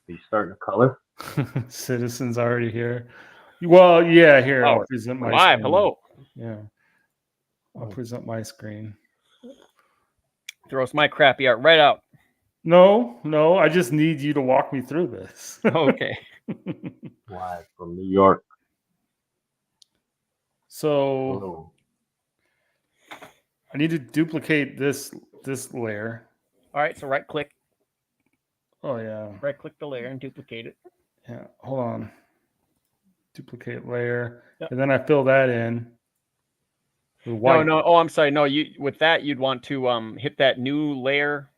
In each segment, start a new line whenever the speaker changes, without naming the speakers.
Are you starting to color?
Citizens already here. Well, yeah, here.
Oh,
I'll present my
live.
screen.
Hello.
Yeah. I'll present my screen.
Throws my crappy art right out.
No. I just need you to walk me through this.
Okay.
Live from New York.
So
Hello.
I need to duplicate this layer.
All right. So right click
Oh yeah.
the layer and duplicate it.
Yeah. Hold on. Duplicate layer.
Yep.
And then I fill that in with white.
No. Oh, I'm sorry. No, with that you'd want to hit that new layer.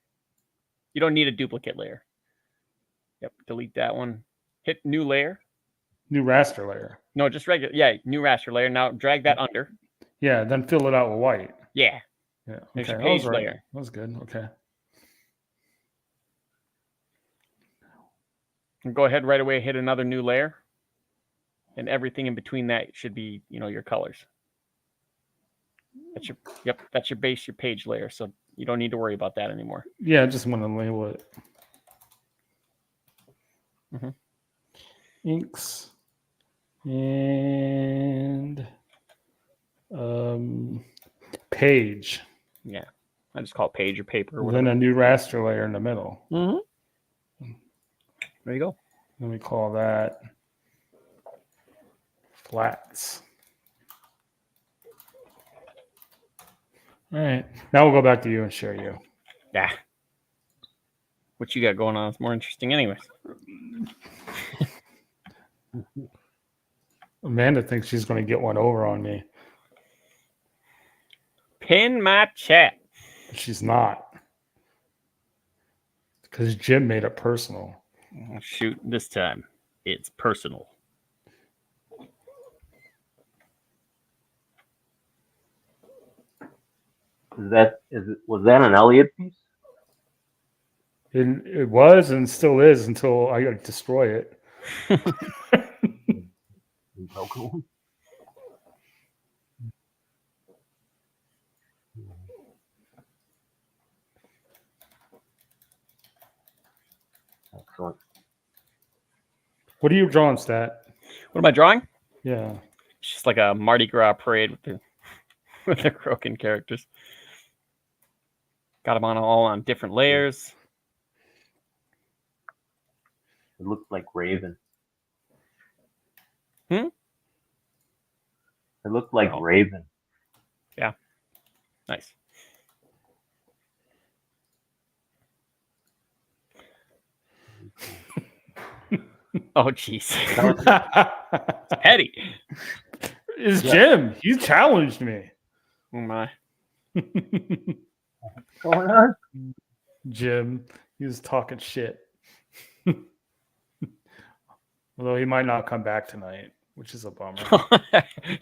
You don't need a duplicate layer. Yep. Delete that one. Hit new layer.
New raster layer.
No, just regular. Yeah, new raster layer. Now drag that under.
Yeah, then fill it out with white.
Yeah.
Yeah.
There's
Okay.
your page layer.
That was good. Okay.
And go ahead right away, hit another new layer. And everything in between that should be, your colors. That's your base, your page layer. So you don't need to worry about that anymore.
Yeah, I just want to label it. Inks and page.
Yeah. I just call it page or paper or
whatever. Then a new raster layer in the middle.
Mm-hmm. There you go.
Then we call that flats. All right. Now we'll go back to you and share you.
Yeah. What you got going on is more interesting anyways.
Amanda thinks she's going to get one over on me.
Pin my chat.
She's not. Because Jim made it personal.
Oh, shoot, this time it's personal.
Was that an Elliott piece?
It was and still is until I destroy it.
Excellent.
What are you drawing, Stat?
What am I drawing?
Yeah.
It's just like a Mardi Gras parade with the Groken characters. Got them all on different layers.
It looked like Raven.
It
looked like Raven.
Yeah. Nice. Oh, jeez. Petty.
It's Jim. He challenged me.
Oh, my.
What's going on?
Jim. He was talking shit. Although he might not come back tonight, which is a bummer.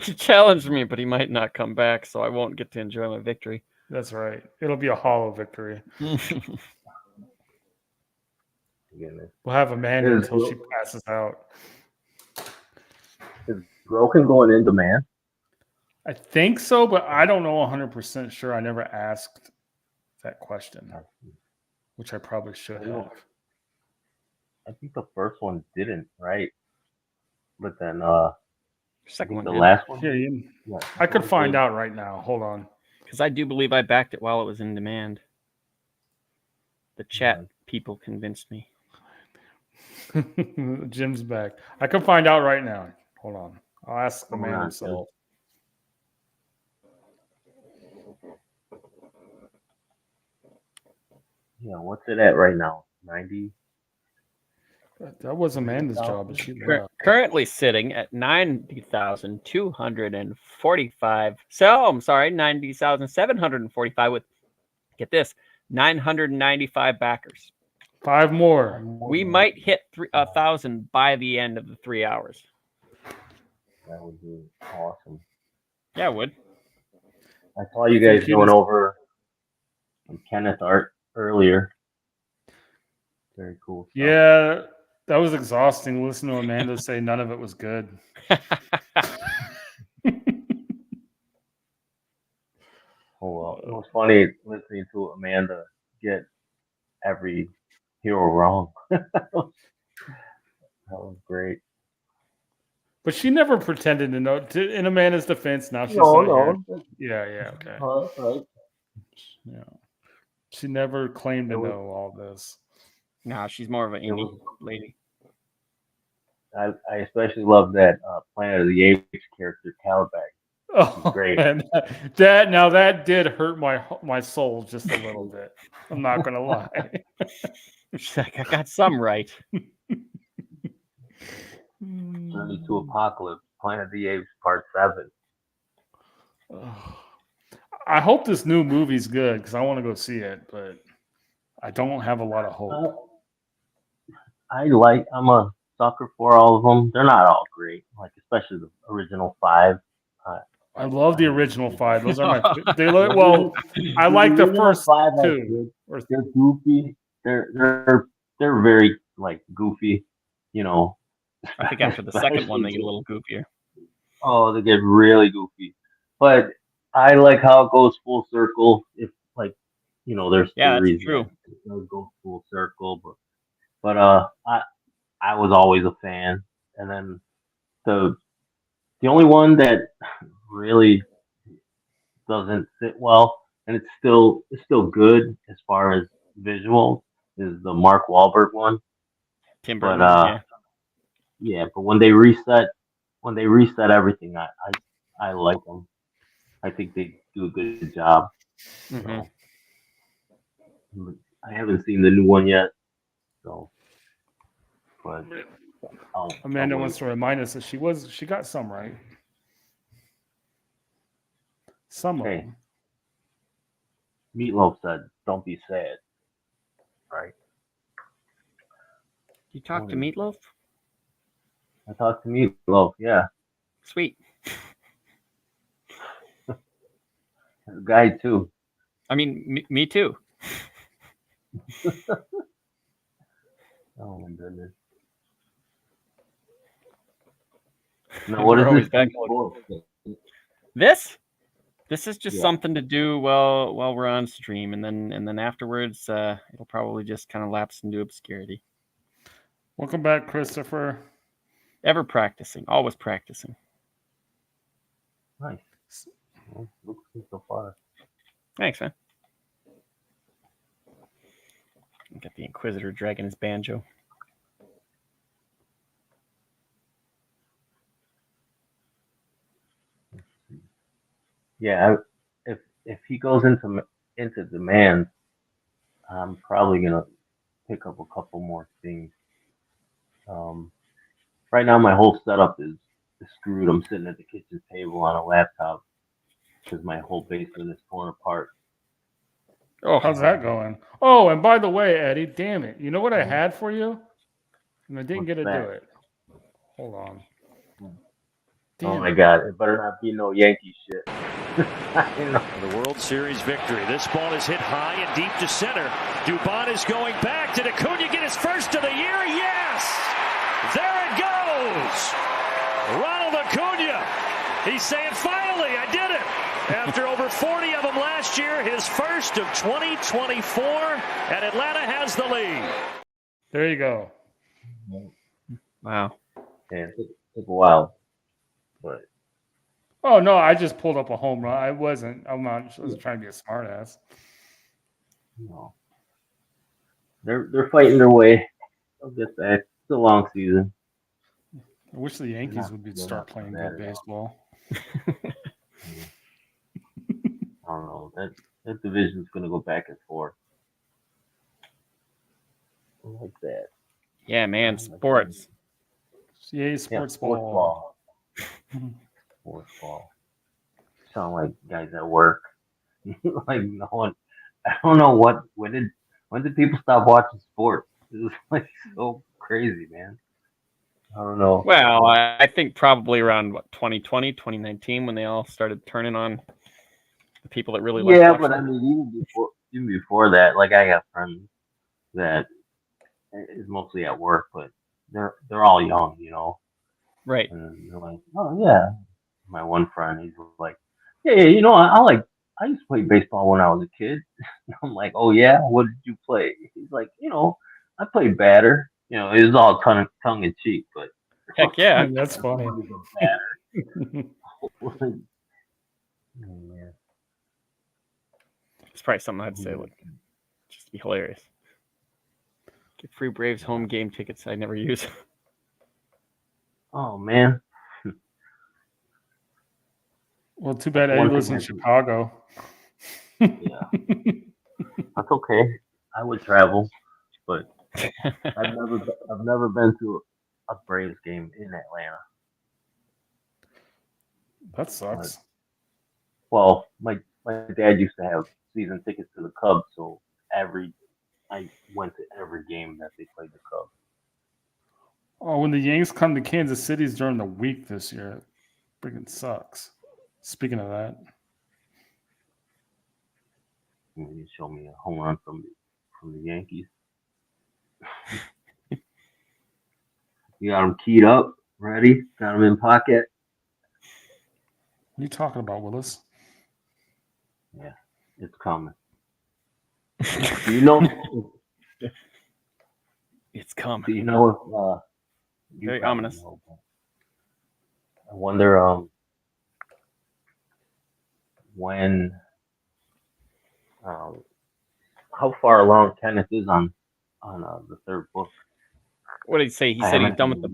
He challenged me, but he might not come back, so I won't get to enjoy my victory.
That's right. It'll be a hollow victory. We'll have Amanda until she passes out.
Is Groken going in demand?
I think so, but I don't know 100% sure. I never asked that question, which I probably should have.
I think the first one didn't, right? But then
second one,
the last one.
Yeah, I could find out right now. Hold on,
because I do believe I backed it while it was in demand. The chat people convinced me.
Jim's back. I can find out right now. Hold on, I'll ask the man himself.
Yeah, what's it at right now? 90.
That was Amanda's job.
Currently sitting at 90,245. So I'm sorry, 90,745 with, get this, 995 backers.
5 more.
We might hit 1,000 by the end of the 3 hours.
That would be awesome.
Yeah, it would.
I saw you guys going over some Kenneth art earlier. Very cool stuff.
Yeah, that was exhausting. Listen to Amanda say none of it was good.
Oh, well, it was funny listening to Amanda get every hero wrong. That was great.
But she never pretended to know. In Amanda's defense, now she's
No.
yeah, okay.
Right.
Yeah, she never claimed to
It was-
know all this.
Nah, she's more of an
It
indie
was-
lady.
I especially love that Planet of the Apes character, Calabac.
Oh,
great.
And that did hurt my soul just a little bit. I'm not gonna lie.
She's like, I got some right.
Journey to Apocalypse, Planet of the Apes, Part 7.
I hope this new movie's good because I want to go see it, but I don't have a lot of hope.
I'm a sucker for all of them. They're not all great, like especially the original 5.
I love the original 5. Those are my. I like the first 2.
They're goofy. They're very like goofy. You know.
I think after the second one, they get a little goofier.
Oh, they get really goofy, but I like how it goes full circle. If like, there's theories
true.
It does go full circle, but I was always a fan, and then the only one that really doesn't sit well, and it's still good as far as visuals, is the Mark Wahlberg one.
Tim
But
Burton,
yeah, but when they reset everything, I like them. I think they do a good job.
Mm-hmm.
So, I haven't seen the new one yet, so. But
Amanda wants to remind us that she got some right. Some of them.
Meatloaf said, "Don't be sad." Right?
You talk to Meatloaf?
I talked to Meatloaf. Yeah.
Sweet.
Guy too.
I mean, me too.
Oh my goodness. No, what is
this? This is just something to do while we're on stream, and then afterwards, it'll probably just kind of lapse into obscurity.
Welcome back, Christopher.
Ever practicing, always practicing.
Nice. Well, looks good so far.
Thanks, man. Got the Inquisitor dragging his banjo.
Yeah, if he goes into demand, I'm probably gonna pick up a couple more things. Right now my whole setup is screwed. I'm sitting at the kitchen table on a laptop because my whole basement is torn apart.
Oh, how's that going? Oh, and by the way, Eddie, damn it. You know what I had for you? And I didn't get to do it. Hold on.
Oh my God, it better not be no Yankee shit.
The World Series victory. This ball is hit high and deep to center. Dubon is going back. Did Acuna get his first of the year? Yes! There it goes! Ronald Acuna. He's saying, finally, I did it. After over 40 of them last year, his first of 2024, and Atlanta has the lead.
There you go.
Wow.
Yeah, it took a while, but.
Oh no, I just pulled up a home run. I wasn't trying to be a smartass.
No. They're fighting their way. They'll get back. It's a long season.
I wish the Yankees would start playing good baseball.
I don't know. That division's gonna go back and forth. I like that.
Yeah, man. Sports.
Yay, sports ball.
Sports ball. Sound like guys at work. Like no one. I don't know when did people stop watching sports? It was like so crazy, man. I don't know.
Well, I think probably around 2020, 2019 when they all started turning on the people that really like.
Yeah, but I mean even before that, like I got friends that is mostly at work, but they're all young, you know.
Right.
And they're like, oh yeah. My one friend, he's like, yeah, you know, I used to play baseball when I was a kid. I'm like, oh yeah, what did you play? He's like, you know, I played batter. it was all tongue in cheek, but
Heck yeah.
That's funny.
Yeah.
It's probably something I'd say, like, just to be hilarious. Get free Braves home game tickets I never use.
Oh man.
Well, too bad
One
Eddie lives
thing
in
I do.
Chicago.
Yeah, that's okay. I would travel, but I've never been to a Braves game in Atlanta.
That sucks.
Well, my dad used to have season tickets to the Cubs, so I went to every game that they played the Cubs.
Oh, when the Yanks come to Kansas City's during the week this year, it freaking sucks. Speaking of that,
You show me a home run from the Yankees. You got them keyed up, ready, got them in pocket.
what are you talking about, Willis?
Yeah, it's coming. Do you know?
It's coming.
Do you know if you
Very
probably
ominous.
know, but I wonder when how far along Kenneth is on the third book.
What did he say? He
I
said he's
haven't
done with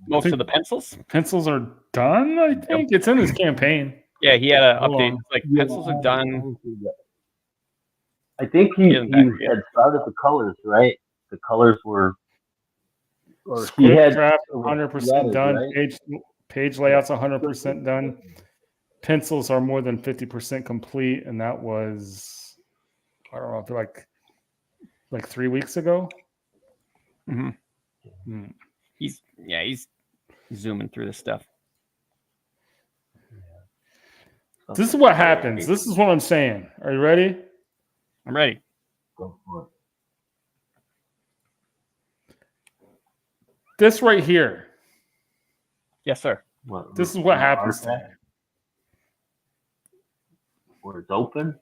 most of the pencils.
Pencils are done, I think. It's in his campaign.
Yeah, he had an
Hold
update.
on.
It's like pencils are done.
I think he
Getting back to
had started the colors, right? The colors were, or he
Script
had
draft
it was
100%
letters,
done.
right?
Page layouts 100% done. Pencils are more than 50% complete, and that was, I don't know, I feel like 3 weeks ago.
Mm-hmm.
Hmm.
He's zooming through this stuff.
This is what happens. This is what I'm saying. Are you ready?
I'm ready.
Go for it.
This right here.
Yes, sir.
This is what happens to me.
artifact? Where it's open.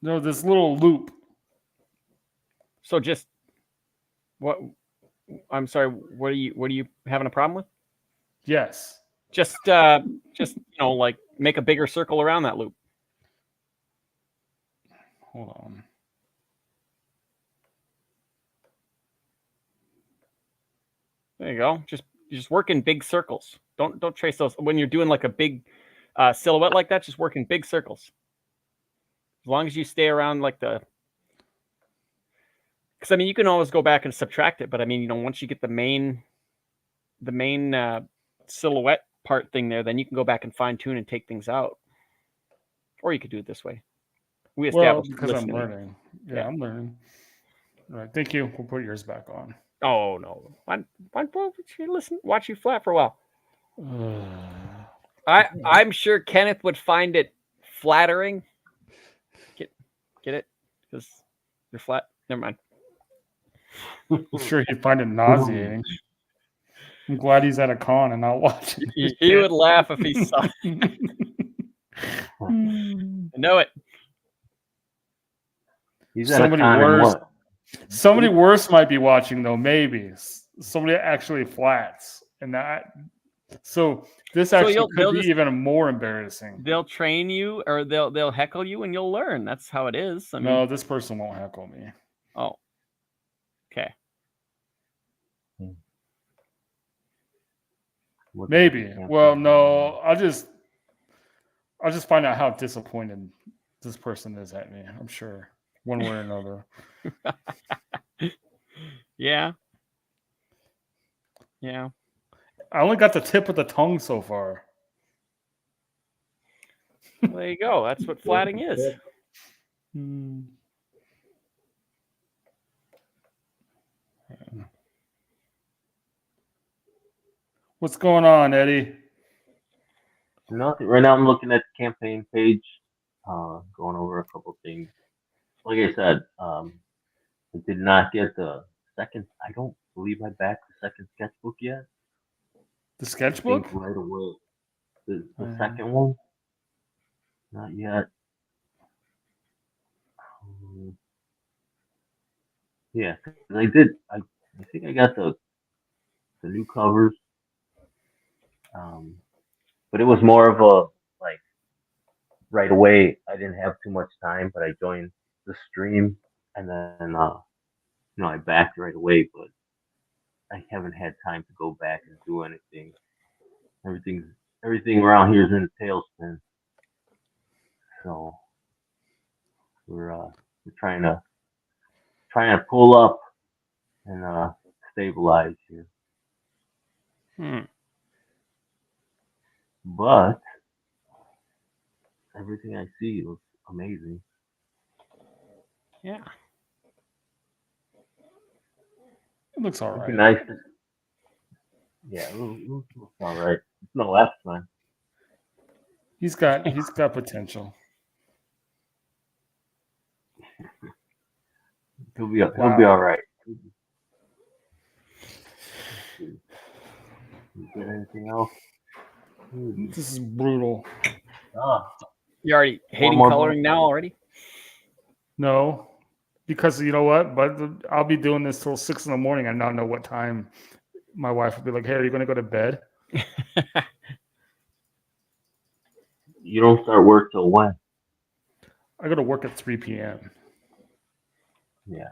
No, this little loop.
So just what? I'm sorry. What are you having a problem with?
Yes.
Just like make a bigger circle around that loop.
Hold on.
There you go. Just work in big circles. Don't trace those when you're doing like a big silhouette like that. Just work in big circles. As long as you stay around like because I mean you can always go back and subtract it, but I mean once you get the main silhouette part thing there, then you can go back and fine tune and take things out. Or you could do it this way. We established
because I'm learning. Yeah, I'm learning. All right, thank you. We'll put yours back on.
Oh no! Why watch you flat for a while. I'm sure Kenneth would find it flattering. Get it? Because you're flat. Never mind.
I'm sure he'd find it nauseating. I'm glad he's at a con and not watching.
He would laugh if he saw it. I know it.
He's at a con and what?
Somebody worse might be watching though. Maybe somebody actually flats, and that. So this actually could be even more embarrassing.
They'll train you, or they'll heckle you, and you'll learn. That's how it is. I mean,
no, this person won't heckle me.
Oh, okay.
Maybe. Well, no. I'll just find out how disappointed this person is at me. I'm sure, one way or another.
Yeah.
I only got the tip of the tongue so far.
Well, there you go. That's what flatting is.
What's going on, Eddie?
Nothing. Right now, I'm looking at the campaign page, going over a couple things. Like I said, I did not get the second. I don't believe I backed the second sketchbook yet.
The sketchbook?
I think right away. The second one? Not yet. Yeah, I did. I think I got the new covers. But it was more of a like right away. I didn't have too much time, but I joined the stream, and then I backed right away. But I haven't had time to go back and do anything. Everything around here is in a tailspin. So we're trying to pull up and stabilize here. But everything I see looks amazing.
Yeah.
It looks all
It'd be
right.
nice to, yeah, it looks all right. It's no last time.
He's got potential.
He'll be all right. You get anything else?
This is brutal.
You already hating
more
coloring now already?
No, because you know what? But I'll be doing this till 6 in the morning. I not know what time. My wife will be like, "Hey, are you going to go to bed?"
You don't start work till when?
I go to work at 3 p.m.
Yeah,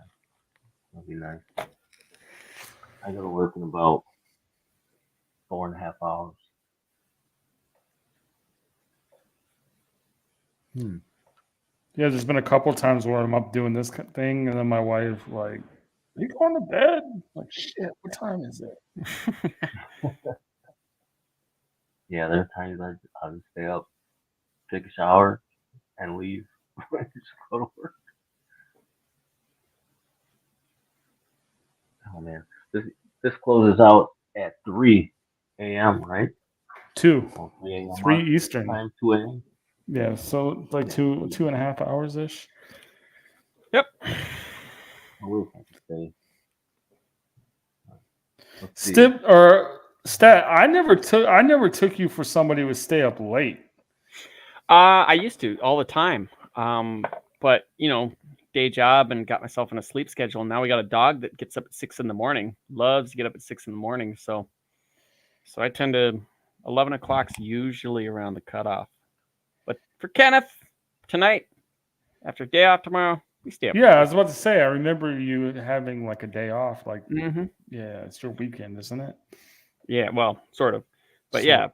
that'd be nice. I go to work in about 4.5 hours.
Yeah, there's been a couple times where I'm up doing this thing, and then my wife like, "Are you going to bed?" I'm like, shit, what time is it?
Yeah, there are times I just stay up, take a shower, and leave. Just go to work. Oh man, this closes out at 3 a.m. right?
2,
Oh, 3 a.m.
3 Eastern.
time, 2 a.m.
Yeah, so like 2.5 hours ish.
Yep.
I wish I could stay. Let's see.
Stip or Stat, I never took you for somebody who would stay up late.
I used to all the time. But day job and got myself in a sleep schedule. Now we got a dog that gets up at 6 in the morning. Loves to get up at 6 in the morning. So I tend to 11 o'clock's usually around the cutoff. But for Kenneth, tonight, after day off tomorrow, we stay up.
Yeah, I was about to say, I remember you having like a day off. Like,
Mm-hmm.
yeah, it's your weekend, isn't it?
Yeah, well, sort of. But yeah,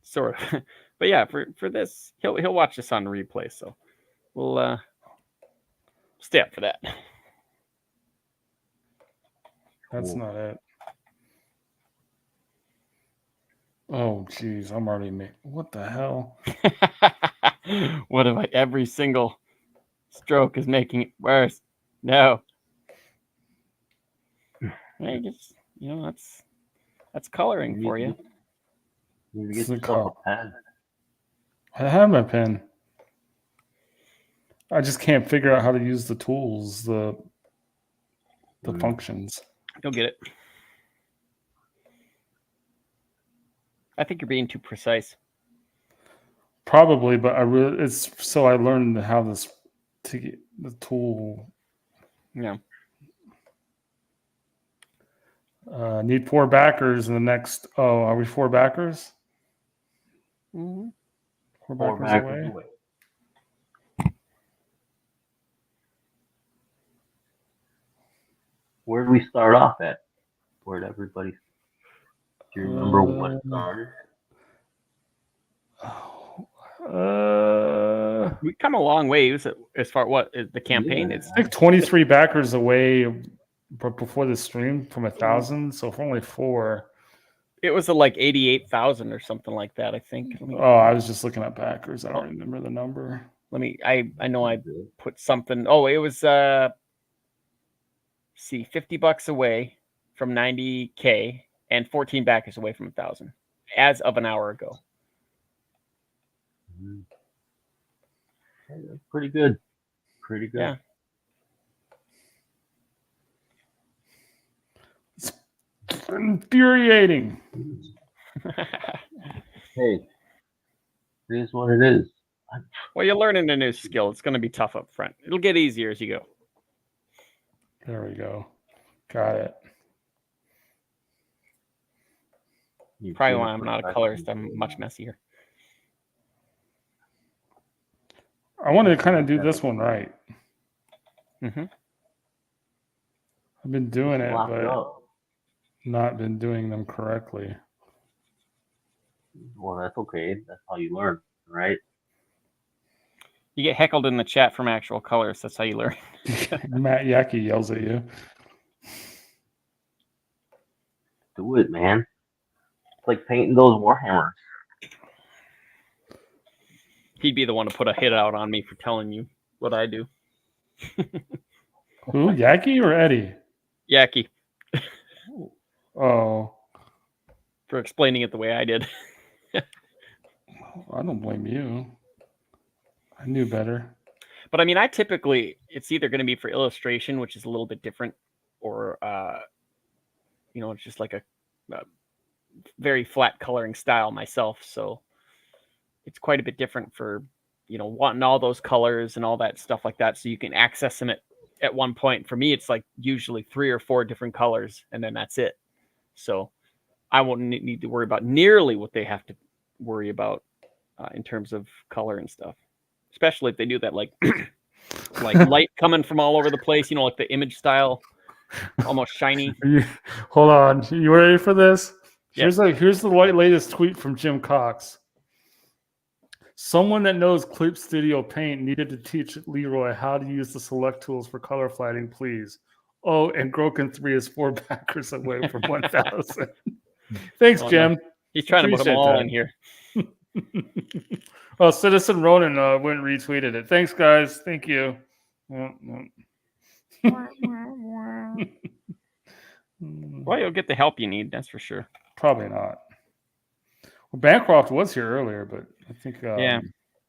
sort of. But yeah, for this, he'll watch this on replay. So we'll stay up for that.
That's not it. Oh, geez, I'm already what the hell?
What if every single stroke is making it worse? No. Hey, just, that's coloring for you.
You need to get yourself a pen.
I have my pen. I just can't figure out how to use the tools, the functions.
You'll get it. I think you're being too precise.
Probably, but I learned how to get the tool.
Yeah.
Need 4 backers in the next. Oh, are we 4 backers?
Mm-hmm.
4 backers away.
Where did we start off at? Where did everybody? Do you remember what started?
We come a long way as far what is the campaign.
Yeah.
It's
I think 23 backers away, but before the stream from 1,000. So for only 4,
it was like 88,000 or something like that. I think.
I was just looking at backers. I don't remember the number.
I know I put something. Oh, it was see, $50 away from 90K and 14 backers away from 1,000 as of an hour ago.
Hey, that's pretty good. Pretty good.
Yeah.
It's infuriating.
Hey, it is what it is.
Well, you're learning a new skill. It's going to be tough up front. It'll get easier as you go.
There we go. Got it.
Probably why I'm not a colorist. I'm much messier.
I wanted to kind of do this one right.
Mm-hmm.
I've been doing it,
Lock it
but
up.
not been doing them correctly.
Well, that's okay. That's how you learn, right?
You get heckled in the chat from actual colorists. That's how you learn.
Matt Yaki yells at you.
Do it, man. It's like painting those Warhammers.
He'd be the one to put a hit out on me for telling you what I do.
Who? Yaki or Eddie?
Yaki,
Oh,
for explaining it the way I did.
I don't blame you. I knew better.
But I mean, I typically, it's either going to be for illustration, which is a little bit different, or, it's just like a very flat coloring style myself. So it's quite a bit different for, wanting all those colors and all that stuff like that. So you can access them at one point. For me, it's like usually 3 or 4 different colors, and then that's it. So I won't need to worry about nearly what they have to worry about in terms of color and stuff. Especially if they do that, like light coming from all over the place, like the image style, almost shiny.
Hold on. You ready for this?
Yes.
Here's the latest tweet from Jim Cox. Someone that knows Clip Studio Paint needed to teach Leroy how to use the select tools for color flatting, please. Oh, and Groken 3 is 4 backers away from 1,000. Thanks, Jim.
No. He's trying to put them all in here.
Well, Citizen Ronan went and retweeted it. Thanks, guys. Thank you.
Well, you'll get the help you need, that's for sure.
Probably not. Well, Bancroft was here earlier, but I think...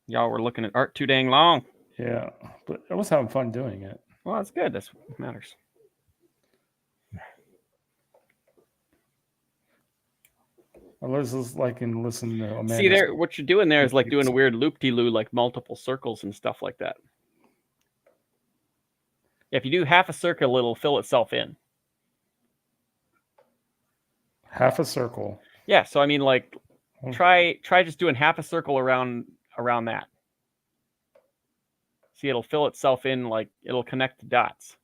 Y'all were looking at art too dang long.
Yeah, but I was having fun doing it.
Well, that's good. That's what matters.
Unless it's like in listen to Amanda.
See there, what you're doing there is like doing a weird loop-de-loo, like multiple circles and stuff like that. If you do half a circle, it'll fill itself in.
Half a circle.
Yeah, so I mean, like, try just doing half a circle around that. See, it'll fill itself in, like it'll connect the dots.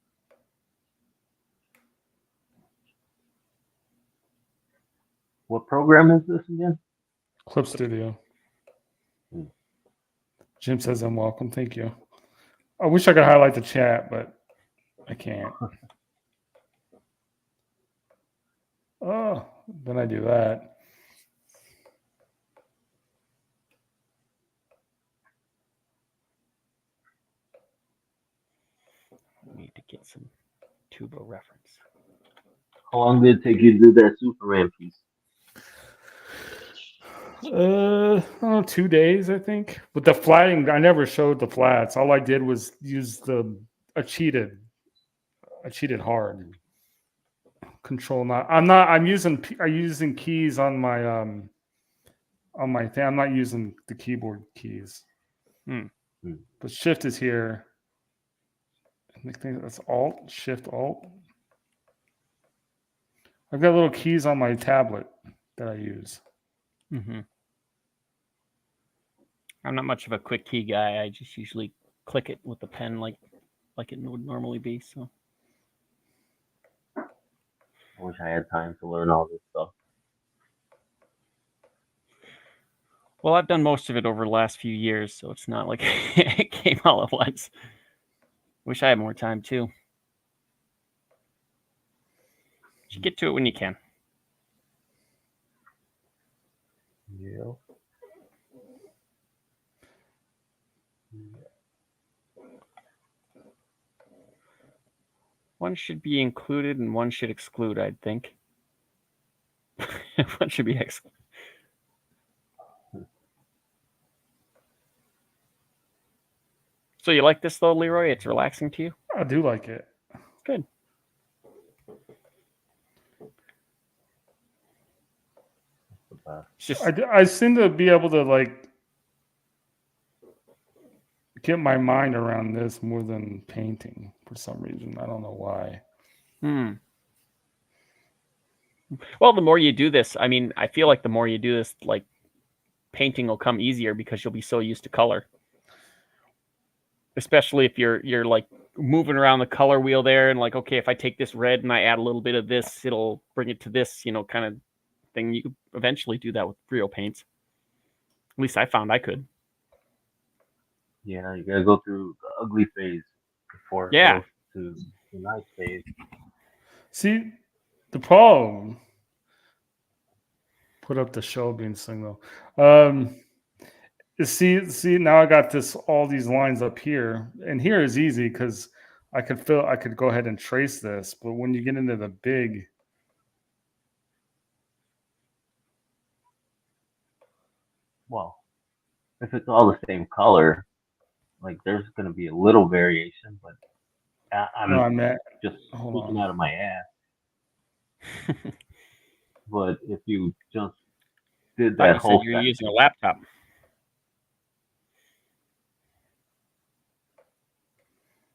What program is this again?
Clip Studio. Jim says I'm welcome. Thank you. I wish I could highlight the chat, but I can't. Oh, then I do that.
I need to get some tubo reference.
How long did it take you to do that Superman piece?
2 days, I think. But the flatting, I never showed the flats. All I did was use I cheated hard. Control not. I'm using keys on my thing. I'm not using the keyboard keys. But shift is here. I think that's Alt, Shift, Alt. I've got little keys on my tablet that I use.
Mm-hmm. I'm not much of a quick key guy. I just usually click it with the pen like it would normally be. So
I wish I had time to learn all this stuff.
Well, I've done most of it over the last few years, so it's not like it came all at once. Wish I had more time too. You get to it when you can.
Yeah.
One should be included and one should exclude, I'd think. One should be excluded. So you like this though, Leroy? It's relaxing to you?
I do like it.
Good.
I seem to be able to like get my mind around this more than painting for some reason. I don't know why.
Well, the more you do this, I mean, I feel like the more you do this, like painting will come easier because you'll be so used to color. Especially if you're like moving around the color wheel there and like, okay, if I take this red and I add a little bit of this, it'll bring it to this, kind of thing. You could eventually do that with real paints. At least I found I could.
Yeah, you gotta go through the ugly phase before it
Yeah.
goes to the nice phase.
See, the problem. Put up the show being signal. See, now I got all these lines up here, and here is easy because I could go ahead and trace this, but when you get into the big,
Well, if it's all the same color, like there's gonna be a little variation, but I'm just speaking out of my ass. But if you just did that whole,
you're using a laptop.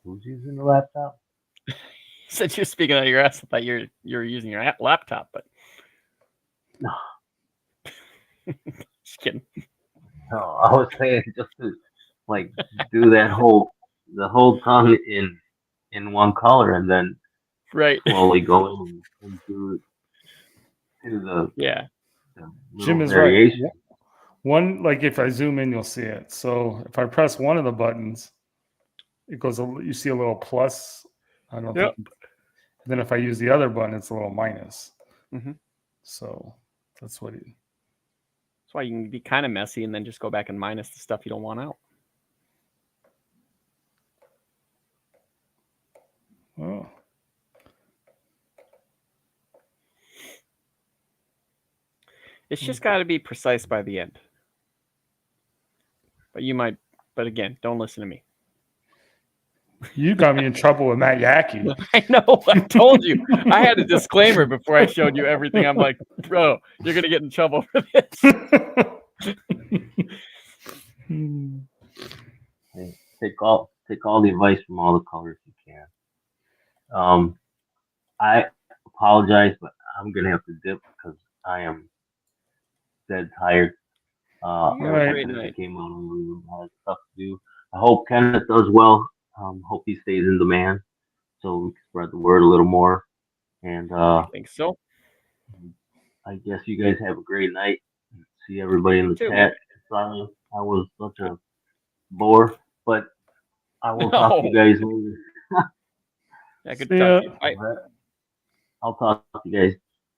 Who's using the laptop?
You said you're speaking out of your ass. I thought you're using your laptop, but
No.
Just kidding.
No, I was saying just to like do the whole tongue in one color and then
right
slowly go into the
Jim is
variation.
right. One, like if I zoom in, you'll see it. So if I press one of the buttons, it goes. You see a little plus. I don't think. And then if I use the other button, it's a little minus.
Mm-hmm.
So that's what.
That's why you can be kind of messy and then just go back and minus the stuff you don't want out.
Oh.
It's just got to be precise by the end. But again, don't listen to me.
You got me in trouble with Matt Yackey.
I know. I told you. I had a disclaimer before I showed you everything. I'm like, bro, you're going to get in trouble for this.
Hey, take all the advice from all the colors you can. I apologize, but I'm going to have to dip because I am dead tired.
Right.
Came out and had stuff to do. I hope Kenneth does well. Hope he stays in demand so we can spread the word a little more. And
I think so.
I guess you guys have a great night. See everybody in the chat. Sorry, I was such a bore, but I will talk to you guys later.
Yeah, good talk to you. Bye.
I'll talk to you guys.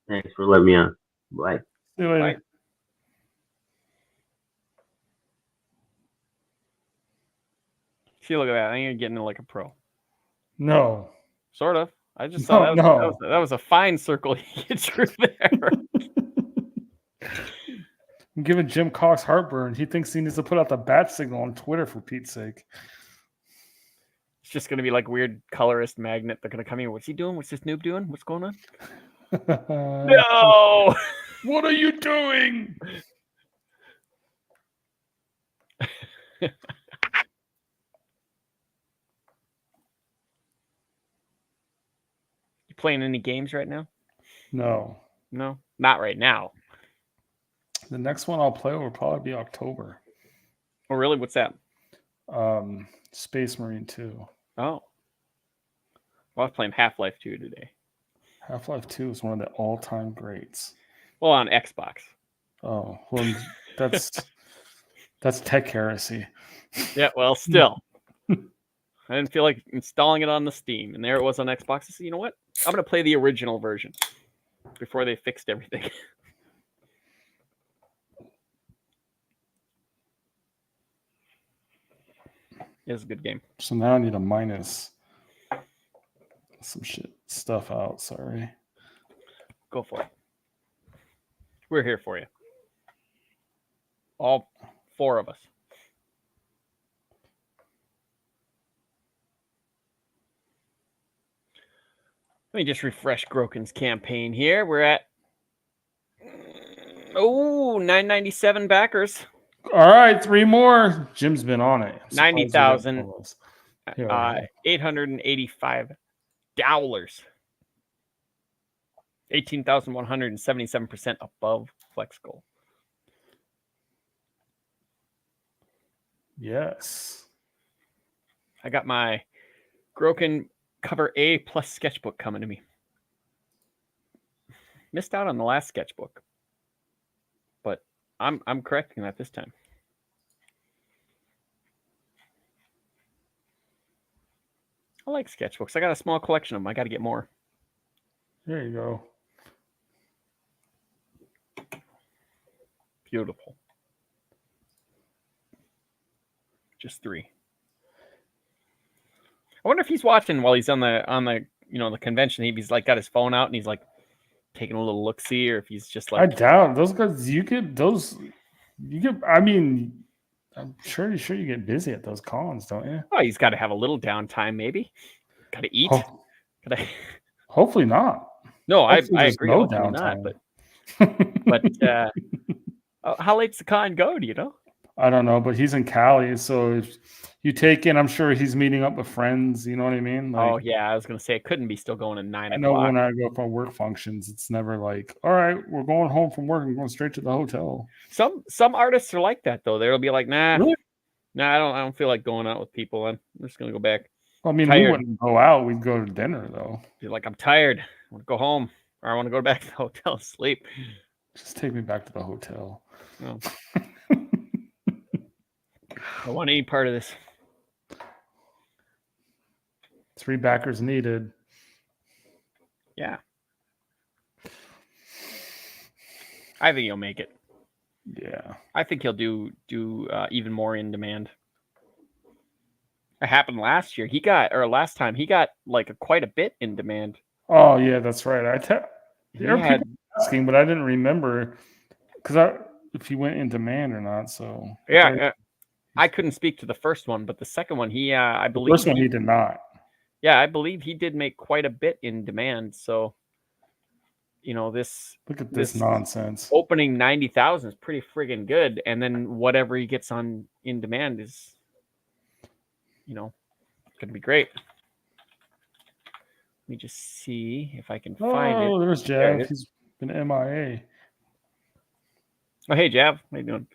Thanks for letting me on. Bye.
See you later.
Bye. See, look at that. I think you're getting like a pro.
No.
Sort of. I just saw
that
was a fine circle you drew there.
I'm giving Jim Cox heartburn. He thinks he needs to put out the bat signal on Twitter for Pete's sake.
It's just going to be like weird colorist magnet. They're going to come in. What's he doing? What's this noob doing? What's going on? No!
What are you doing?
You playing any games right now?
No.
No? Not right now.
The next one I'll play will probably be October.
Oh, really? What's that?
Space Marine 2.
Oh. Well, I was playing Half-Life 2 today.
Half-Life 2 is one of the all-time greats.
Well, on Xbox.
Oh, well, that's tech heresy.
Yeah, well, still. I didn't feel like installing it on the Steam, and there it was on Xbox. I said, you know what? I'm going to play the original version before they fixed everything. It's a good game.
So now I need to minus some stuff out. Sorry.
Go for it. We're here for you. All 4 of us. Let me just refresh Groken's campaign here. We're at 997 backers.
All right, 3 more. Jim's been on it.
$90,885. 18,177% above flex goal.
Yes.
I got my Groken cover A plus sketchbook coming to me. Missed out on the last sketchbook, but I'm correcting that this time. I like sketchbooks. I got a small collection of them. I got to get more.
There you go.
Beautiful. Just 3. I wonder if he's watching while he's on the the convention. He's like got his phone out and he's like taking a little look see, or if he's just
I
like
doubt those guys. I mean, I'm sure you get busy at those cons, don't you?
oh, he's got to have a little downtime, maybe. Got to eat. Gotta...
Hopefully not.
No, I
there's
agree.
no
Hopefully not,
downtime.
but how late's the con go? Do you know?
I don't know, but he's in Cali, so if you take in, I'm sure he's meeting up with friends. You know what I mean? Like,
Oh yeah, I was gonna say it couldn't be still going at 9
I know
o'clock.
when I go for work functions, it's never like, all right, we're going home from work and going straight to the hotel.
Some artists are like that though. They'll be like, nah,
Really?
nah, I don't feel like going out with people. I'm just gonna go back.
I mean,
Tired.
we wouldn't go out; we'd go to dinner though.
Be like, I'm tired. I want to go home, or I want to go back to the hotel and sleep.
Just take me back to the hotel.
Oh. I want any part of this.
3 backers needed.
Yeah. I think he'll make it.
Yeah.
I think he'll do even more in demand. It happened last year. Last time he got like quite a bit in demand.
Oh yeah, that's right. People
had-
asking, but I didn't remember because if he went in demand or not. So
Yeah, I couldn't speak to the first one, but the second one, I believe
the first one he did not.
Yeah, I believe he did make quite a bit in demand. So, this
Look at this nonsense.
Opening 90,000 is pretty friggin' good, and then whatever he gets in demand is, gonna be great. Let me just see if I can find it.
Oh, there's Jav. He's been MIA.
Oh, hey, Jav. How you doing?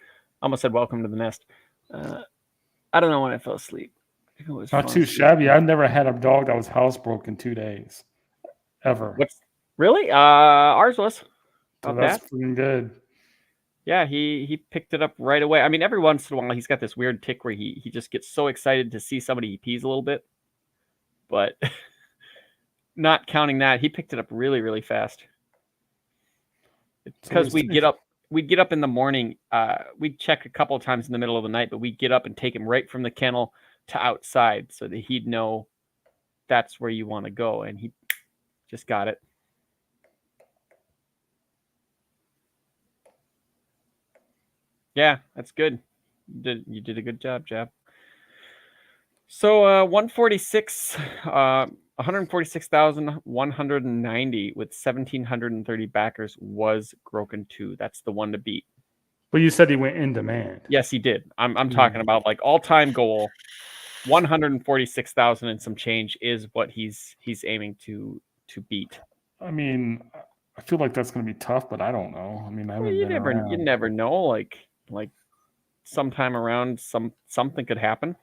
I almost said welcome to the nest. I don't know when I fell asleep. I think it was
Not too shabby. I've never had a dog that was housebroken in 2 days. Ever.
Really? Ours was.
So that's pretty good.
Yeah, he picked it up right away. I mean, every once in a while, he's got this weird tick where he just gets so excited to see somebody he pees a little bit. But not counting that, he picked it up really, really fast. Because we'd get up in the morning. We'd check a couple of times in the middle of the night, but we'd get up and take him right from the kennel to outside so that he'd know that's where you want to go. And he just got it. Yeah, that's good. You did a good job, Jab. So 146,190 with 1,730 backers was Groken 2. That's the one to beat.
But you said he went in demand.
Yes, he did. I'm talking about like all-time goal. 146,000 and some change is what he's aiming to beat.
I mean, I feel like that's going to be tough, but I don't know. I mean,
you never know. Like sometime around something could happen.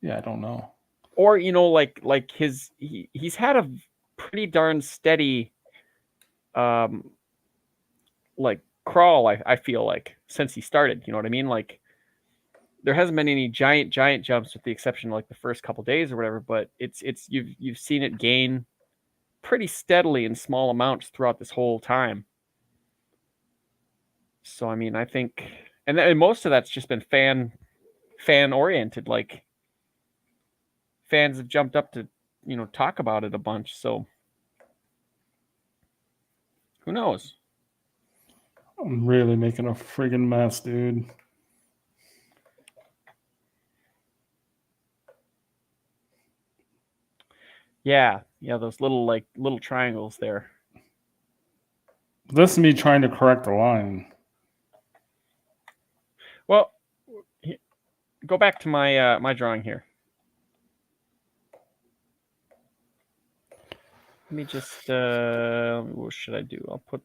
Yeah, I don't know.
Or like he's had a pretty darn steady like crawl. I feel like since he started. You know what I mean? Like there hasn't been any giant jumps with the exception of like the first couple days or whatever. But it's you've seen it gain pretty steadily in small amounts throughout this whole time. So I mean, I think, and most of that's just been fan oriented. Like fans have jumped up to talk about it a bunch. So who knows?
I'm really making a friggin' mess, dude.
Yeah, those little triangles there.
This is me trying to correct the line.
Well, go back to my my drawing here. Let me just what should I do? I'll put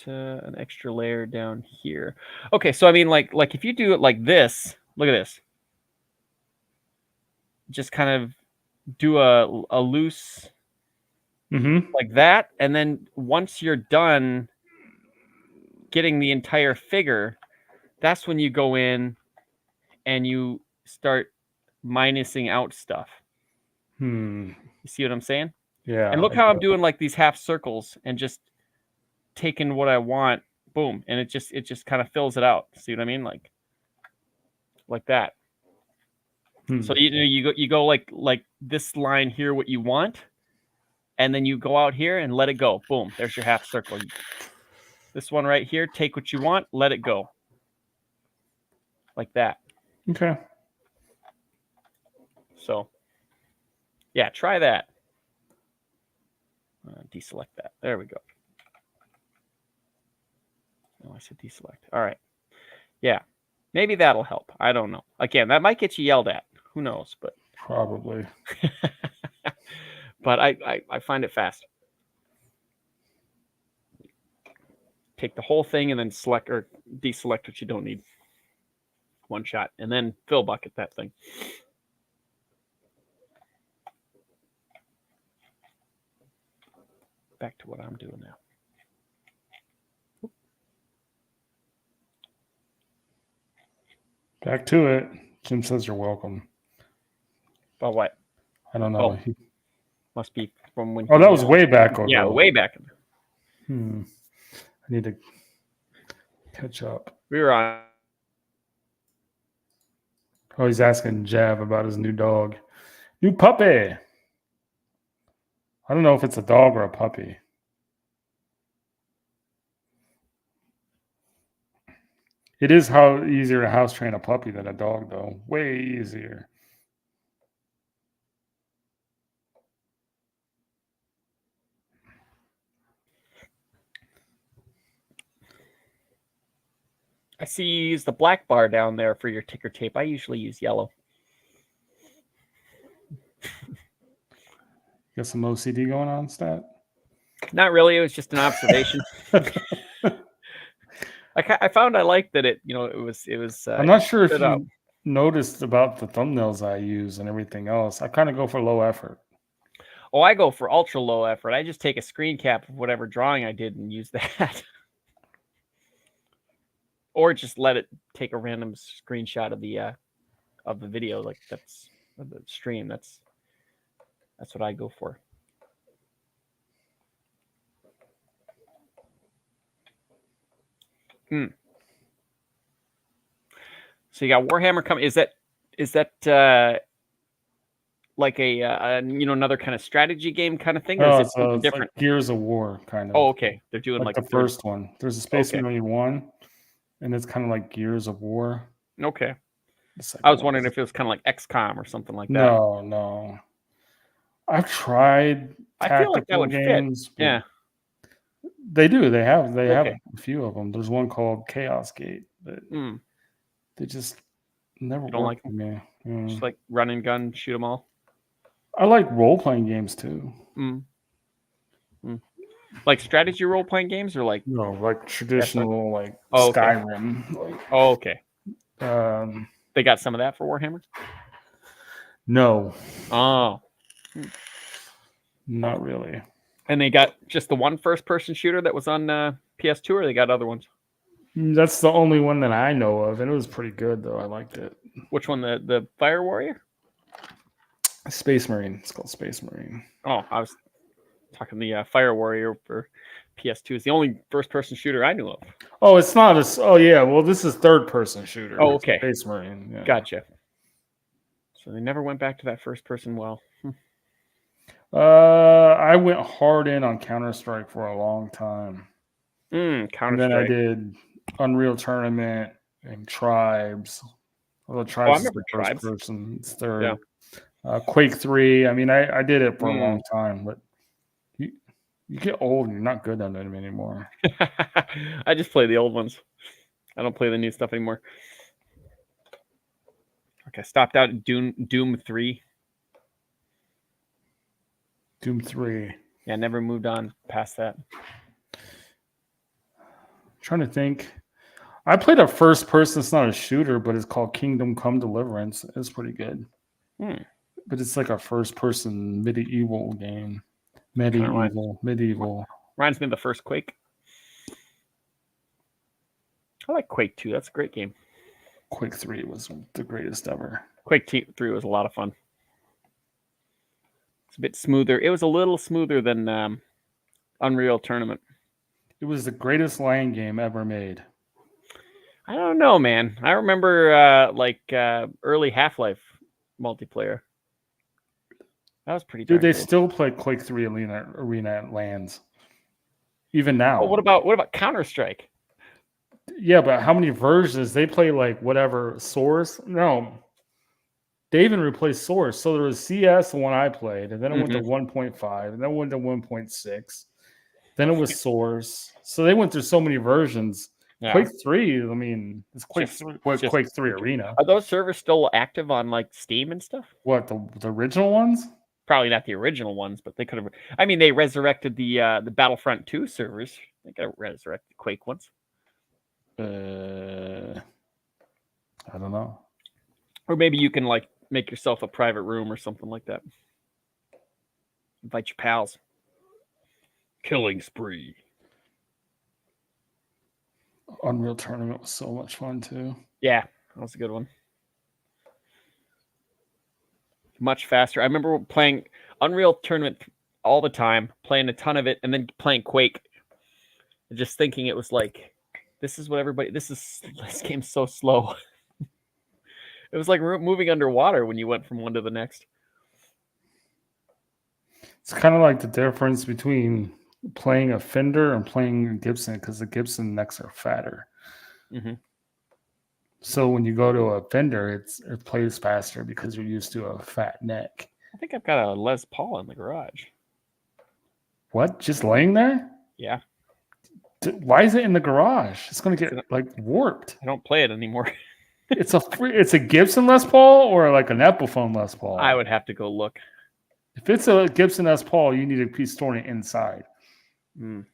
an extra layer down here. Okay, so I mean, like if you do it like this, look at this. Just kind of do a loose like that, and then once you're done getting the entire figure, that's when you go in and you start minusing out stuff. You see what I'm saying?
Yeah.
And look how I'm doing like these half circles and just taking what I want, boom, and it just kind of fills it out. See what I mean? Like that. So you go like this line here, what you want, and then you go out here and let it go. Boom, there's your half circle. This one right here, take what you want, let it go. Like that.
Okay.
So, yeah, try that. Deselect that. There we go. Oh, I said deselect. All right. Yeah. Maybe that'll help. I don't know. Again, that might get you yelled at. Who knows? But
Probably.
but I find it fast. Take the whole thing and then select or deselect what you don't need. One shot. And then fill bucket that thing. Back to what I'm doing now.
Back to it. Jim says you're welcome.
But what?
I don't know.
Oh. Must be from when.
Oh, that was way back ago.
Yeah, way back.
I need to catch up.
We were on.
Oh, he's asking Jav about his new dog. New puppy. I don't know if it's a dog or a puppy. It is how easier to house train a puppy than a dog, though. Way easier.
I see you use the black bar down there for your ticker tape. I usually use yellow.
Got some OCD going on, Stat?
Not really. It was just an observation. I found I liked that it was.
I'm not sure if you noticed about the thumbnails I use and everything else. I kind of go for low effort.
Oh, I go for ultra low effort. I just take a screen cap of whatever drawing I did and use that. Or just let it take a random screenshot of the video, like that's the stream. That's what I go for. So you got Warhammer coming. Is that like a another kind of strategy game kind of thing, or is it something different?
Like Gears of War kind of.
Oh, okay. They're doing like
the first one. There's a Space Marine 1, and it's kind of like Gears of War.
Okay. I was wondering if it was kind of like XCOM or something like that.
No. I've tried tactical
I feel like that would
games.
Fit. Yeah.
They do. They have a few of them. There's one called Chaos Gate, but they just never
don't
work
like
for me.
Just like run and gun, shoot them all.
I like role-playing games too.
Like strategy role-playing games, or like
like traditional, like Skyrim.
Okay. They got some of that for Warhammer?
No.
Oh.
Not really.
And they got just the one first-person shooter that was on PS2, or they got other ones?
That's the only one that I know of, and it was pretty good, though. I liked it.
Which one? The Fire Warrior?
Space Marine. It's called Space Marine.
Oh, I was talking the Fire Warrior for PS2. It's the only first-person shooter I knew of.
Oh, it's not a... Oh, yeah. Well, this is third-person shooter.
Oh, okay.
Space Marine. Yeah.
Gotcha. So they never went back to that first-person well.
I went hard in on Counter-Strike for a long time.
Counter-Strike.
And then I did Unreal Tournament and Tribes. Although Tribes is the first person. It's third.
Yeah.
Quake 3. I mean, I did it for a long time, but you get old and you're not good at them anymore.
I just play the old ones. I don't play the new stuff anymore. Okay, stopped out at Doom 3.
Doom 3.
Yeah, never moved on past that.
Trying to think. I played a first person. It's not a shooter, but it's called Kingdom Come Deliverance. It's pretty good. But it's like a first person medieval game. Medieval.
Reminds me of the first Quake. I like Quake 2. That's a great game.
Quake 3 was the greatest ever.
Quake 3 was a lot of fun. It's a bit smoother. It was a little smoother than Unreal Tournament.
It was the greatest LAN game ever made.
I don't know, man. I remember early Half-Life multiplayer. That was pretty
Dude, they
cool.
still play Quake 3 arena at LANs. Even now.
Oh, what about Counter-Strike?
Yeah, but how many versions? They play like whatever Source? No. They even replaced Source. So there was CS, the one I played, and then it went to 1.5, and then it went to 1.6. Then it was Source. So they went through so many versions. Yeah. Quake 3, I mean, it's Quake 3 Arena.
Are those servers still active on like Steam and stuff?
What, the original ones?
Probably not the original ones, but they could have. I mean, they resurrected the Battlefront 2 servers. They got resurrected Quake ones.
I don't know.
Or maybe you can like make yourself a private room or something like that. Invite your pals. Killing spree.
Unreal Tournament was so much fun too.
Yeah, that was a good one. Much faster. I remember playing Unreal Tournament all the time, playing a ton of it, and then playing Quake. And just thinking it was like, this game's so slow. It was like moving underwater when you went from one to the next.
It's kind of like the difference between playing a Fender and playing a Gibson, because the Gibson necks are fatter.
Mm-hmm.
So when you go to a Fender, it plays faster because you're used to a fat neck.
I think I've got a Les Paul in the garage.
What? Just laying there?
Yeah.
Why is it in the garage? It's going to get like warped.
I don't play it anymore.
It's a Gibson Les Paul or like an Epiphone Les Paul?
I would have to go look.
If it's a Gibson Les Paul, you need to be storing it inside.
In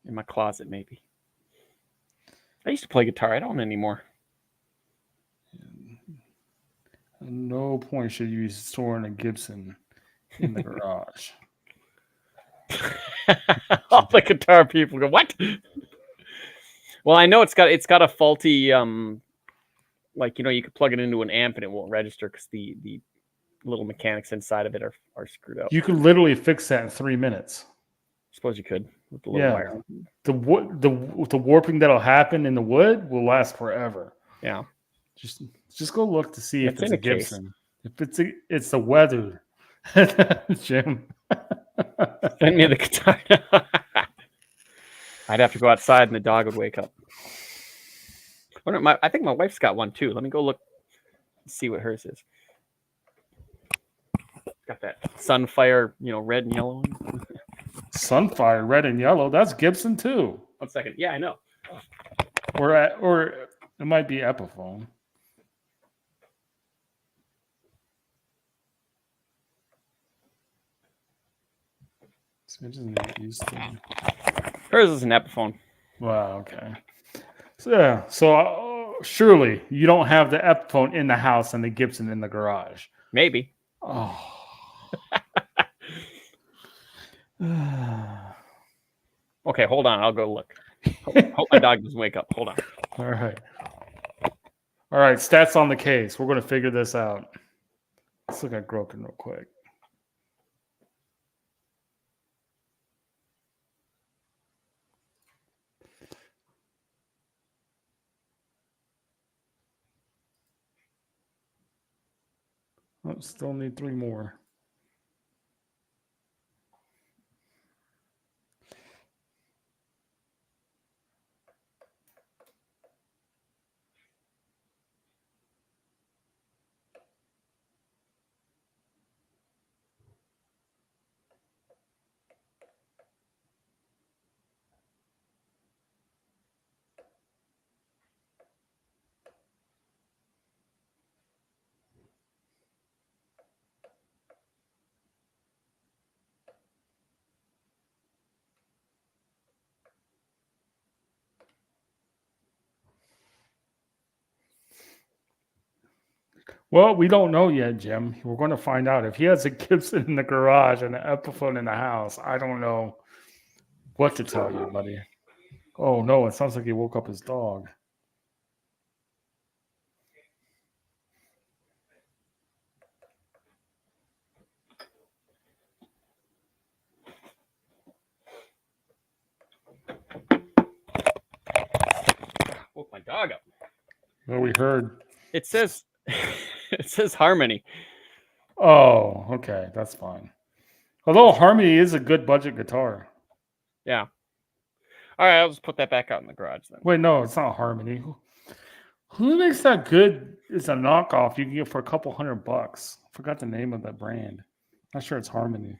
my closet, maybe. I used to play guitar. I don't anymore.
At no point should you be storing a Gibson in the garage.
All the guitar people go, what? Well, I know it's got a faulty like, you know, you could plug it into an amp and it won't register because the little mechanics inside of it are screwed up.
You could literally fix that in 3 minutes.
I suppose you could with the little wire.
The warping that'll happen in the wood will last forever.
Yeah.
Just go look to see if it's a Gibson.
Case.
If it's the weather, Jim.
Send me the guitar. I'd have to go outside and the dog would wake up. I think my wife's got one too. Let me go look and see what hers is. Got that Sunfire, red and yellow one.
Sunfire, red and yellow. That's Gibson too.
1 second. Yeah, I know.
Or it might be Epiphone.
Hers is an Epiphone.
Wow. Okay. So surely you don't have the Epiphone in the house and the Gibson in the garage.
Maybe.
Oh.
Okay, hold on. I'll go look. Hope my dog doesn't wake up. Hold on.
All right. Stats on the case. We're going to figure this out. Let's look at Groken real quick. Oh, still need 3 more. Well, we don't know yet, Jim. We're going to find out. If he has a Gibson in the garage and an Epiphone in the house, I don't know what to tell you, buddy. Oh, no, it sounds like he woke up his dog.
Woke my dog up.
Well, we heard.
It says it says Harmony.
Oh, okay. That's fine. Although Harmony is a good budget guitar.
Yeah. All right, I'll just put that back out in the garage then.
Wait, no, it's not Harmony. Who makes that good? It's a knockoff you can get for a couple $100. I forgot the name of that brand. Not sure it's Harmony.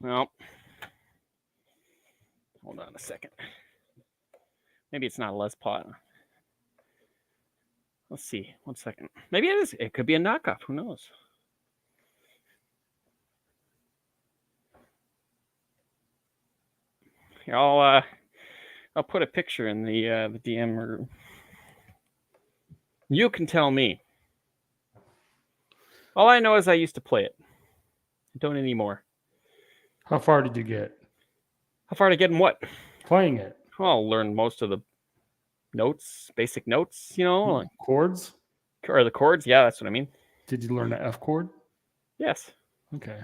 Well, hold on a second. Maybe it's not a Les Paul. Let's see. 1 second. Maybe it is. It could be a knockoff. Who knows? Here, I'll put a picture in the DM, or you can tell me. All I know is I used to play it. I don't anymore.
How far did you get?
How far to get in what?
Playing it.
Well, I'll learn most of the notes, basic notes, like
Chords?
or the chords. Yeah, that's what I mean.
Did you learn the F chord?
Yes.
Okay.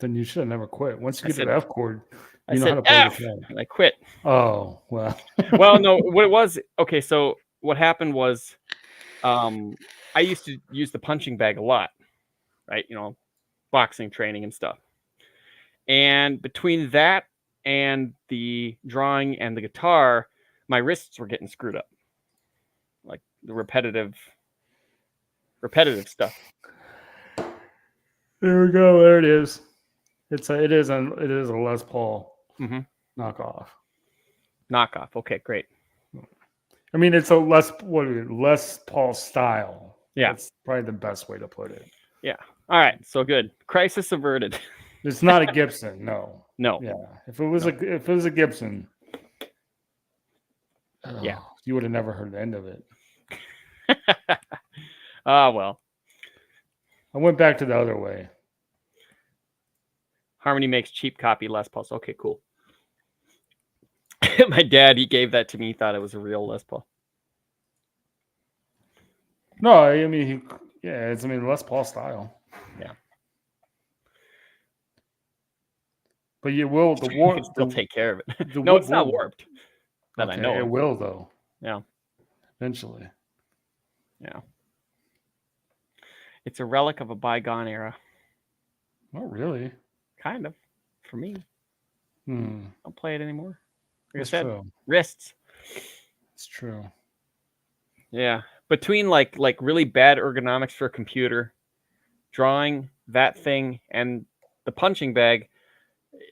Then you should have never quit. Once you
I
get to
said-
the F chord,
I
you know
said
how to play
F,
the piano.
and I quit.
Oh, well.
Well, no, what it was, okay, so what happened was I used to use the punching bag a lot, right? Boxing training and stuff. And between that and the drawing and the guitar, my wrists were getting screwed up. Like the repetitive stuff.
There we go. There it is. It is a Les Paul knockoff.
Knockoff. Okay, great.
I mean, it's a Les Paul style.
Yeah.
That's probably the best way to put it.
Yeah. All right. So good. Crisis averted.
It's not a Gibson, no.
No.
Yeah. If it was a Gibson,
Yeah.
you would have never heard the end of it.
Well.
I went back to the other way.
Harmony makes cheap copy Les Pauls. Okay, cool. My dad, he gave that to me. He thought it was a real Les Paul.
No, I mean, it's Les Paul style.
Yeah.
But you will the
You
warp
can still take care of it.
the
No,
warp
it's not
will-
warped. That I
Okay,
know
it
of.
will though.
Yeah.
Eventually.
Yeah. It's a relic of a bygone era.
Not really.
Kind of. For me.
Hmm.
I don't play it anymore. Like
That's
I said,
true.
wrists.
It's true.
Yeah. Between like really bad ergonomics for a computer, drawing that thing, and the punching bag,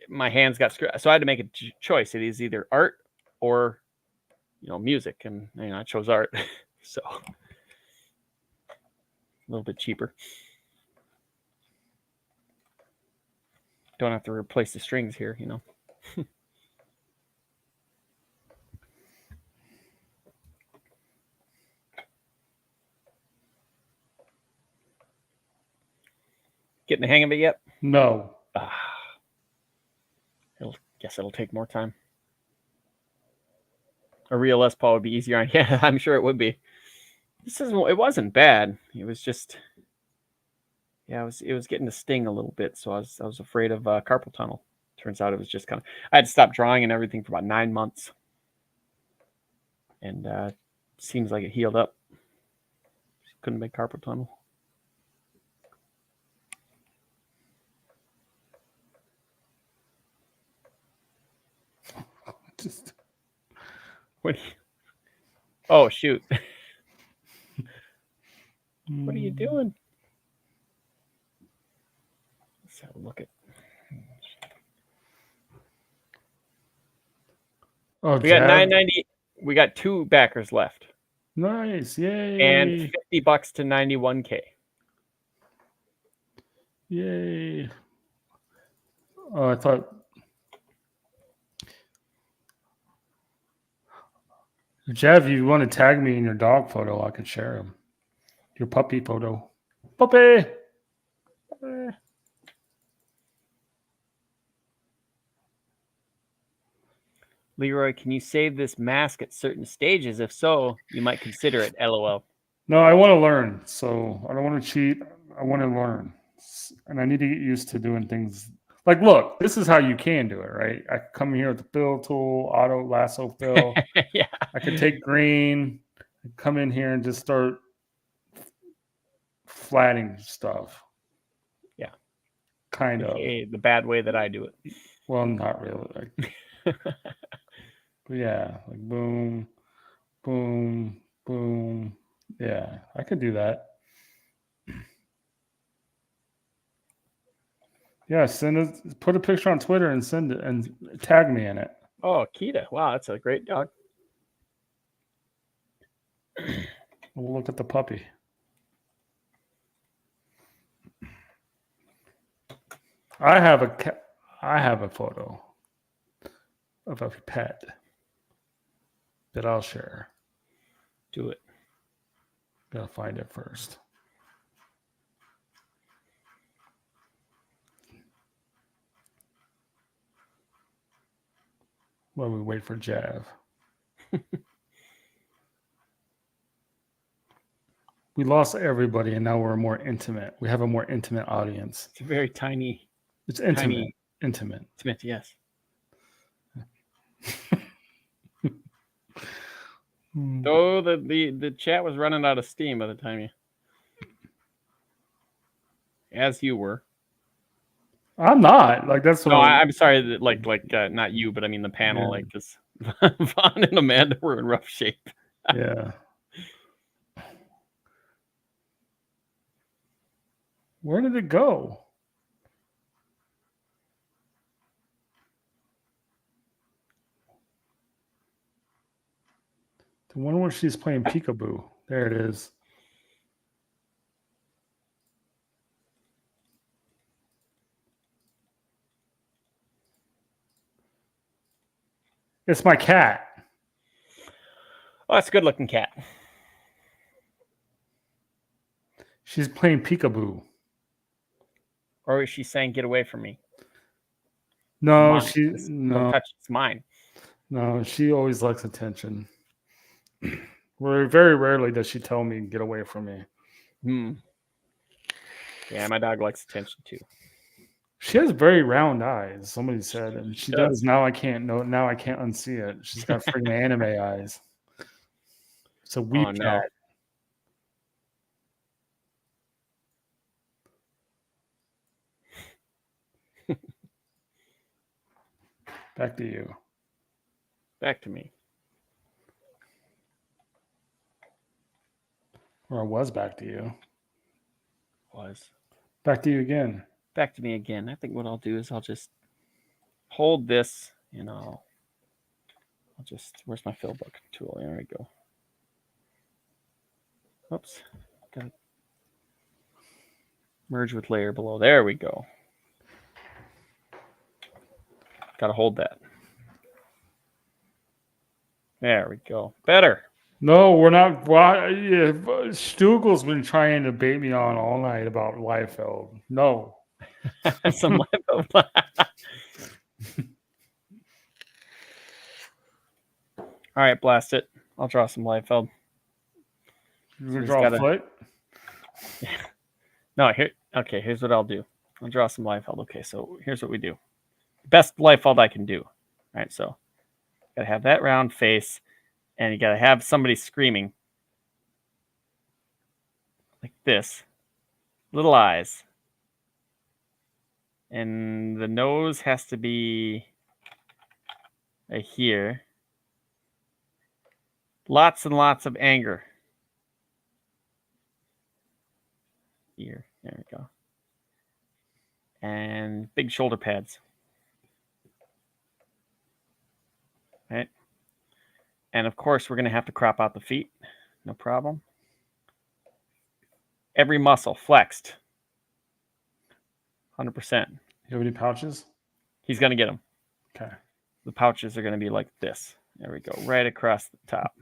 my hands got screwed. So I had to make a choice. It is either art or music, and I chose art. So a little bit cheaper. Don't have to replace the strings here, Getting the hang of it yet?
No.
Guess it'll take more time. A real Les Paul would be easier on. Yeah, I'm sure it would be. It wasn't bad. It was just, it was getting to sting a little bit. So I was afraid of carpal tunnel. Turns out it was just I had to stop drawing and everything for about 9 months. And seems like it healed up. Couldn't make carpal tunnel. Oh, shoot. What are you doing? Let's have a look at.
Oh,
We got
Jab?
990. We got 2 backers left,
Nice. Yay.
and $50 to 91K.
Yay. Oh, I thought. Jeff, if you want to tag me in your dog photo, I could share them. Your puppy photo. Puppy.
Leroy, can you save this mask at certain stages? If so, you might consider it. LOL.
No, I want to learn. So I don't want to cheat. I want to learn. And I need to get used to doing things. Like, look, this is how you can do it, right? I can come here with the fill tool, auto lasso fill.
Yeah.
I can take green, come in here and just start flatting stuff.
Yeah.
Kind of.
Okay, the bad way that I do it.
Well, not really. But yeah, like boom, boom, boom. Yeah, I could do that. Yeah, put a picture on Twitter and send it and tag me in it.
Oh, Kita. Wow, that's a great dog.
We'll look at the puppy. I have a photo of a pet that I'll share.
Do it.
Gotta find it first. While we wait for Jav. We lost everybody, and now we're more intimate. We have a more intimate audience.
It's a very tiny.
It's intimate.
Tiny.
Intimate.
Intimate, yes. Though the chat was running out of steam by the time you, as you were.
I'm not like that's.
No, I'm sorry. That like not you, but I mean the panel.
Yeah.
Like this, Vaughn and Amanda were in rough shape.
Yeah. Where did it go? The one where she's playing peekaboo. There it is. It's my cat.
Oh, that's a good looking cat.
She's playing peekaboo.
Or is she saying, "Get away from me"?
No,
Don't touch. It's mine.
No, she always likes attention. Very rarely does she tell me get away from me.
Yeah, my dog likes attention too.
She has very round eyes. Somebody said, and she does. Now I can't unsee it. She's got freaking anime eyes. It's a weep cat. Back to you.
Back to me.
Or I was back to you.
Was.
Back to you again.
Back to me again. I think what I'll do is I'll just hold this and I'll just, where's my fill book tool? There we go. Oops. Got to merge with layer below. There we go. Got to hold that. There we go. Better.
No, we're not. Stugel's been trying to bait me on all night about Liefeld. No.
Some Liefeld. All right, blast it. I'll draw some Liefeld.
You're going to draw a foot?
No, here. Okay, here's what I'll do. I'll draw some Liefeld. Okay, so here's what we do. Best Liefeld I can do. All right, so gotta have that round face, and you gotta have somebody screaming like this. Little eyes. And the nose has to be right here. Lots and lots of anger. Here. There we go. And big shoulder pads. Right. And of course, we're going to have to crop out the feet. No problem. Every muscle flexed. 100%.
You have any pouches?
He's going to get them.
Okay.
The pouches are going to be like this. There we go. Right across the top.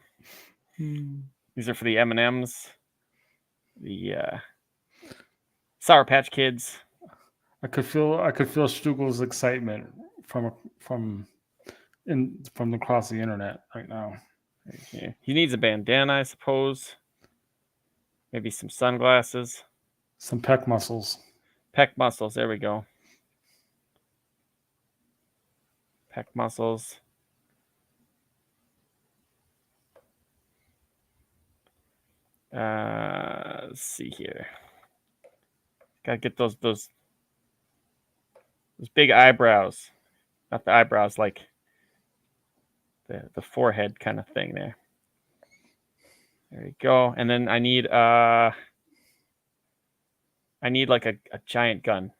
These are for the M&Ms. the Sour Patch Kids.
I could feel Strugel's excitement from across the internet right now.
Yeah. He needs a bandana, I suppose. Maybe some sunglasses.
Some pec muscles.
Pec muscles. There we go. Pec muscles. Let's see here. Gotta get those big eyebrows. Not the eyebrows, like the forehead kind of thing there. There you go. And then I need like a giant gun.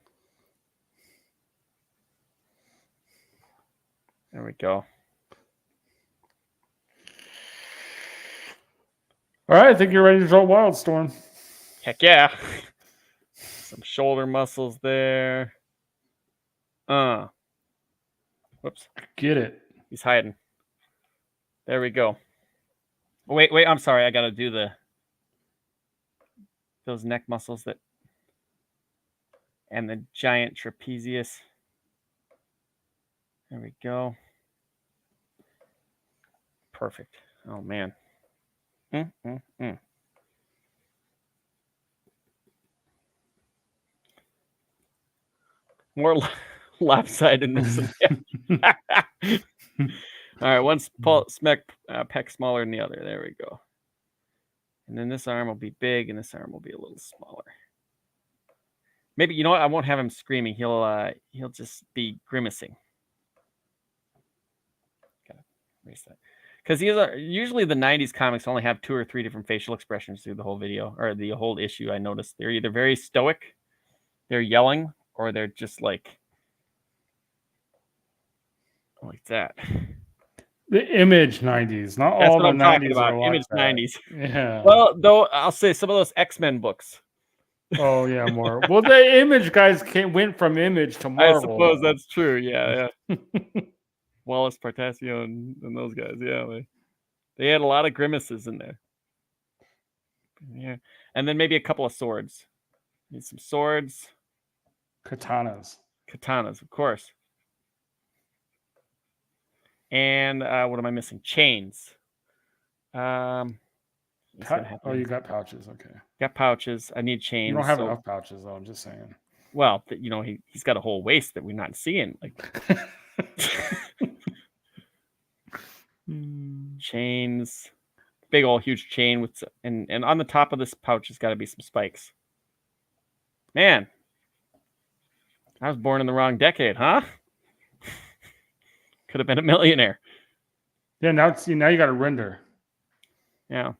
There we go.
All right, I think you're ready to draw Wildstorm.
Heck yeah. Some shoulder muscles there. Whoops.
Get it.
He's hiding. There we go. Wait, I'm sorry. I got to do those neck muscles and the giant trapezius. There we go. Perfect. Oh, man. More lopsidedness. All right, one pec smaller than the other. There we go. And then this arm will be big, and this arm will be a little smaller. Maybe, you know what? I won't have him screaming. He'll just be grimacing. Gotta erase that. Because usually the 90s comics only have 2 or 3 different facial expressions through the whole video, or the whole issue. I noticed they're either very stoic, they're yelling, or they're just like that.
The Image 90s, not
That's
all
what
the
I'm
90s
talking about.
are
Image
like
90s.
Yeah.
Well, though I'll say some of those X-Men books.
Oh yeah, more. Well, the Image guys went from Image to Marvel.
I suppose that's true. Yeah. Wallace Partasio and those guys. Yeah, they had a lot of grimaces in there. Yeah, and then maybe a couple of swords. Need some swords.
Katanas,
of course. And what am I missing? Chains.
you got pouches. Okay.
Got pouches. I need chains.
You don't have enough pouches, though. I'm just saying.
Well, he's got a whole waist that we're not seeing. Like chains, big old huge chain with, and on the top of this pouch has got to be some spikes. Man, I was born in the wrong decade, huh? Could have been a millionaire.
Yeah, now you got to render.
Yeah.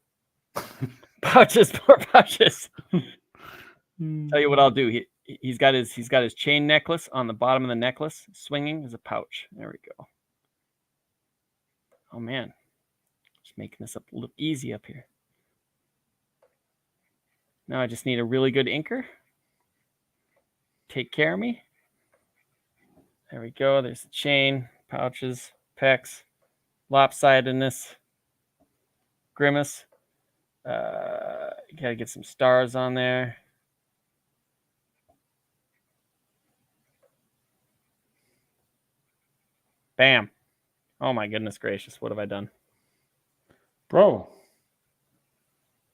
Pouches, more pouches. Tell you what I'll do. He's got his chain necklace on the bottom of the necklace, swinging as a pouch. There we go. Oh man, just making this up a little easy up here. Now I just need a really good inker. Take care of me. There we go. There's the chain, pouches, pecs, lopsidedness, grimace. You gotta get some stars on there. Bam. Oh my goodness gracious. What have I done?
Bro,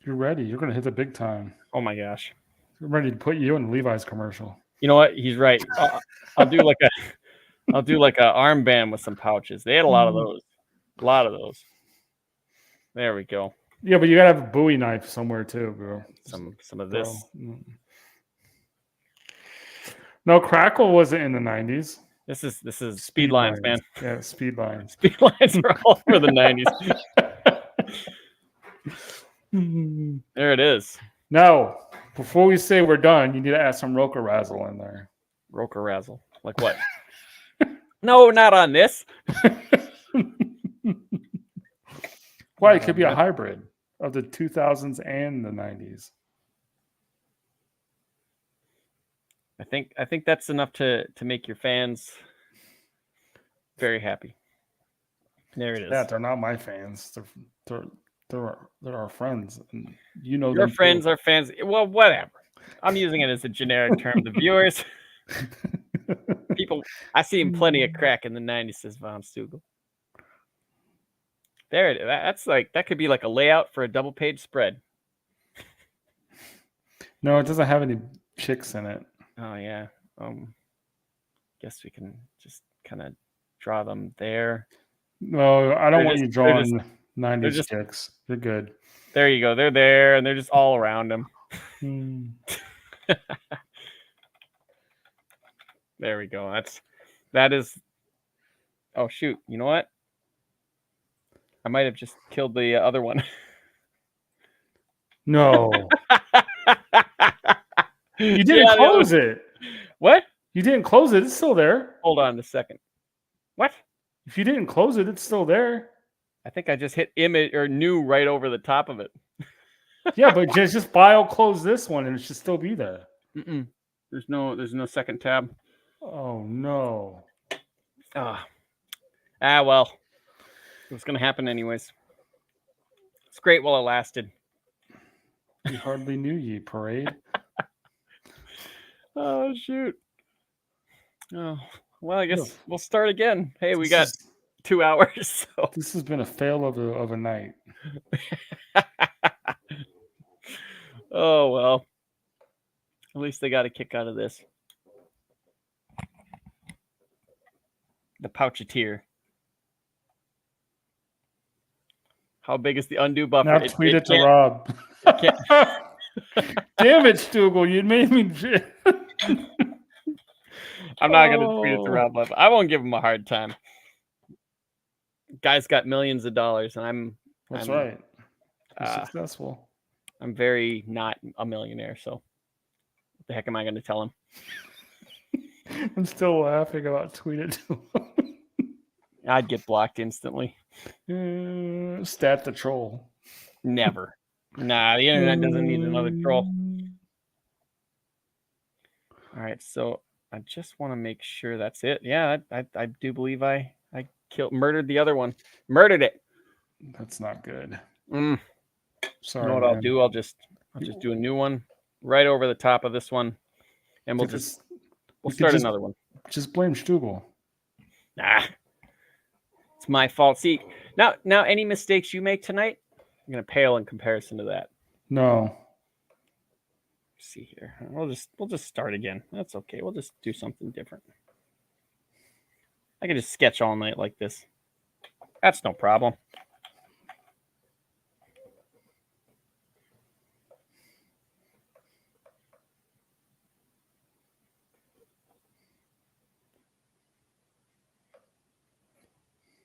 you're ready. You're going to hit the big time.
Oh my gosh.
I'm ready to put you in Levi's commercial.
You know what? He's right. I'll do like a armband with some pouches. They had a lot of those. There we go.
Yeah, but you got to have a Bowie knife somewhere too, bro.
Some of this.
No, Crackle wasn't in the 90s.
This is speed lines, man.
Yeah, speed lines.
Speed lines are all over the 90s. There it is.
Now, before we say we're done, you need to add some Roka Razzle in there.
Roka Razzle. Like what? No, not on this.
Why? It could be a hybrid of the 2000s and the 90s.
I think that's enough to make your fans very happy. There it is.
Yeah, they're not my fans. They're They're our friends, and you know
Your
them
friends
too.
are fans. Well, whatever. I'm using it as a generic term. The viewers, people, I seen plenty of crack in the 90s, says Von Stugel. There, that's like, that could be like a layout for a double page spread.
No, it doesn't have any chicks in it.
Oh, yeah. Guess we can just kind of draw them there.
No, I don't want you
they're just-
drawing 90s
just-
chicks. You're good.
There you go. They're there, and they're just all around them. There we go. That is. Oh shoot! You know what? I might have just killed the other one.
No, you didn't close it.
What?
You didn't close it. It's still there.
Hold on a second. What?
If you didn't close it, it's still there.
I think I just hit image or new right over the top of it.
Yeah, but just file close this one, and it should still be there.
There's no second tab.
Oh no.
Well, it was gonna happen anyways. It's great while it lasted.
We hardly knew ye, Parade.
Oh shoot. Oh well, I guess we'll start again. Hey, we got 2 hours. So.
This has been a fail of a night.
Oh well. At least they got a kick out of this. The Poucheteer. How big is the undo buffer?
Now tweet it to Rob. Damn it, Stugel, you made me.
I'm not going to tweet it to Rob. I won't give him a hard time. Guy's got millions of dollars, and
That's right. He's successful.
I'm very not a millionaire, so what the heck am I going to tell him?
I'm still laughing about tweet it to him.
I'd get blocked instantly.
Stat the troll.
Never. Nah, the internet doesn't need another troll. All right, so I just want to make sure that's it. Yeah, I do believe I murdered the other one. Murdered it.
That's not good.
Sorry. You know what I'll do? I'll just do a new one right over the top of this one, and we'll start another one.
Just blame Stugel.
Nah, it's my fault. See, now any mistakes you make tonight, I'm gonna pale in comparison to that.
No.
Let's see here. We'll just start again. That's okay. We'll just do something different. I can just sketch all night like this. That's no problem.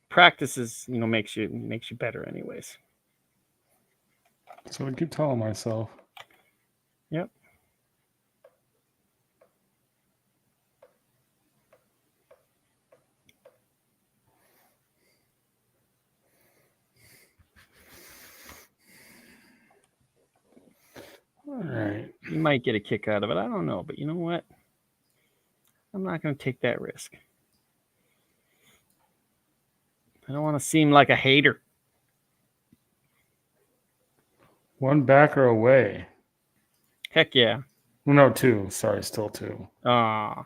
Practice makes you better anyways.
So I keep telling myself.
Yep.
All right.
You might get a kick out of it. I don't know, but you know what? I'm not going to take that risk. I don't want to seem like a hater.
One backer away.
Heck yeah.
No, 2. Sorry, still 2.
I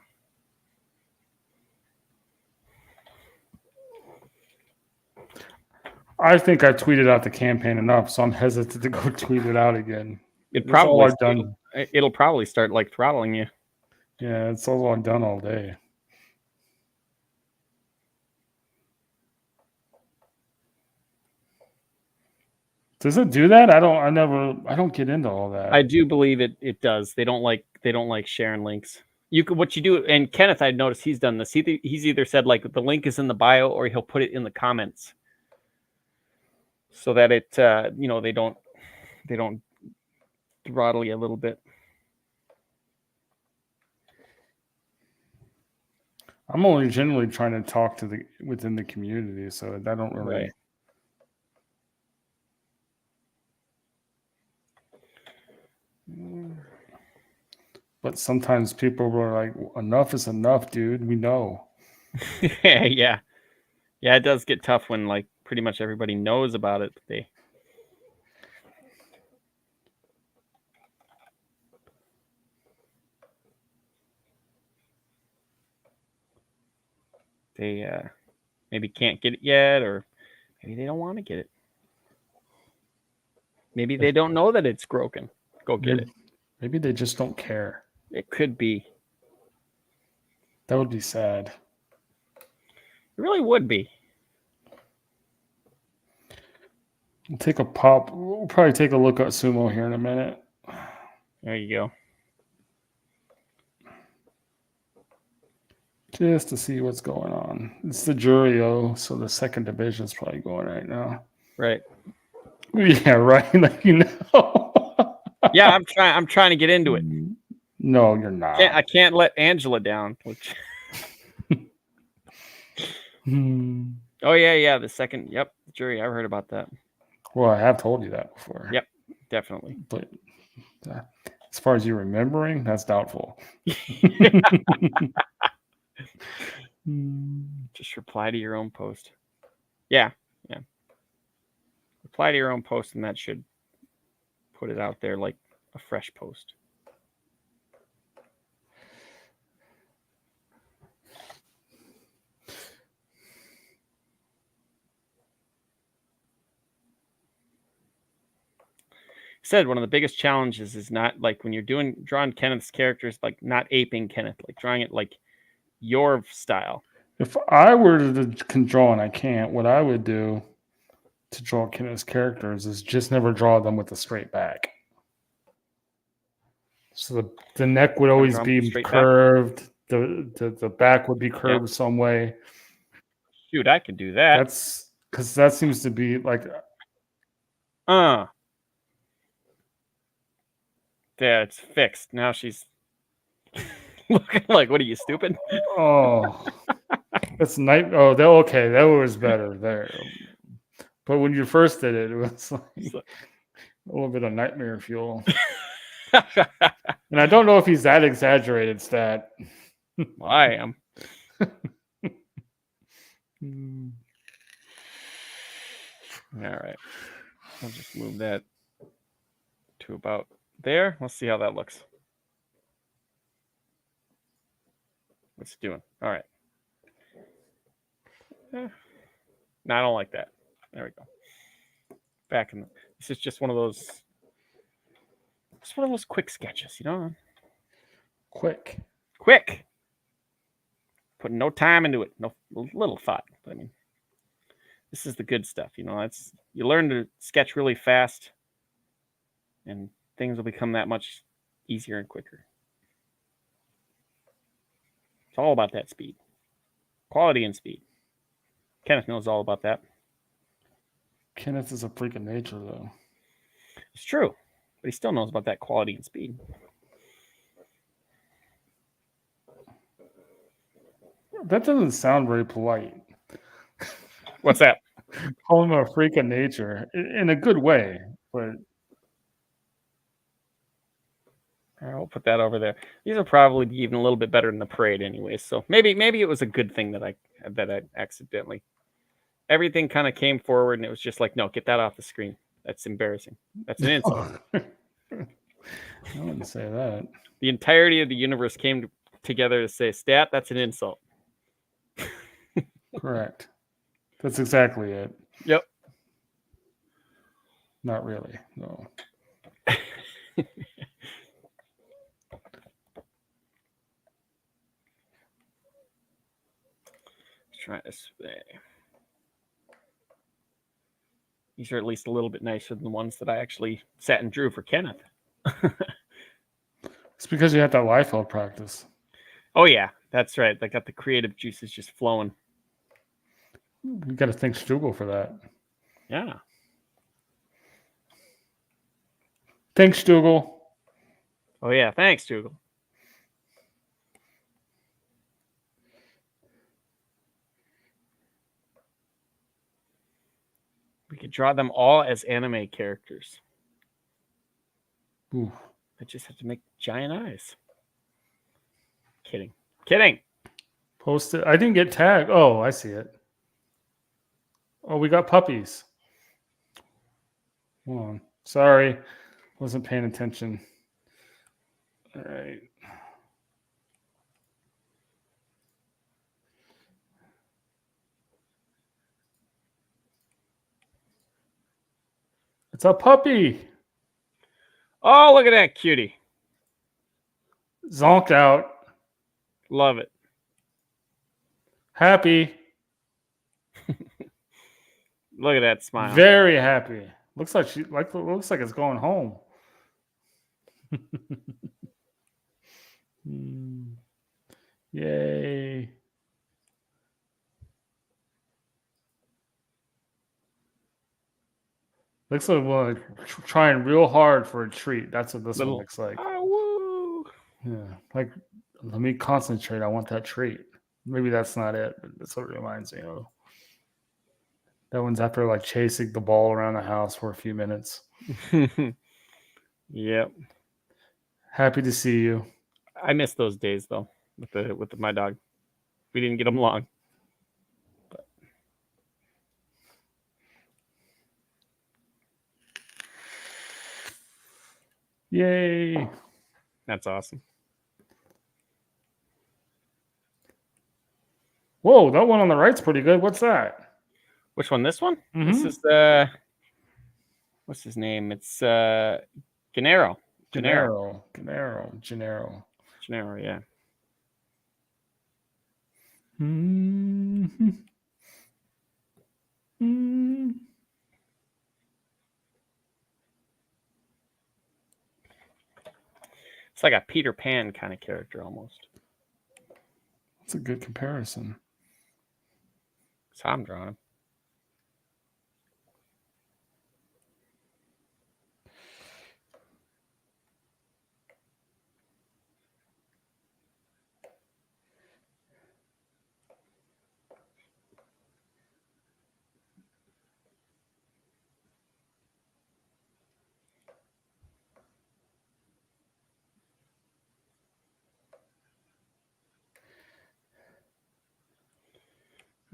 think I tweeted out the campaign enough, so I'm hesitant to go tweet it out again.
It'll probably start like throttling you.
Yeah, it's all I've done all day. Does it do that? I don't get into all that.
I do believe it does. They don't like sharing links. What you do, and Kenneth, I noticed he's done this. He's either said like the link is in the bio, or he'll put it in the comments, so that it they don't throttle you a little bit.
I'm only generally trying to talk to within the community, so I don't really.
Right.
But sometimes people were like, enough is enough, dude. We know.
Yeah. It does get tough when like pretty much everybody knows about it. they maybe can't get it yet, or maybe they don't want to get it. Maybe they don't know that it's Groken. Go get it.
Maybe they just don't care.
It could be.
That would be sad.
It really would be.
We'll take a pop. We'll probably take a look at Sumo here in a minute.
There you go.
Just to see what's going on. It's the Jurio, so the second division is probably going right now.
Right.
Yeah, right. Like, you know.
Yeah, I'm trying to get into it.
No, you're not.
I can't let Angela down. Which... Oh yeah. The second. Yep. Jury. I've heard about that.
Well, I have told you that before.
Yep. Definitely.
But as far as you remembering, that's doubtful.
Just reply to your own post. Yeah. Reply to your own post, and that should put it out there like a fresh post. Said one of the biggest challenges is not like when you're drawing Kenneth's characters, like not aping Kenneth, like drawing it like your style.
If I were to draw, and I can't, what I would do to draw Kenneth's characters is just never draw them with a straight back. So the neck would always be curved. The back would be curved some way.
Shoot, I can do that.
That's because that seems to be like.
Yeah, it's fixed. Now she's looking like, what are you, stupid?
Oh, that's night. Oh, okay. That was better there. But when you first did it, it was like a little bit of nightmare fuel. And I don't know if he's that exaggerated, Stat.
Well, I am. All right. I'll just move that to about there. Let's see how that looks. What's it doing? All right. No, I don't like that. There we go. Back in this is just one of those. It's one of those quick sketches, you know.
Quick.
Putting no time into it, no little thought. I mean, this is the good stuff, you know. It's you learn to sketch really fast, and things will become that much easier and quicker. It's all about that speed, quality, and speed. Kenneth knows all about that.
Kenneth is a freak of nature, though.
It's true, but he still knows about that quality and speed.
That doesn't sound very polite.
What's that?
Call him a freak of nature in a good way, but
I'll put that over there. These will probably be even a little bit better than the parade, anyway. So maybe it was a good thing that I accidentally. Everything kind of came forward, and it was just like, no, get that off the screen. That's embarrassing. That's an insult.
I wouldn't say that.
The entirety of the universe came together to say, Stat, that's an insult.
Correct. That's exactly it.
Yep.
Not really. No.
Let's try this way. These are at least a little bit nicer than the ones that I actually sat and drew for Kenneth.
It's because you have that Liefeld practice.
Oh, yeah. That's right. I got the creative juices just flowing.
You got to thank Strugel for that.
Yeah.
Thanks, Strugel.
Oh, yeah. Thanks, Dougal. We could draw them all as anime characters.
Ooh.
I just have to make giant eyes. Kidding.
Post it. I didn't get tagged. Oh, I see it. Oh, we got puppies. Hold on. Sorry. Wasn't paying attention. All right. It's a puppy.
Oh, look at that cutie.
Zonked out.
Love it.
Happy.
Look at that smile.
Very happy. Looks like looks like it's going home. Yay. Looks like we're trying real hard for a treat. That's what this one looks like.
Oh, woo.
Yeah. Like, let me concentrate. I want that treat. Maybe that's not it, but that's what it reminds me of. That one's after like chasing the ball around the house for a few minutes.
Yep.
Happy to see you.
I miss those days though with my dog. We didn't get them long. But.
Yay.
That's awesome.
Whoa, that one on the right's pretty good. What's that?
Which one? This one?
Mm-hmm.
This is what's his name? It's Gennaro.
Gennaro,
yeah.
Mm-hmm. Mm-hmm.
It's like a Peter Pan kind of character almost.
That's a good comparison.
That's how I'm drawing him.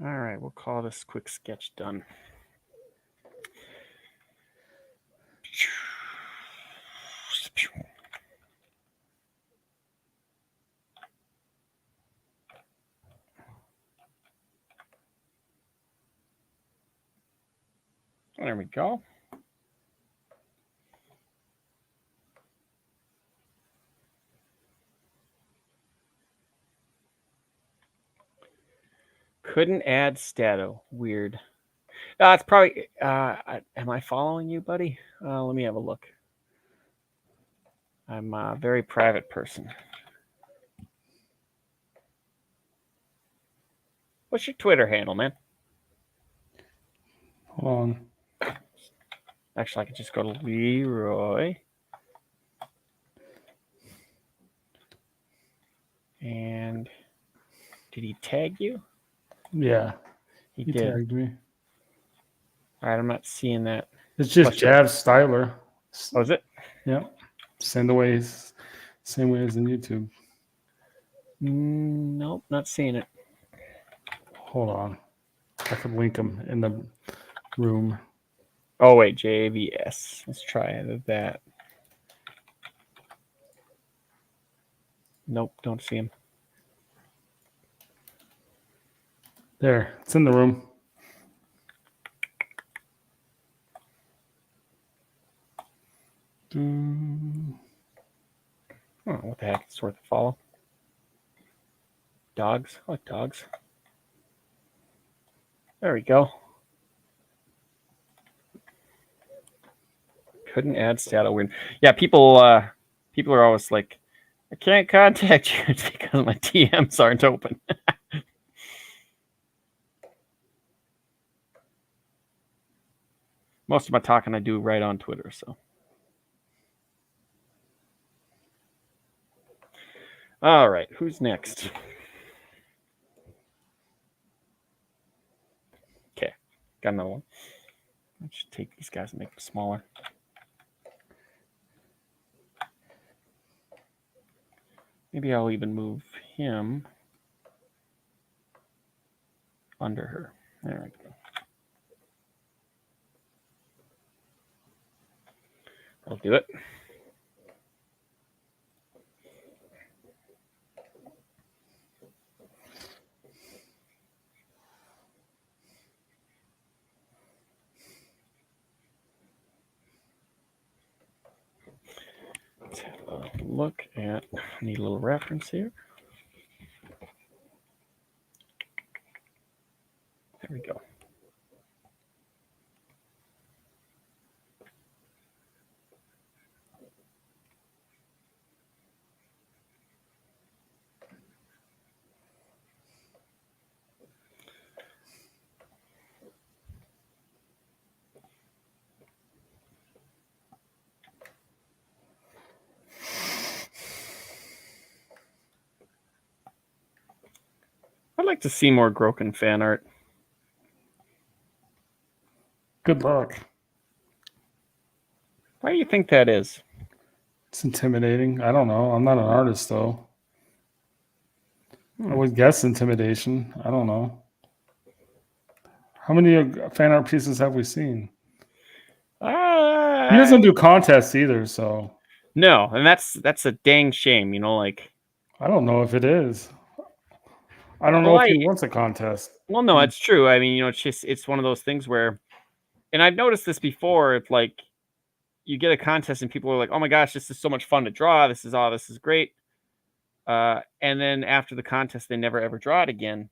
All right, we'll call this quick sketch done. There we go. Couldn't add stato. Weird. It's probably. Am I following you, buddy? Let me have a look. I'm a very private person. What's your Twitter handle, man?
Hold on.
Actually, I could just go to Leroy. And did he tag you?
Yeah.
He
He
did.
tagged me.
All right, I'm not seeing that.
It's just Jav Styler.
Oh, is it?
Yeah. Same way as in YouTube.
Nope, not seeing it.
Hold on. I could link him in the room.
Oh, wait, JVS. Let's try that. Nope, don't see him.
There. It's in the room.
Oh, what the heck? It's worth a follow. Dogs. I like dogs. There we go. Couldn't add stato. Weird. Yeah, people are always like, I can't contact you. It's because my DMs aren't open. Most of my talking I do right on Twitter, so. All right, who's next? Okay, got another one. I should take these guys and make them smaller. Maybe I'll even move him under her. There we go. I'll do it. look at. Need a little reference here. There we go. I'd like to see more Groken fan art.
Good luck.
Why do you think that is?
It's intimidating. I don't know. I'm not an artist, though. I would guess intimidation. I don't know. How many fan art pieces have we seen? He doesn't do contests either, so.
No, and that's a dang shame, like.
I don't know if it is. I don't know if he wants a contest.
Well, no, it's true. I mean, it's one of those things where, and I've noticed this before, if like you get a contest and people are like, oh my gosh, this is so much fun to draw. This is great. And then after the contest, they never ever draw it again.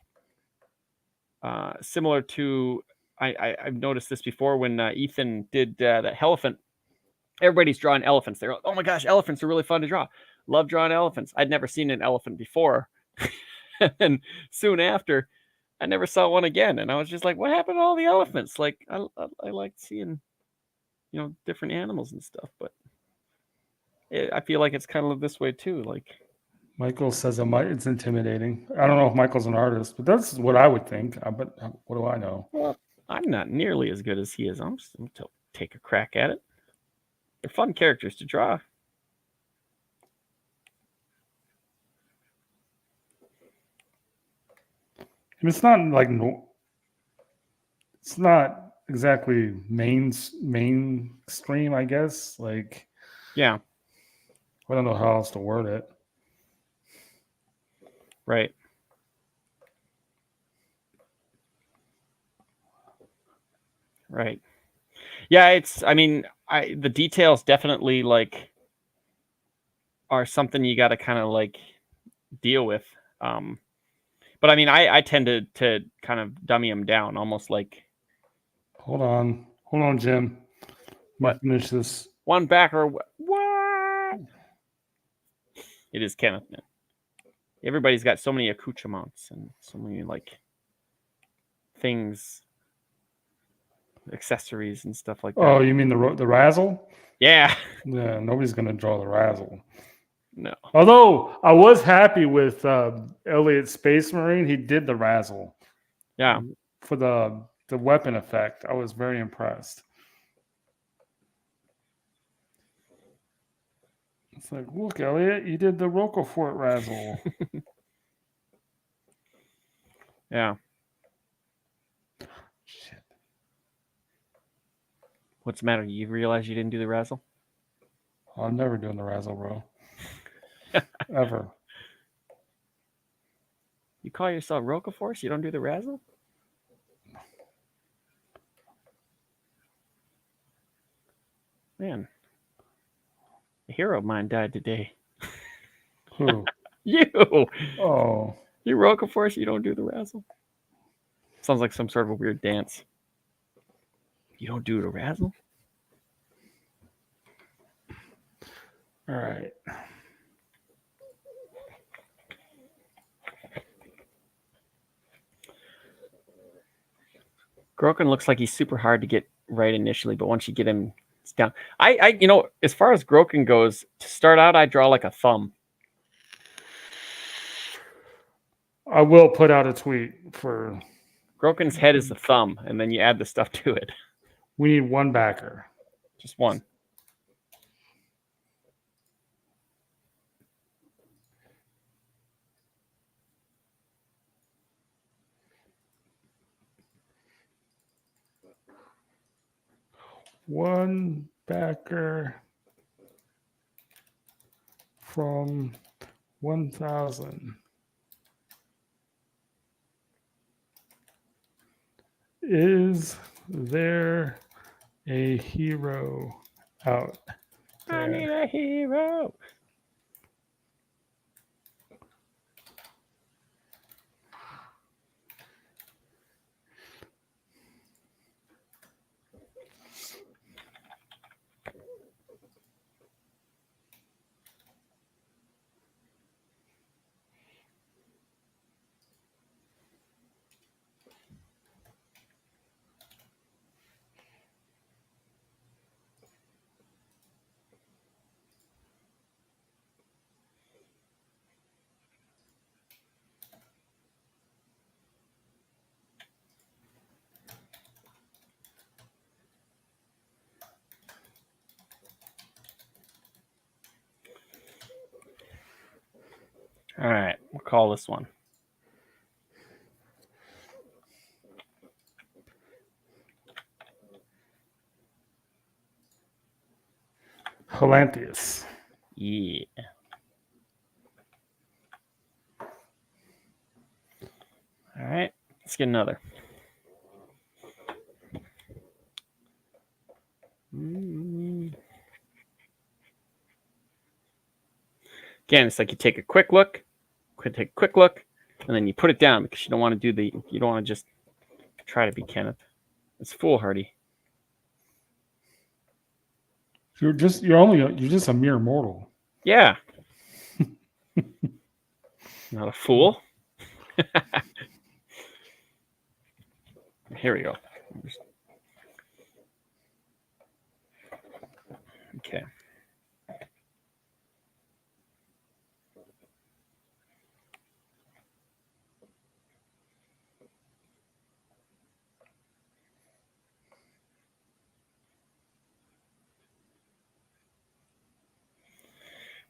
Similar to, I've noticed this before when Ethan did that elephant. Everybody's drawing elephants. They're like, oh my gosh, elephants are really fun to draw. Love drawing elephants. I'd never seen an elephant before. And soon after, I never saw one again. And I was just like, what happened to all the elephants? Like, I like seeing, different animals and stuff. But I feel like it's kind of this way too. Like,
Michael says it's intimidating. I don't know if Michael's an artist, but that's what I would think. But what do I know?
Well, I'm not nearly as good as he is. I'm just going to take a crack at it. They're fun characters to draw.
And it's not like it's not exactly mainstream, I guess. Like,
yeah,
I don't know how else to word it.
Right. Right. Yeah, the details definitely like are something you got to kind of like deal with. But I mean, I tend to kind of dummy them down, almost like.
Hold on, Jim.
What?
Finish this.
One backer. What? It is Kenneth, man. Everybody's got so many accoutrements and so many like things, accessories and stuff like that.
Oh, you mean the razzle?
Yeah.
Yeah, nobody's gonna draw the razzle.
No.
Although I was happy with Elliot Space Marine, he did the razzle.
Yeah.
For the weapon effect, I was very impressed. It's like, look, Elliot, you did the Roquefort razzle.
Yeah.
Shit.
What's the matter? You realize you didn't do the razzle?
I'm never doing the razzle, bro. Ever.
You call yourself Roquefort? You don't do the razzle? Man, a hero of mine died today.
Who?
You.
Oh.
You Roquefort? You don't do the razzle? Sounds like some sort of a weird dance. You don't do the razzle?
All right.
Groken looks like he's super hard to get right initially, but once you get him, it's down. I as far as Groken goes, to start out, I draw like a thumb.
I will put out a tweet for
Groken's head is the thumb, and then you add the stuff to it.
We need one backer.
Just one.
One backer from 1,000. Is there a hero out there?
I need a hero. All right, we'll call this one.
Helantheus.
Yeah. All right, let's get another. Again, it's like you take a quick look, and then you put it down because you don't want to you don't want to just try to be Kenneth. It's foolhardy.
You're just a mere mortal.
Yeah. Not a fool. Here we go. Okay.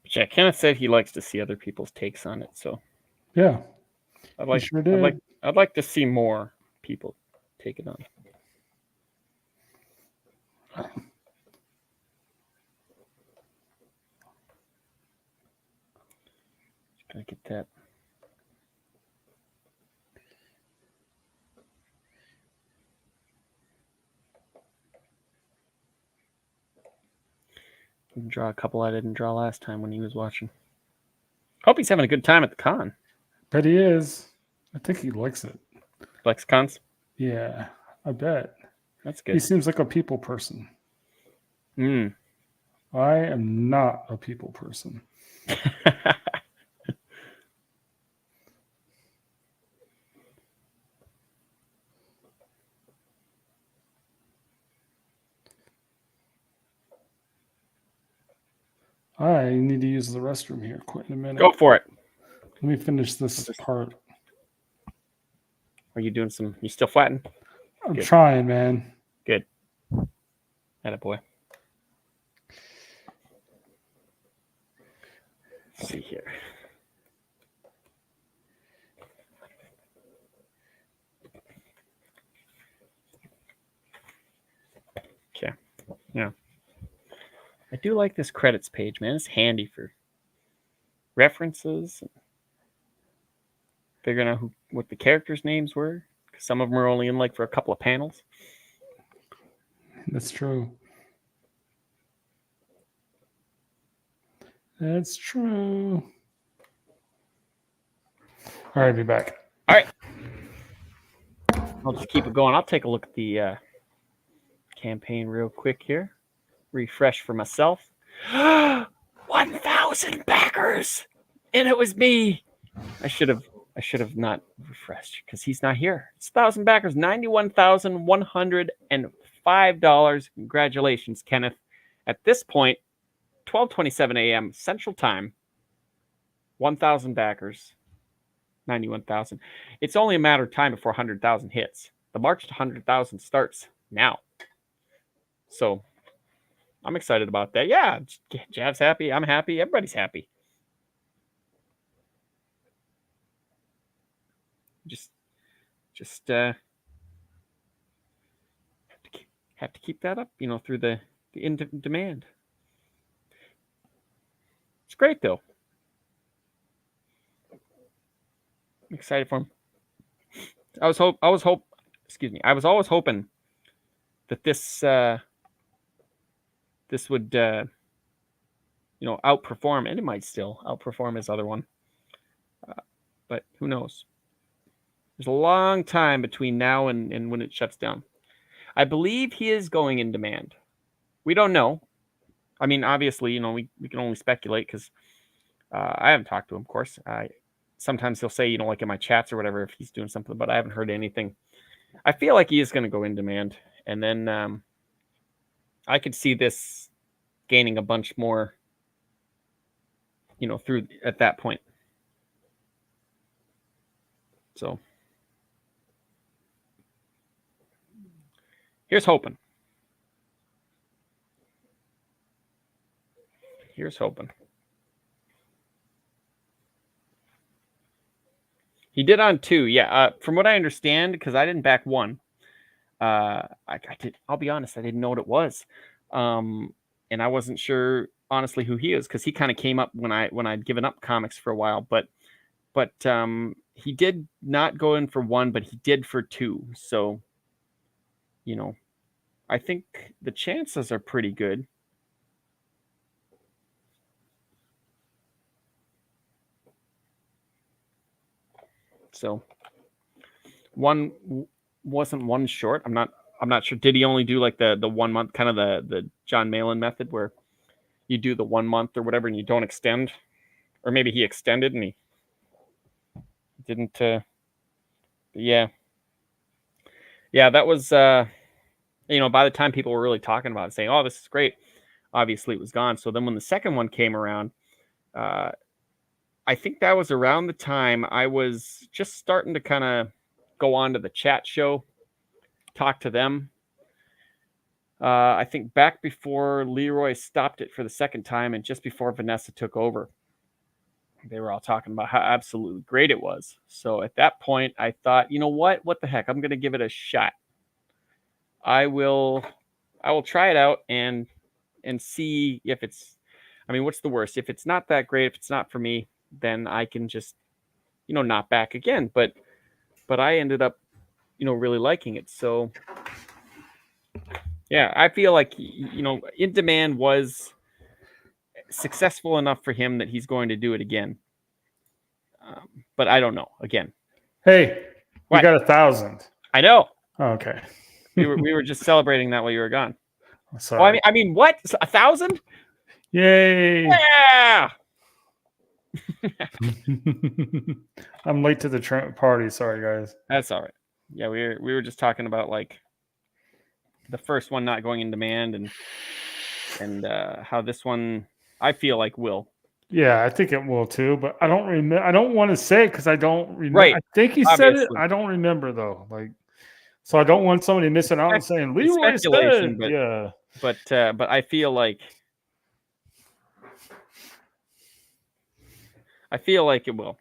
But yeah, Kenneth said he likes to see other people's takes on it, so
Yeah.
I'd like to see more people take it on. Gotta get that. Draw a couple I didn't draw last time when he was watching. Hope he's having a good time at the con.
Bet he is. I think he likes it.
Likes cons?
Yeah, I bet.
That's good.
He seems like a people person.
I
am not a people person. I need to use the restroom here. Quit in a minute.
Go for it.
Let me finish this part.
Are you doing some? You still flattened?
I'm trying, man.
Good. Attaboy. Let's see here. Okay. Yeah. I do like this credits page, man. It's handy for references, and figuring out what the characters' names were. Because some of them are only in like for a couple of panels.
That's true. That's true. All right, be back.
All right. I'll just keep it going. I'll take a look at the campaign real quick here. Refresh for myself. 1,000 backers, and it was me. I should have not refreshed because he's not here. It's 1,000 backers, $91,105. Congratulations, Kenneth. At this point, 12:27 a.m. Central Time. 1,000 backers, 91,000. It's only a matter of time before 100,000 hits. The march to 100,000 starts now. So I'm excited about that. Yeah, Jav's happy. I'm happy. Everybody's happy. Just have to keep that up, through the in demand. It's great though. I'm excited for him. I was always hoping that this would outperform, and it might still outperform his other one. But who knows? There's a long time between now and when it shuts down. I believe he is going in demand. We don't know. I mean, obviously, we can only speculate because I haven't talked to him, of course. Sometimes he'll say, like in my chats or whatever, if he's doing something, but I haven't heard anything. I feel like he is going to go in demand. And then I could see this gaining a bunch more, through at that point. So here's hoping. Here's hoping. He did on 2, yeah. From what I understand, because I didn't back 1. I did. I'll be honest, I didn't know what it was, and I wasn't sure honestly who he is because he kind of came up when I'd given up comics for a while. But he did not go in for 1, but he did for 2. So, I think the chances are pretty good. So, 1 wasn't 1 short. I'm not sure. Did he only do like the 1 month, kind of the John Malin method where you do the 1 month or whatever and you don't extend? Or maybe he extended and he didn't. Yeah, that was, by the time people were really talking about it, saying, oh, this is great, obviously it was gone. So then when the second one came around, I think that was around the time I was just starting to kind of go on to the chat show, talk to them. I think back before Leroy stopped it for the second time and just before Vanessa took over, they were all talking about how absolutely great it was. So at that point, I thought, you know what? What the heck? I'm going to give it a shot. I will try it out and see if it's, what's the worst? If it's not that great, if it's not for me, then I can just, not back again. But I ended up, really liking it. So yeah, I feel like, In Demand was successful enough for him that he's going to do it again. But I don't know. Again.
Hey, we
What?
got 1,000.
I know.
Okay.
we were just celebrating that while you were gone.
Sorry.
Oh, I mean, what? 1,000?
Yay!
Yeah.
I'm late to the party. Sorry, guys.
That's all right. Yeah, we were just talking about like the first one not going in demand and how this one I feel like will.
Yeah, I think it will too, but I don't remember. I don't want to say it because I don't remember.
Right.
I think he
Obviously.
said it. I don't remember though. So I don't want somebody missing out and saying Leroy said.
But,
yeah,
but I feel like it will.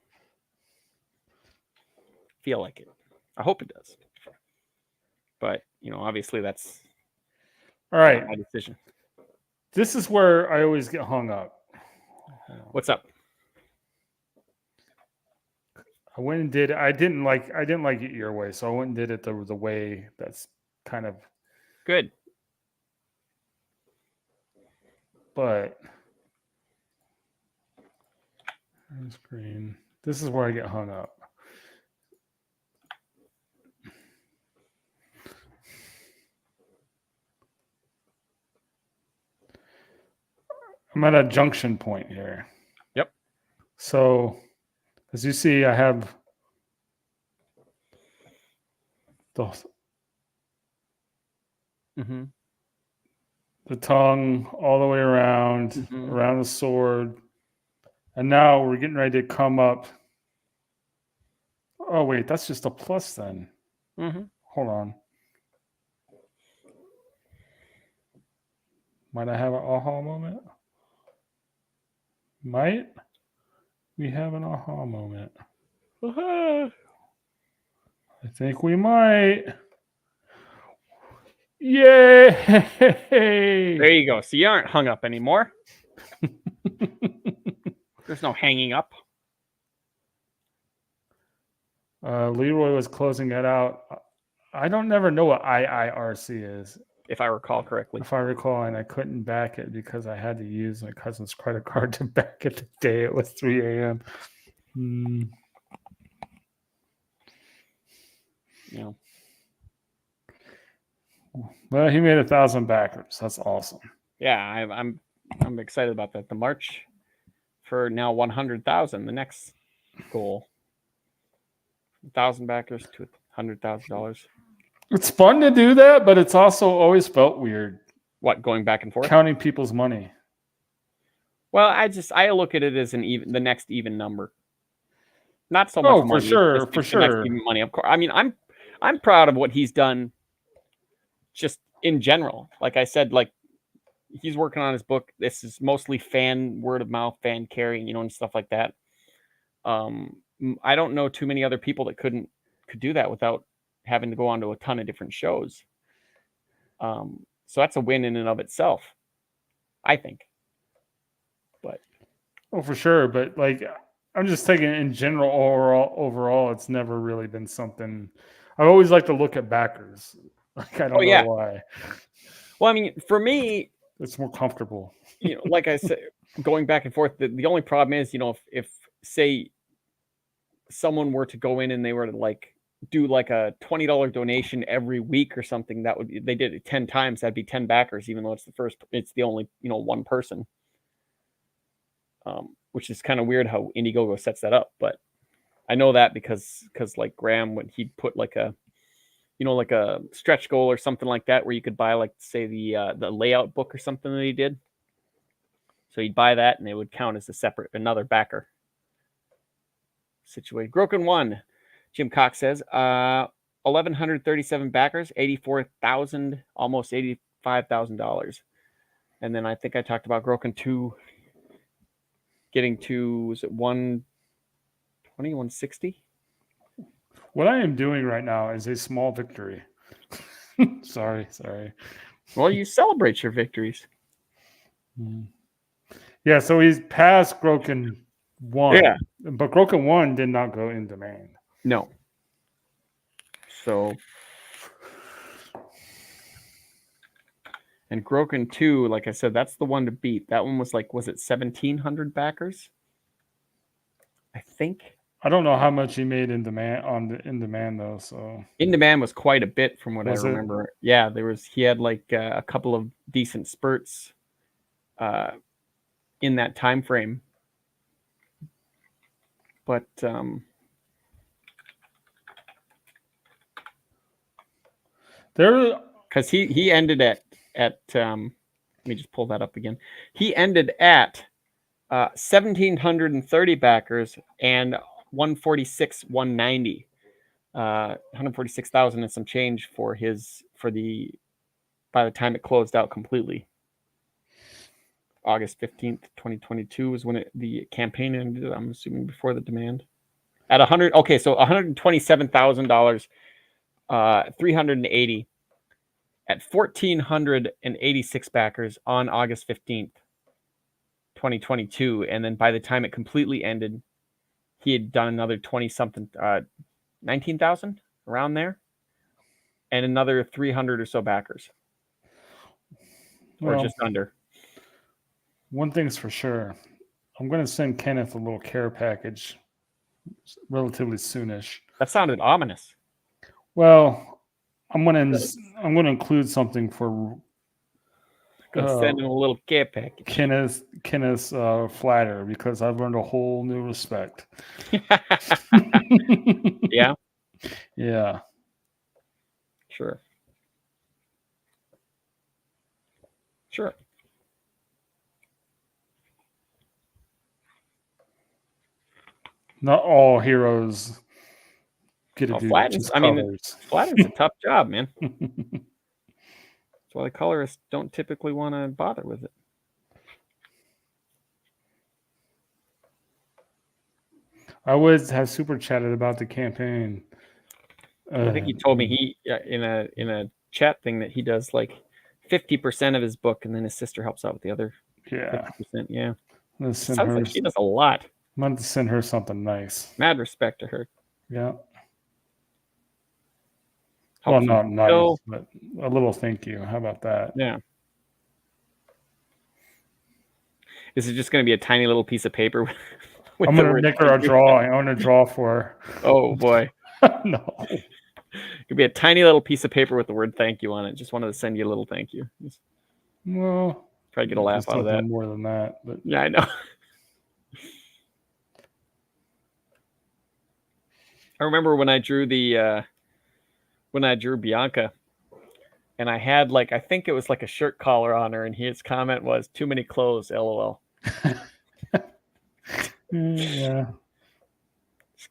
Feel like it. I hope it does. But obviously that's
all right.
my decision.
This is where I always get hung up.
What's up?
I went and did. I didn't like it your way, so I went and did it the way that's kind of
good.
But screen. This is where I get hung up. I'm at a junction point here.
Yep.
So, as you see, I have the tongue all the way around, around the sword. And now we're getting ready to come up. Oh, wait, that's just a plus then. Hold on. Might I have an aha moment? Might we have an aha moment? I think we might. Yay!
There you go. So you aren't hung up anymore. There's no hanging up.
Leroy was closing that out. I don't never know what IIRC is.
If I recall correctly.
If I recall, and I couldn't back it because I had to use my cousin's credit card to back it the day it was 3 a.m.
Yeah.
Well, he made 1,000 backers. That's awesome.
Yeah, I'm excited about that. The march for now 100,000. The next goal, 1,000 backers to $100,000.
It's fun to do that, but it's also always felt weird.
What, going back and forth?
Counting people's money.
Well, I look at it as the next even number. Not so much money.
For sure.
Next even money, of course. I mean, I'm proud of what he's done. Just in general, like I said, like he's working on his book. This is mostly fan word of mouth, fan carrying, and stuff like that. I don't know too many other people that could do that without having to go on to a ton of different shows. So that's a win in and of itself, I think. But
for sure. But like, I'm just thinking in general, overall, it's never really been something. I always like to look at backers. Like, I don't know why.
Well, I mean, for me,
it's more comfortable.
Like I said, going back and forth, the only problem is, if say someone were to go in and they were to like do like a $20 donation every week or something, they did it 10 times, that'd be 10 backers, even though it's the only, one person. Which is kind of weird how Indiegogo sets that up, but I know that because like Graham, when he'd put like a, like a stretch goal or something like that, where you could buy like, say the layout book or something that he did. So he'd buy that and it would count as another backer situation. Groken 1, Jim Cox says, 1,137 backers, 84,000, almost $85,000. And then I think I talked about Groken 2 getting to, was it 120, 160?
What I am doing right now is a small victory. Sorry.
Well, you celebrate your victories.
Yeah, so he's past Groken 1.
Yeah.
But Groken 1 did not go in demand.
No. So, and Groken 2, like I said, that's the one to beat. That one was like, was it 1,700 backers? I think.
I don't know how much he made in demand in demand though. So
in demand was quite a bit from what I remember.
It?
Yeah, he had like a couple of decent spurts in that time frame. But
there,
because he ended at let me just pull that up again. He ended at 1,730 backers and 146,190, 146,000 and some change by the time it closed out completely. August 15th, 2022 was when the campaign ended. I'm assuming before the demand. At 100, okay, so $127,000, 380 at 1,486 backers on August 15th, 2022, and then by the time it completely ended, he had done another 20-something, 19,000 around there, and another 300 or so backers, or just under.
One thing's for sure, I'm going to send Kenneth a little care package relatively soonish.
That sounded ominous.
Well, I'm going to include something for.
Send him a little care package.
Kenneth's flatter, because I've learned a whole new respect.
Yeah.
Yeah.
Sure.
Not all heroes get to do
Flatten's a tough job, man. That's why the colorists don't typically want to bother with it.
I would have super chatted about the campaign.
I think he told me he in a chat thing that he does like 50% of his book, and then his sister helps out with the other 50%. Yeah, sounds like she does a lot.
I'm going to send her something nice.
Mad respect to her.
Yeah.
Well, not
nice, but a little thank you. How about that?
Yeah. Is it just going to be a tiny little piece of paper?
I'm going to make her a drawing. I want to draw for her.
Oh, boy.
No.
It could be a tiny little piece of paper with the word thank you on it. Just wanted to send you a little thank you.
Well,
try to get a laugh out of that.
More than that. But
yeah, I know. I remember when I drew Bianca, and I had I think it was like a shirt collar on her, and his comment was "too many clothes, LOL."
Yeah.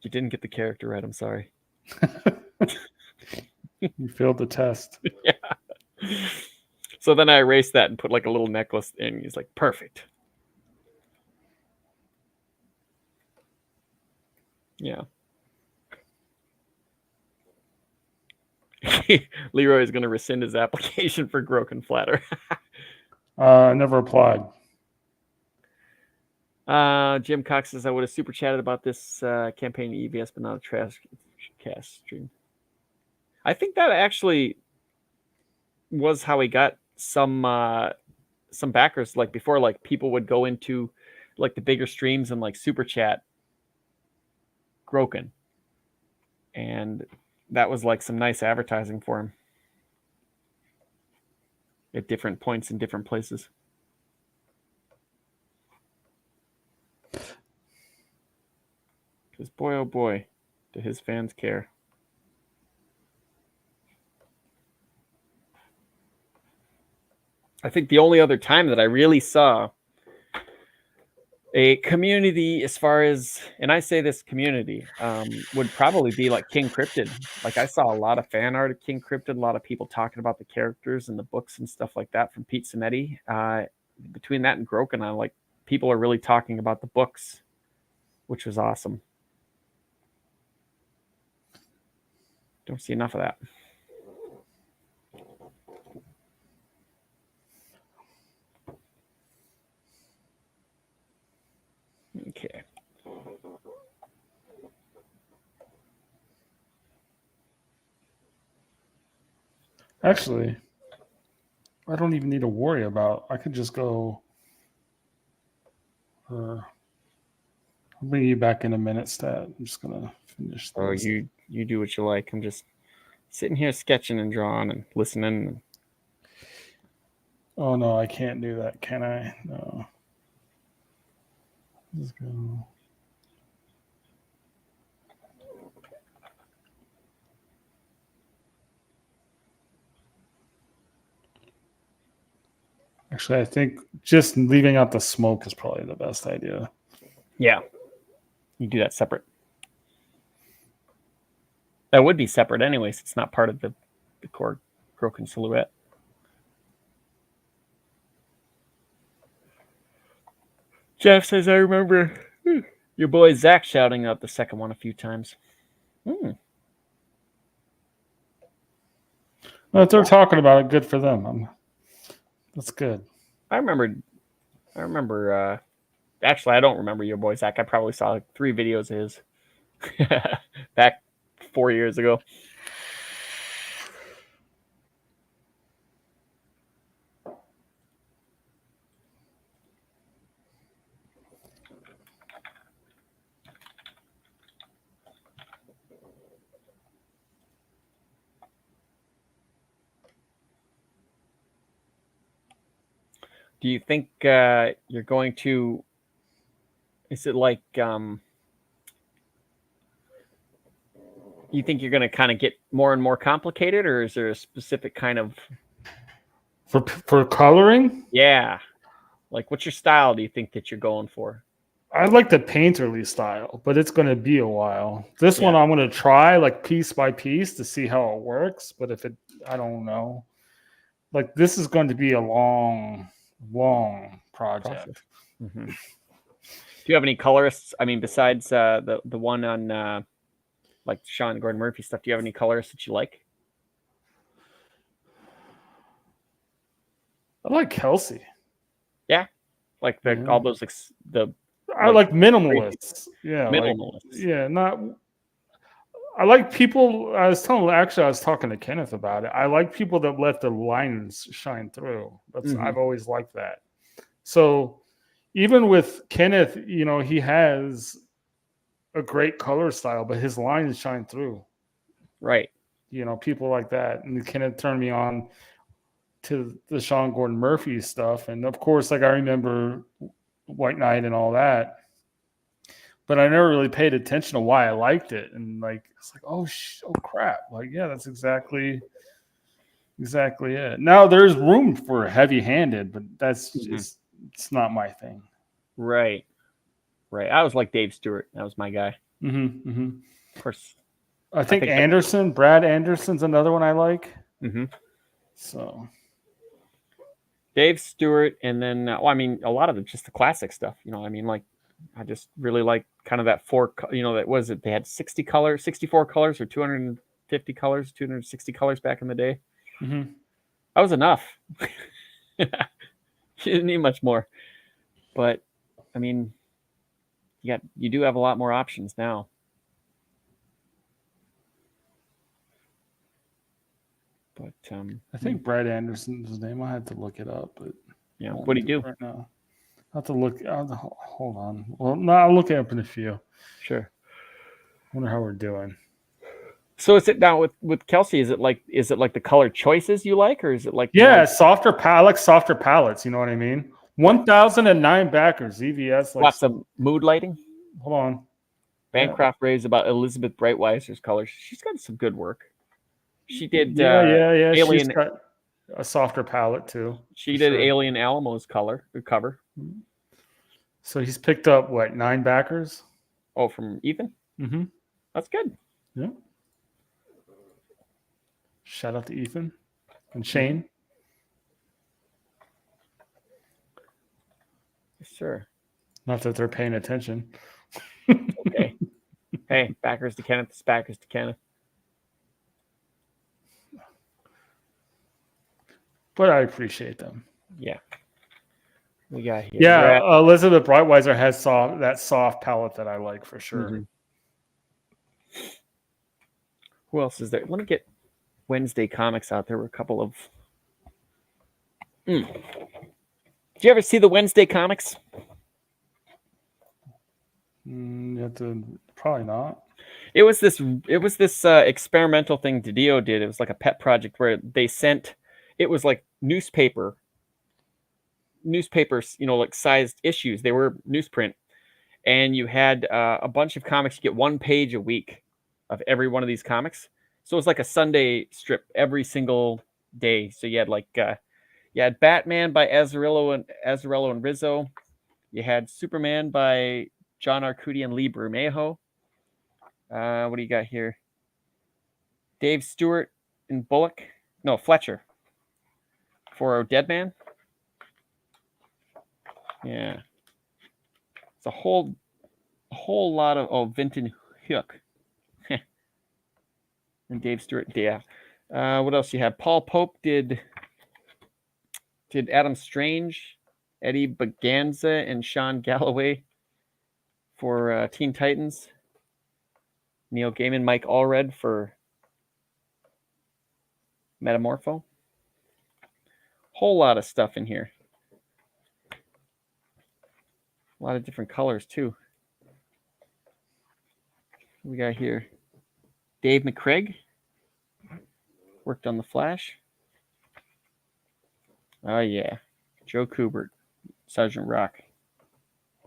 You didn't get the character right. I'm sorry.
You failed the test.
Yeah. So then I erased that and put like a little necklace in. He's like, perfect. Yeah. Leroy is going to rescind his application for Groken Flatter.
Never applied.
Jim Cox says, I would have super chatted about this campaign EVS, but not a trash cast stream. I think that actually was how he got some backers. Like before, like people would go into like the bigger streams and like super chat Groken. And that was like some nice advertising for him at different points in different places. Because boy, oh boy, do his fans care. I think the only other time that I really saw a community as far as, and I say this community, would probably be like King Cryptid. Like I saw a lot of fan art of King Cryptid, a lot of people talking about the characters and the books and stuff like that from Pete Sinetti. Between that and Groken, people are really talking about the books, which was awesome. Don't see enough of that. Okay.
Actually, I don't even need to worry about. I could just go. I'll bring you back in a minute, Stat. I'm just gonna finish this.
Oh, you do what you like. I'm just sitting here sketching and drawing and listening.
Oh no, I can't do that, can I? No. Let's go. Actually, I think just leaving out the smoke is probably the best idea.
Yeah. You do that separate. That would be separate anyways. It's not part of the core Groken silhouette. Jeff says, I remember your boy Zach shouting out the second one a few times.
Well, if they're talking about it, good for them. That's good.
I remember. Actually, I don't remember your boy Zach. I probably saw like 3 videos of his back 4 years ago. Do you think you're going to? Is it like you think you're going to kind of get more and more complicated, or is there a specific kind of
for coloring?
Yeah, like what's your style? Do you think that you're going for?
I like the painterly style, but it's going to be a while. This one I'm going to try like piece by piece to see how it works. But if it, I don't know. Like this is going to be a long project.
Mm-hmm. Do you have any colorists? I mean, besides the one on like Sean Gordon Murphy stuff, do you have any colorists that you like?
I like Kelsey.
Yeah, like all those like
I like minimalists. Yeah,
minimalists.
Not. I like people. I was talking to Kenneth about it. I like people that let the lines shine through. I've always liked that. So even with Kenneth, he has a great color style, but his lines shine through.
Right.
People like that, and Kenneth turned me on to the Sean Gordon Murphy stuff, and of course, like I remember White Knight and all that. But I never really paid attention to why I liked it, and like it's like, oh crap, like yeah, that's exactly it. Now there's room for heavy-handed, but that's just it's not my thing.
Right. I was like Dave Stewart. That was my guy.
Of
course.
I think Brad Anderson's another one I like. So
Dave Stewart, and then a lot of just the classic stuff. Like I just really like kind of that that was it. They had 64 colors or 250 colors, 260 colors back in the day.
Mm-hmm.
That was enough. You didn't need much more. But I mean, you do have a lot more options now. But
I think Brad Anderson's his name. I had to look it up, but
yeah, what do you do
right now? I have to look. Hold on. Well, no, I'll look it up in a few.
Sure.
Wonder how we're doing.
So is it now with Kelsey? Is it like the color choices you like, or is it like
softer palettes, softer palettes? You know what I mean? 1,009 backers. EVS
lots of mood lighting.
Hold on.
Bancroft raves about Elizabeth Brightweiser's colors. She's got some good work. She did.
Yeah.
Alien.
She's got a softer palette too.
She did Alien Alamo's cover.
So he's picked up what 9 backers?
Oh, from Ethan.
Mm-hmm.
That's good.
Yeah. Shout out to Ethan and Shane.
Yes, sir.
Not that they're paying attention.
Okay. Hey, backers to Kenneth. It's backers to Kenneth.
But I appreciate them.
Yeah. We got here.
Yeah, Elizabeth Brightweiser has that soft palette that I like for sure.
Mm-hmm. Who else is there? Let me get Wednesday comics out. There were a couple of. Did you ever see the Wednesday comics?
Probably not.
It was this experimental thing DiDio did. It was like a pet project where they sent. It was like newspapers, like sized issues. They were newsprint, and you had a bunch of comics. You get 1 page a week of every one of these comics. So it was like a Sunday strip every single day. So you had you had Batman by Azzarello and Rizzo. You had Superman by John Arcudi and Lee Bermejo. What do you got here? Dave Stewart and Fletcher for Deadman. Yeah. It's a whole lot of Vinton Hook. And Dave Stewart, yeah. What else you have? Paul Pope did Adam Strange, Eddie Baganza, and Sean Galloway for Teen Titans. Neil Gaiman, Mike Allred for Metamorpho. Whole lot of stuff in here. A lot of different colors too. We got here Dave McCraig worked on the Flash. Oh yeah, Joe Kubert, Sergeant Rock.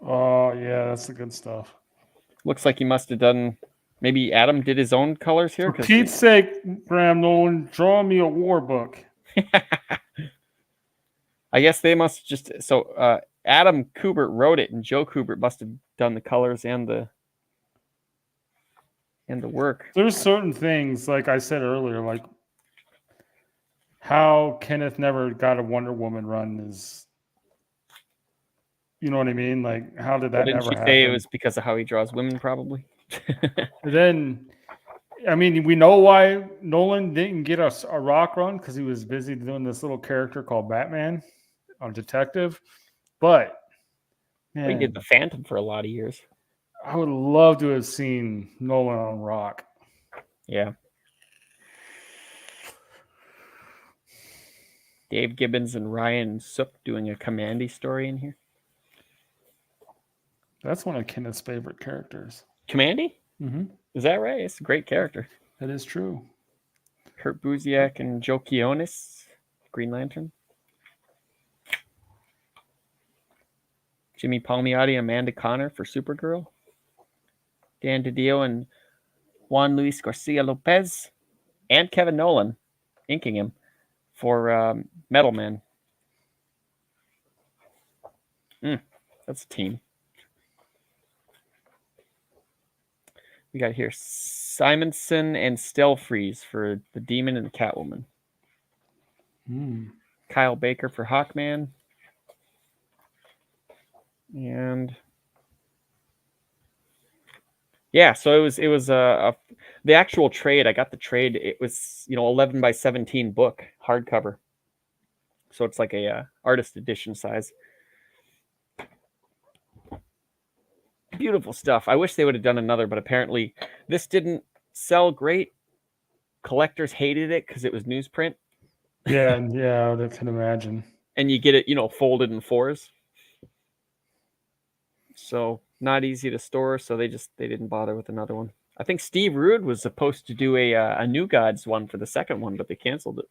Oh yeah, that's the good stuff.
Looks like he must have done. Maybe Adam did his own colors here.
For Pete's sake, Graham Nolan, draw me a war book.
I guess they must just Adam Kubert wrote it, and Joe Kubert must have done the colors and the work.
There's certain things, like I said earlier, like how Kenneth never got a Wonder Woman run is, you know what I mean? Like, how did that never happen?
Say it was because of how he draws women, probably.
Then, I mean, we know why Nolan didn't get a rock run, because he was busy doing this little character called Batman, a detective. But man,
he did the Phantom for a lot of years.
I would love to have seen Nolan on rock.
Yeah. Dave Gibbons and Ryan Sook doing a Commandy story in here.
That's one of Kenneth's favorite characters.
Commandy?
Mm-hmm.
Is that right? It's a great character.
That is true.
Kurt Busiek and Joe Quinones, Green Lantern. Jimmy Palmiotti, Amanda Connor for Supergirl. Dan DiDio and Juan Luis Garcia Lopez. And Kevin Nolan, inking him, for Metal Man. That's a team. We got here Simonson and Stelfreeze for the Demon and the Catwoman. Kyle Baker for Hawkman. And Yeah, so it was the actual trade. I got the trade. It was 11 by 17 book hardcover. So it's like a artist edition size. Beautiful stuff. I wish they would have done another, but apparently this didn't sell great. Collectors hated it because it was newsprint.
Yeah, I can imagine.
And you get it, folded in 4s. So not easy to store. So they didn't bother with another one. I think Steve Rude was supposed to do a New Gods one for the second one, but they canceled it.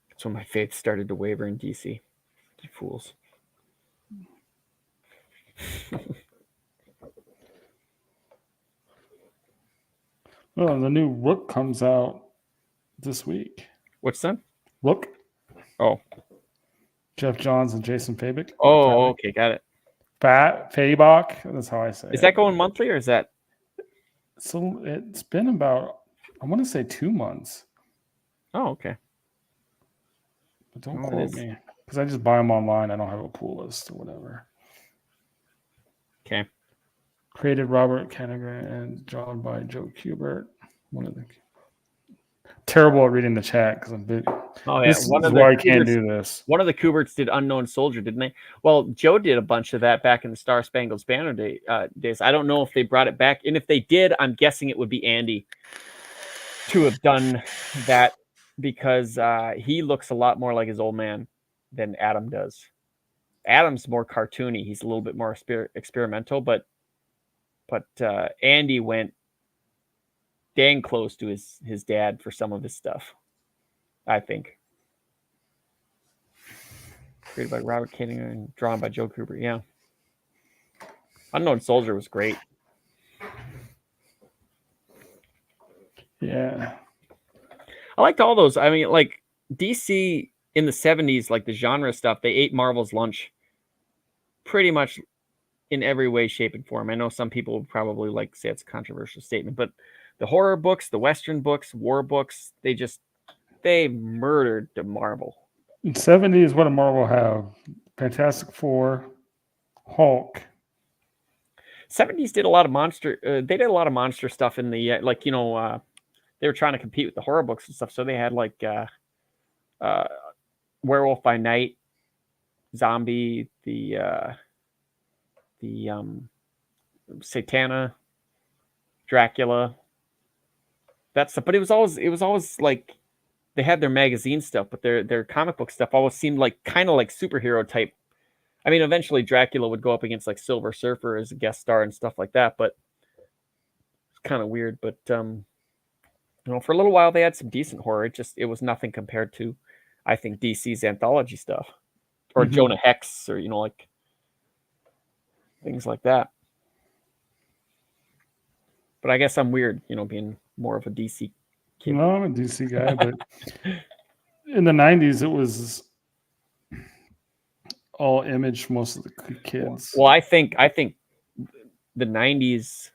That's when my faith started to waver in DC. You fools.
Well, the new Rook comes out this week.
What's that?
Rook.
Oh.
Jeff Johns and Jason Fabic.
Oh, okay, got it.
Fabok. That's how I say it.
Is that going monthly or is that?
So it's been about, I want to say 2 months.
Oh, okay.
But don't quote me because I just buy them online. I don't have a pool list or whatever.
Okay.
Created Robert Kanigher and drawn by Joe Kubert. One of the terrible at reading the chat because I'm big.
Oh yeah,
This is why I can't do this.
One of the Kuberts did Unknown Soldier, didn't they? Well, Joe did a bunch of that back in the Star Spangled Banner days. I don't know if they brought it back, and if they did, I'm guessing it would be Andy to have done that because he looks a lot more like his old man than Adam does. Adam's more cartoony. He's a little bit more experimental, but Andy went dang close to his dad for some of his stuff, I think. Created by Robert Kanigher and drawn by Joe Kubert. Yeah. Unknown Soldier was great.
Yeah.
I liked all those. I mean, like DC in the 70s, like the genre stuff, they ate Marvel's lunch pretty much in every way, shape, and form. I know some people would probably say it's a controversial statement, but the horror books, the Western books, war books, they murdered the Marvel.
In 70s, what did Marvel have? Fantastic Four, Hulk.
70s did a lot of monster. They did a lot of monster stuff in the they were trying to compete with the horror books and stuff. So they had Werewolf by Night, Zombie, the Satana, Dracula, that stuff. But it was always like they had their magazine stuff, but their comic book stuff always seemed kind of like superhero type. I mean, eventually Dracula would go up against Silver Surfer as a guest star and stuff like that, but it's kind of weird. But for a little while they had some decent horror. It was nothing compared to, I think, DC's anthology stuff or Jonah Hex or things like that. But I guess I'm weird, being more of a DC kid.
No, I'm a DC guy, but in the 90s it was all Image, most of the kids.
Well, I think the 90s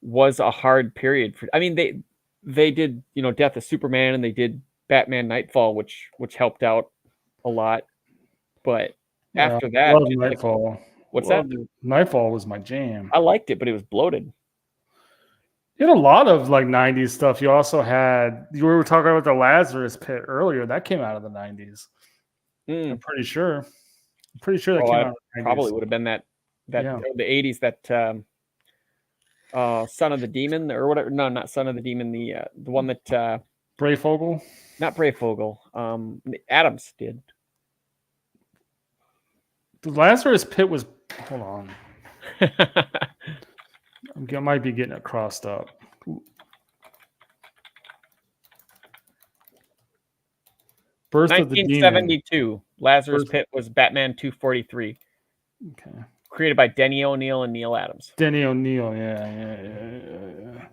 was a hard period for. I mean, they did Death of Superman and they did Batman Nightfall, which helped out a lot. But after that,
Nightfall.
What's that?
Nightfall was my jam.
I liked it, but it was bloated.
You had a lot of 90s stuff. You also had, we were talking about the Lazarus Pit earlier. That came out of the 90s. I'm pretty sure. That came out of the 90s.
Probably would have been the 80s, that Son of the Demon or whatever. No, not Son of the Demon. The one that
Brayfogle?
Not Brayfogle. Adams did.
The Lazarus Pit was, hold on. I might be getting it crossed up. Birth of the Demon.
1972. Lazarus Pit was Batman 243.
Okay.
Created by Denny O'Neil and Neil Adams.
Denny O'Neil, yeah.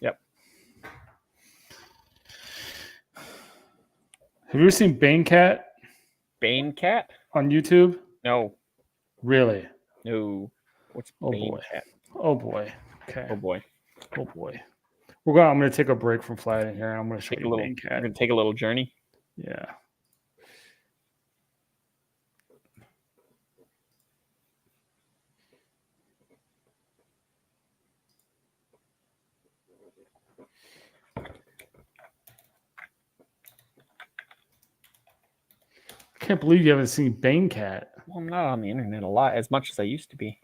Yep.
Have you ever seen Bane Cat?
Bane Cat?
On YouTube?
No.
Really?
No. What's Bane Cat?
Oh boy. Okay.
Oh boy.
Oh boy. I'm going to take a break from flying here. I'm going to show you Bane Cat.
We're going to take a little journey.
Yeah. I can't believe you haven't seen Bane Cat.
Well, I'm not on the internet a lot as much as I used to be.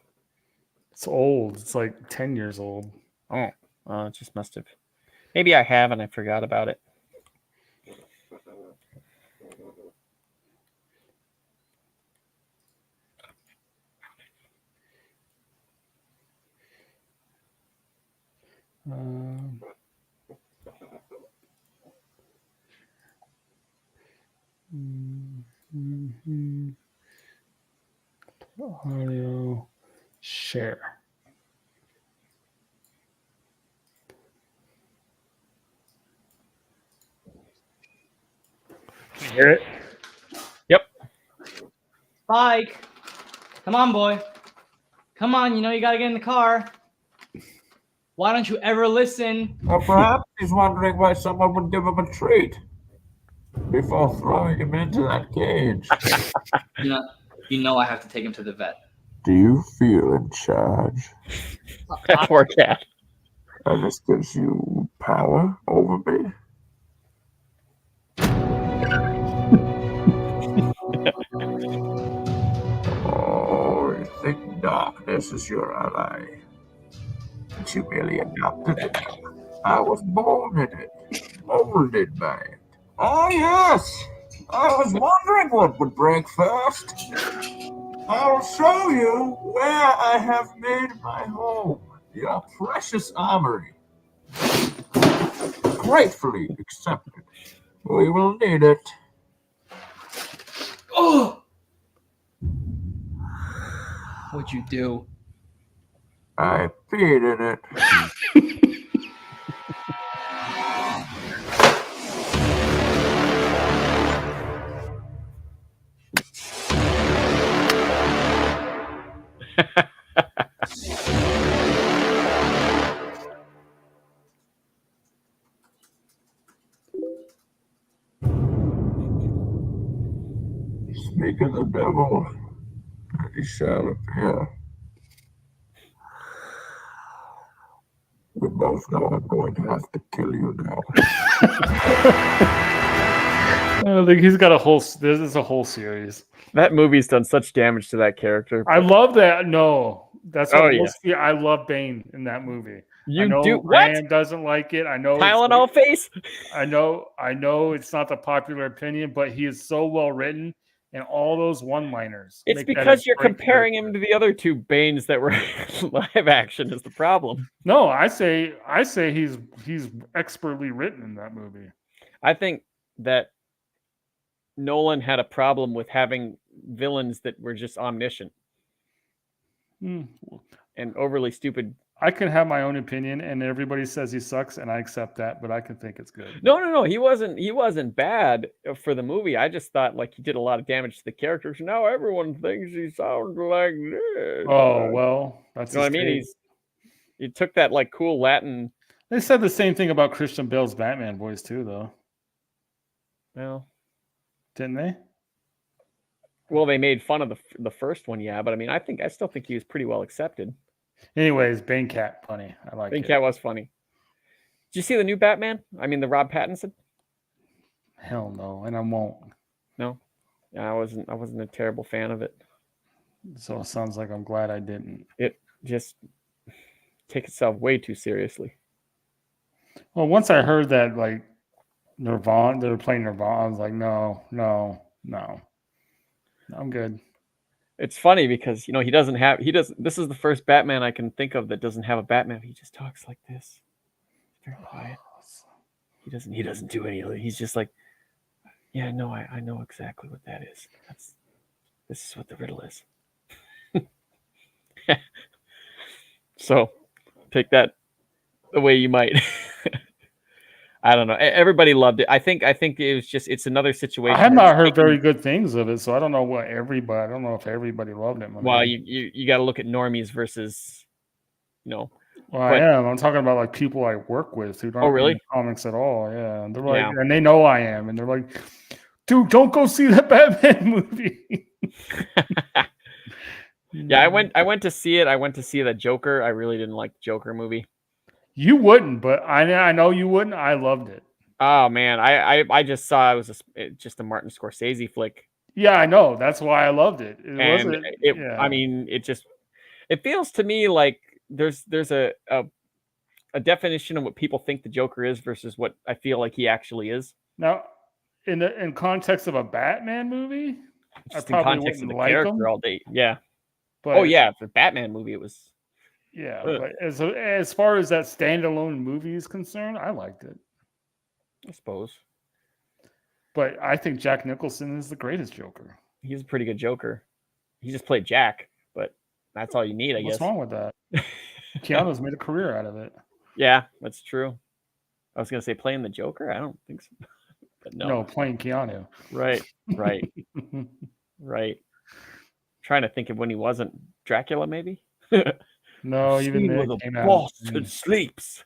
It's old. It's like 10 years old.
Oh, well, it just must have. Maybe I have and I forgot about it.
Audio share. Can you hear it?
Yep.
Spike, come on, boy. Come on, you know you gotta get in the car. Why don't you ever listen?
Or perhaps he's wondering why someone would give him a treat before throwing him into that cage.
You know I have to take him to the vet.
Do you feel in charge?
That poor cat.
And this gives you power over me? Oh, you think darkness is your ally? But you merely adopted it. I was born in it, molded by it. Oh, yes! I was wondering what would break first. I'll show you where I have made my home. Your precious armory. Gratefully accepted. We will need it.
Oh! What'd you do?
I peed in it. Speak of the devil, and he shall appear. We both know I'm going to have to kill you now.
I think he's got a whole. This is a whole series.
That movie's done such damage to that character.
I love that. No, that's what
Oh,
I love Bane in that movie.
You
I know
do what?
Ryan doesn't like it. I know
Tylenol face?
I know it's not the popular opinion, but he is so well written and all those one-liners.
It's
make that
because
a
you're
great
comparing
character.
him to the other two Banes that were live action is the problem.
No, I say he's expertly written in that movie.
I think that Nolan had a problem with having villains that were just omniscient and overly stupid.
I can have my own opinion, and everybody says he sucks, and I accept that, but I can think it's good.
No. He wasn't bad for the movie. I just thought like he did a lot of damage to the characters. Now everyone thinks he sounds like this.
Oh, well, that's
You know what I mean? He took that like cool Latin.
They said the same thing about Christian Bale's Batman voice too, though.
Well,
didn't they?
Well, they made fun of the first one, yeah, but I mean, I still think he was pretty well accepted.
Anyways, Bane Cat, funny. I like it.
Bane Cat was funny. Did you see the new Batman? I mean, the Rob Pattinson?
Hell no, and I won't.
No, yeah, I wasn't a terrible fan of it.
So it sounds like I'm glad I didn't.
It just takes itself way too seriously.
Well, once I heard that like Nirvana, they were playing Nirvana, I was like, no, I'm good.
It's funny because this is the first Batman I can think of that doesn't have a Batman. He just talks like this. Very quiet. He doesn't do any of it. He's just like, yeah, no, I know exactly what that is. This is what the riddle is. So take that the way you might. I don't know. Everybody loved it. I think it was just, it's another situation.
I have not heard very good things of it, so I don't know I don't know if everybody loved it.
Well, you got to look at normies versus,
Well, I am. I'm talking about like people I work with who don't read comics at all. Yeah, and they're like, and they know I am, and they're like, dude, don't go see that Batman movie.
Yeah, I went to see it. I went to see the Joker. I really didn't like the Joker movie.
You wouldn't, but I know you wouldn't. I loved it.
Oh man, I just saw just a Martin Scorsese flick,
Yeah, I know. That's why I loved it. It
and
wasn't.
it.
Yeah.
I mean, it feels to me like there's a definition of what people think the Joker is versus what I feel like he actually is.
Now, in context of a Batman movie,
Just
I
in
probably
context of
wouldn't
the
like
character
him.
all day. Yeah.
But,
Oh yeah, the Batman movie, it was.
Yeah,
Ugh.
but as far as that standalone movie is concerned, I liked it.
I suppose
But I think Jack Nicholson is the greatest Joker.
he's a pretty good Joker. He just played Jack, but that's all you need, I
What's
guess.
wrong with that? Keanu's made a career out of it.
Yeah, that's true. I was gonna say playing the Joker. I don't think so. But
No, playing Keanu.
Right. Right. Trying to think of when he wasn't Dracula, maybe.
No, even
See
then
where
it
the
came out.
bastard sleeps.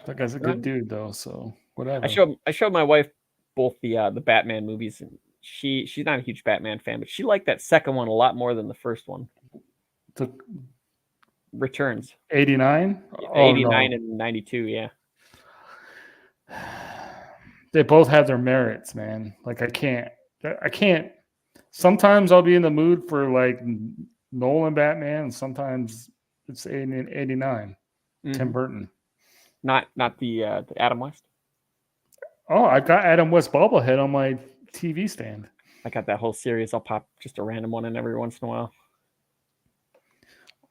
That guy's a good dude, though. So whatever.
I showed my wife both the Batman movies, and she's not a huge Batman fan, but she liked that second one a lot more than the first one.
The
Returns
89,
89 and 92. Yeah,
they both have their merits, man. Like I can't. Sometimes I'll be in the mood for like Nolan Batman, and sometimes it's 89. Tim Burton.
Not the Adam West.
Oh, I got Adam West bobblehead on my TV stand.
I got that whole series. I'll pop just a random one in every once in a while.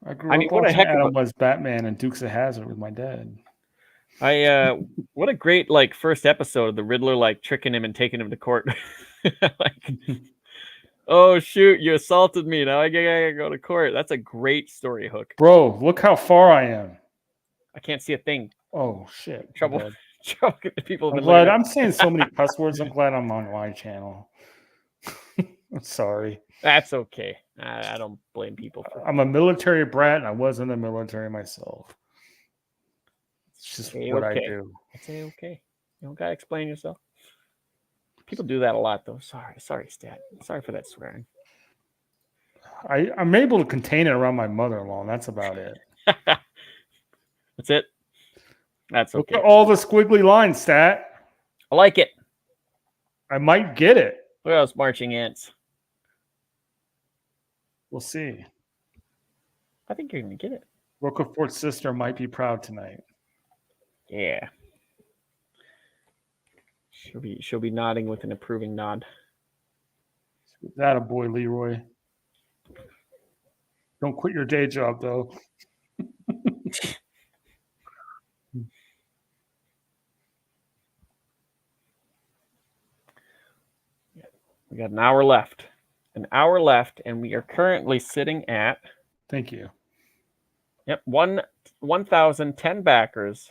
I grew up watching Adam West Batman and Dukes of Hazzard with my dad.
What a great like first episode of the Riddler like tricking him and taking him to court. Like, oh shoot, you assaulted me. Now I gotta go to court. That's a great story hook.
Bro, look how far I am.
I can't see a thing.
Oh shit.
Trouble with people.
I'm glad I'm saying so many cuss words. I'm glad I'm on my channel. I'm sorry.
That's okay. I don't blame people.
I'm a military brat, and I was in the military myself. It's just what I do.
It's okay. You don't gotta explain yourself. People do that a lot, though. Sorry, Stat. Sorry for that swearing.
I'm able to contain it around my mother-in-law, and that's about it.
That's it. That's okay.
Look at all the squiggly lines, Stat.
I like it.
I might get it.
Look at those marching ants.
We'll see.
I think you're gonna get it.
Roquefort's sister might be proud tonight.
Yeah. She'll be nodding with an approving nod.
That a boy, Leroy. Don't quit your day job, though.
We got an hour left. And we are currently sitting at.
Thank you.
Yep, 1,010 backers,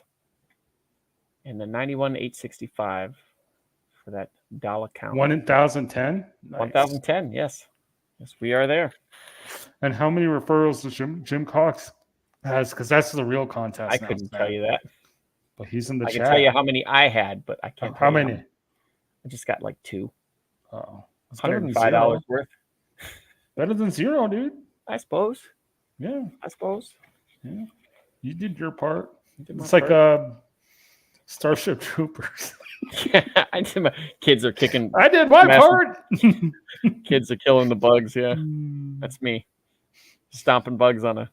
and the 91,865 for that dollar count.
1,010. Nice.
1,010. Yes, we are there.
And how many referrals does Jim Cox has? Because that's the real contest.
I couldn't tell you that.
But he's in the chat.
I can tell you how many I had, but I can't.
How many?
I just got like 2.
Oh,
$105 worth.
Better than 0, dude.
I suppose.
Yeah,
I suppose.
Yeah, you did your part. It's
part.
Like Starship Troopers.
Yeah, I did my kids are kicking.
I did my part.
Kids are killing the bugs. Yeah, that's me. Stomping bugs on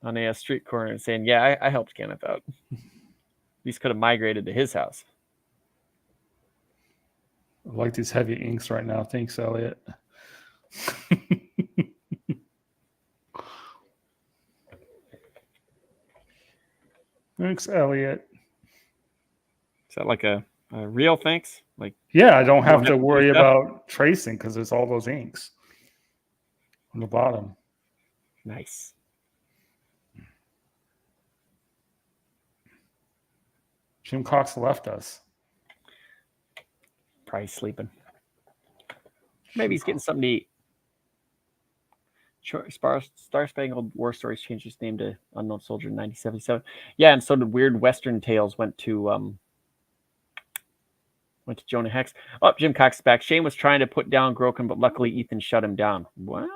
a street corner and saying, "Yeah, I helped Kenneth out. These could have migrated to his house."
I like these heavy inks right now. Thanks, Elliot. Thanks, Elliot.
Is that like a real thanks? Like,
yeah, I don't have to worry about tracing because there's all those inks on the bottom.
Nice.
Jim Cox left us.
Probably sleeping. Maybe he's getting something to eat. Star Spangled War Stories changed its name to Unknown Soldier in 1977. Yeah, and so did Weird Western Tales went to Jonah Hex. Oh, Jim Cox is back. Shane was trying to put down Groken, but luckily Ethan shut him down. What?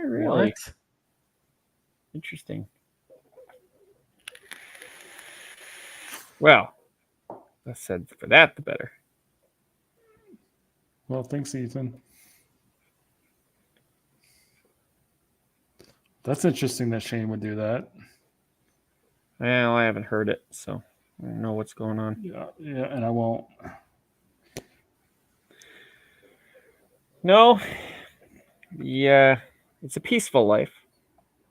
Really? Interesting. Well, less said for that, the better.
Well, thanks, Ethan. That's interesting that Shane would do that.
Well, I haven't heard it, so I don't know what's going on.
Yeah, and I won't.
No. Yeah, it's a peaceful life.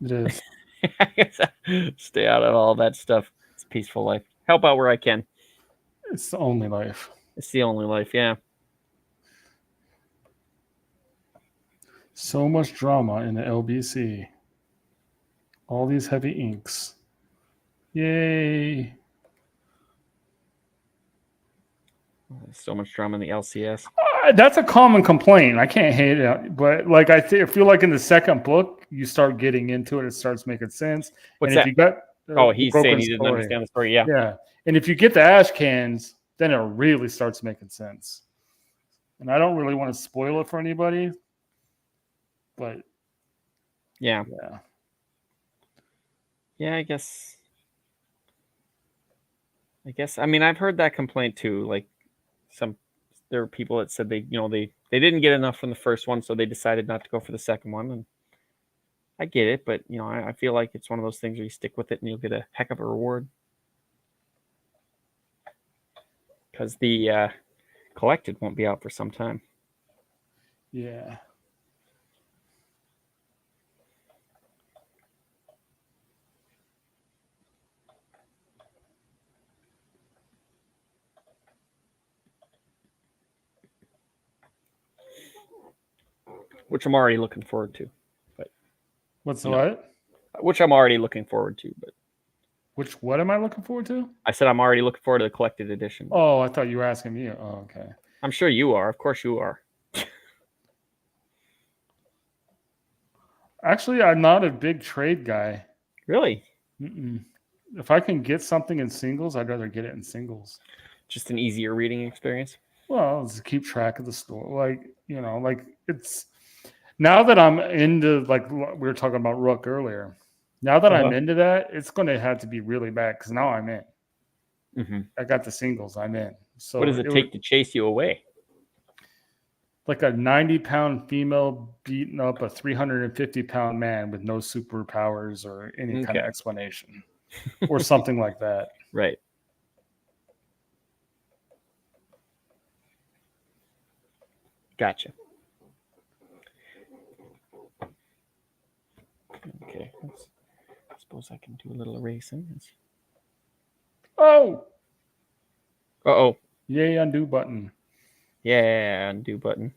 It is.
Stay out of all that stuff. It's a peaceful life. Help out where I can.
It's the only life.
It's the only life, yeah.
So much drama in the LBC. All these heavy inks. Yay.
So much drama in the LCS.
That's a common complaint. I can't hate it, but like I feel like in the second book, you start getting into it. It starts making sense.
What's
and
that?
If you got,
He's
Groken
saying he didn't
story.
understand the story. Yeah.
Yeah, and if you get the ash cans, then it really starts making sense. And I don't really want to spoil it for anybody, but
Yeah.
yeah.
Yeah, I guess. I mean, I've heard that complaint too. Like, there were people that said they didn't get enough from the first one, so they decided not to go for the second one. And I get it, but I feel like it's one of those things where you stick with it and you'll get a heck of a reward. Because the collected won't be out for some time.
Yeah.
Which I'm already looking forward to. But
What's what?
Which I'm already looking forward to, but
What am I looking forward to?
I said I'm already looking forward to the collected edition.
Oh, I thought you were asking me. Oh, okay.
I'm sure you are. Of course you are.
Actually, I'm not a big trade guy.
Really?
Mm-mm. If I can get something in singles, I'd rather get it in singles.
Just an easier reading experience?
Well, just keep track of the store. Like it's now that I'm into, like we were talking about Rook earlier. Now that I'm into that, it's going to have to be really bad because now I'm in.
Mm-hmm.
I got the singles. I'm in. So
what does it take to chase you away?
Like a 90-pound female beating up a 350-pound man with no superpowers or any kind of explanation or something like that.
Right. Gotcha. Okay. I suppose I can do a little erasing.
Oh!
Uh-oh.
Yay, undo button.
Yeah, undo button.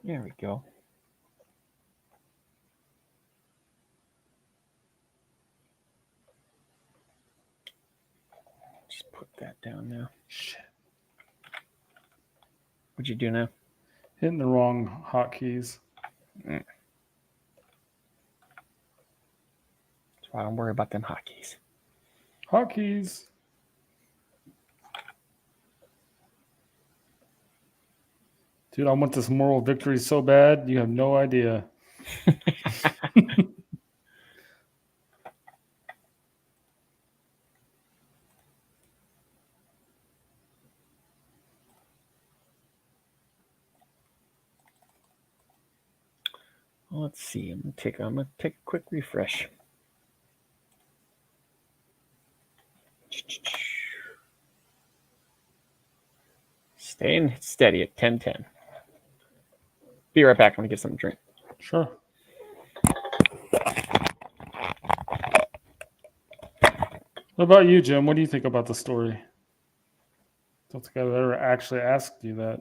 There we go. Just put that down now.
Shit.
What'd you do now?
Hitting the wrong hotkeys.
That's why I don't worry about them hotkeys.
Hotkeys. Dude, I want this moral victory so bad, you have no idea.
Let's see. I'm gonna take a quick refresh. Staying steady at 10:10. Be right back. I'm gonna get something to drink.
Sure. What about you, Jim? What do you think about the story? Don't think I've ever actually asked you that.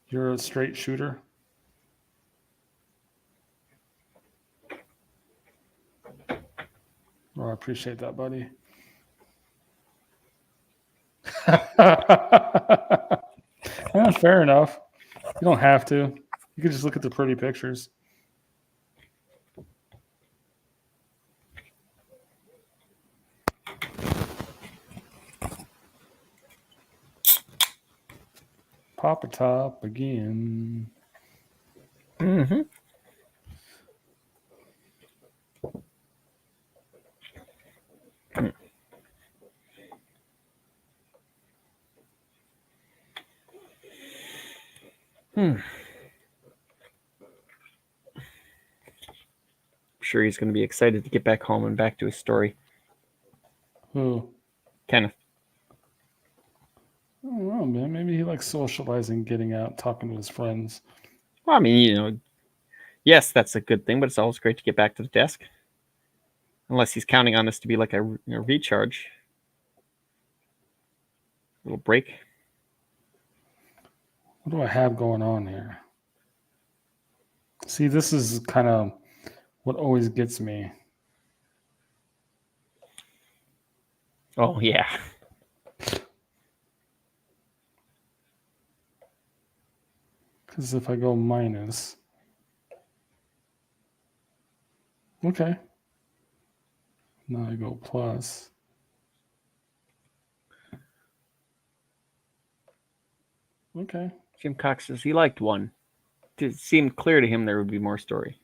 You're a straight shooter? Oh, I appreciate that, buddy. Yeah, fair enough. You don't have to. You can just look at the pretty pictures. Pop a top again.
Mm-hmm. I'm sure he's going to be excited to get back home and back to his story.
Who?
Kenneth.
I don't know, man. Maybe he likes socializing, getting out, talking to his friends.
Well, I mean, yes, that's a good thing, but it's always great to get back to the desk. Unless he's counting on this to be like a recharge. A little break.
What do I have going on here? See, this is kind of what always gets me.
Oh, yeah.
Because if I go minus. Okay. Now I go plus. Okay.
Jim Cox says he liked one. It seemed clear to him there would be more story.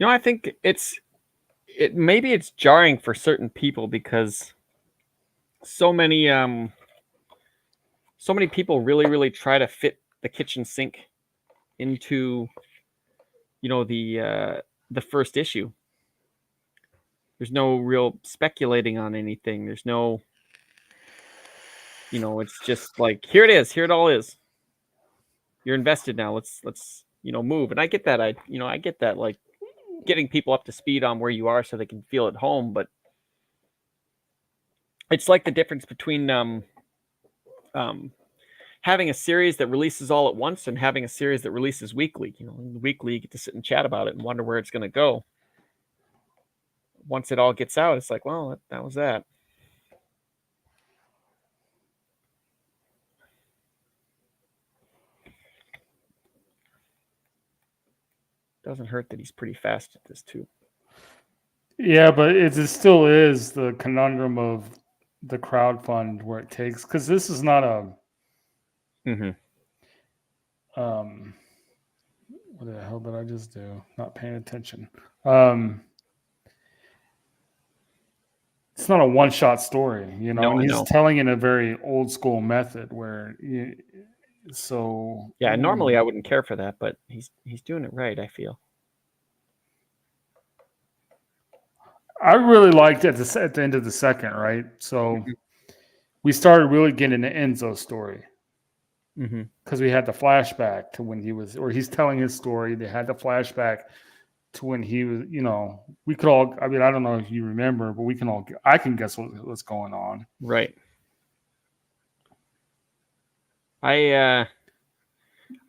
I think maybe it's jarring for certain people because so many people really try to fit the kitchen sink into the first issue. There's no real speculating on anything. There's no it's just like here it is, here it all is. You're invested now. Let's move. And I get that. I get that, like getting people up to speed on where you are so they can feel at home, but it's like the difference between having a series that releases all at once and having a series that releases weekly. Weekly you get to sit and chat about it and wonder where it's going to go. Once it all gets out, it's like, well, that was that. Doesn't hurt that he's pretty fast at this too.
Yeah, but it still is the conundrum of the crowdfund where it takes, because this is not a what the hell did I just do? Not paying attention. It's not a one-shot story,
No,
and
I
he's
know.
telling in a very old school method where
normally I wouldn't care for that, but he's doing it right, I feel.
I really liked at the end of the second, right? So we started really getting the Enzo story because we had the flashback to when he's telling his story. They had the flashback to when he was, we could all, I mean, I don't know if you remember, but I can guess what's going on.
Right. I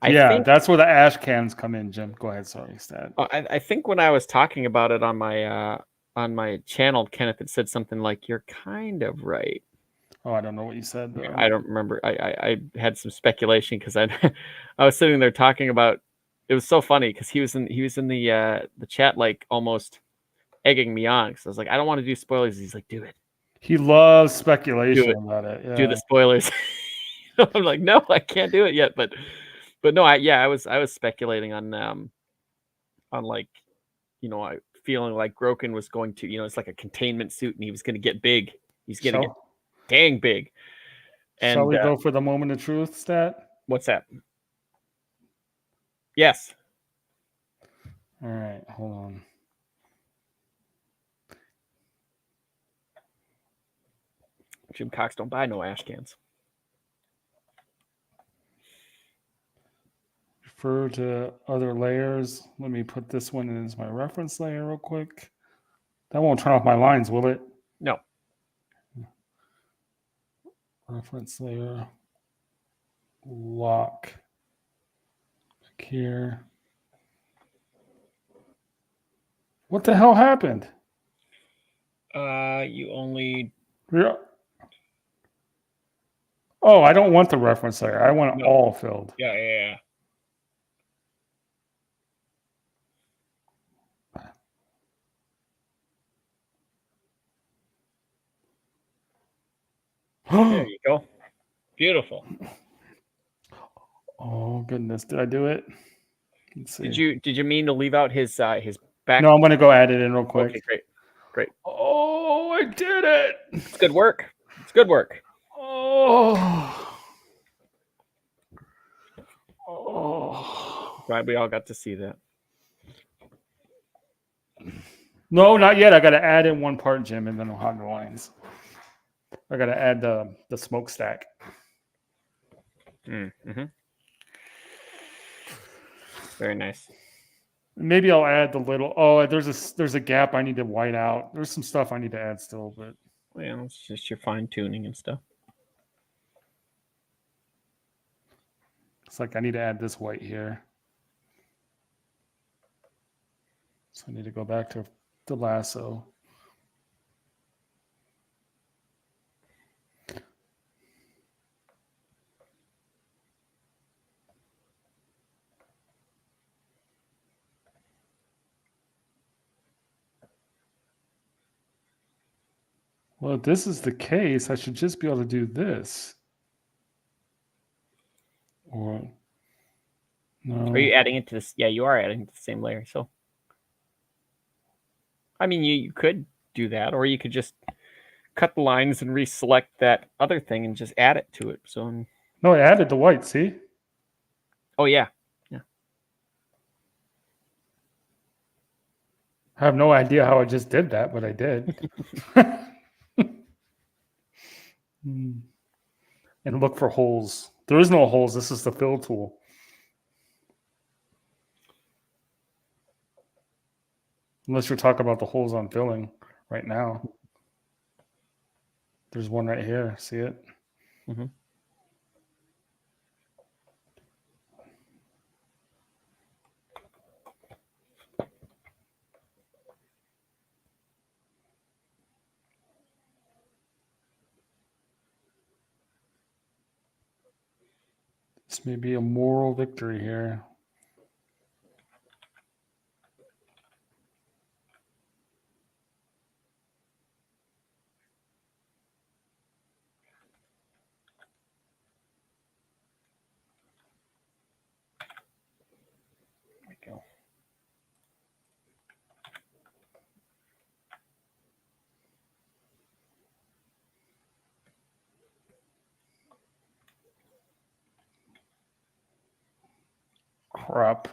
think
that's where the ash cans come in, Jim. Go ahead. Sorry, Stat.
I think when I was talking about it on my channel, Kenneth had said something like, "You're kind of right."
Oh, I don't know what you said, though.
I don't remember. I had some speculation because I was sitting there talking about. It was so funny because he was in the chat, like almost egging me on because I was like, I don't want to do spoilers. He's like, do it.
He loves speculation about it. Yeah.
Do the spoilers. I'm like, no, I can't do it yet. But no, I was speculating on like, I feeling like Groken was going to, it's like a containment suit and he was going to get big. He's going to get dang big. And
shall we go for the moment of truth, Stat?
What's that? Yes.
All right, hold on.
Jim Cox don't buy no ash cans.
Refer to other layers. Let me put this one in as my reference layer real quick. That won't turn off my lines, will it?
No.
Reference layer. Lock. Back here. What the hell happened?
You only.
Yeah. Oh, I don't want the reference layer. I want it all filled.
Yeah. There you go. Beautiful.
Oh goodness, did I do it? Let's see.
Did you mean to leave out his back?
No, I'm gonna go add it in real quick.
Okay, great.
Oh, I did it.
It's good work. It's good work.
Oh.
Glad we all got to see that.
No, not yet. I gotta add in one part, Jim, and then I'll have the lines. I gotta add the smokestack.
Mm-hmm. Very nice.
Maybe I'll add the little. Oh, there's a gap I need to white out. There's some stuff I need to add still, but
Yeah, it's just your fine tuning and stuff.
it's like I need to add this white here. So I need to go back to the lasso. Well, if this is the case, I should just be able to do this. Or no.
Are you adding it to this? Yeah, you are adding it to the same layer. So, I mean, you could do that, or you could just cut the lines and reselect that other thing and just add it to it. So,
No, I added the white, see?
oh yeah.
I have no idea how I just did that, but I did. And look for holes. There is no holes. This is the fill tool. Unless you're talking about the holes I'm filling right now. There's one right here. See it?
Mm-hmm.
This may be a moral victory here.
There we go.
Crap.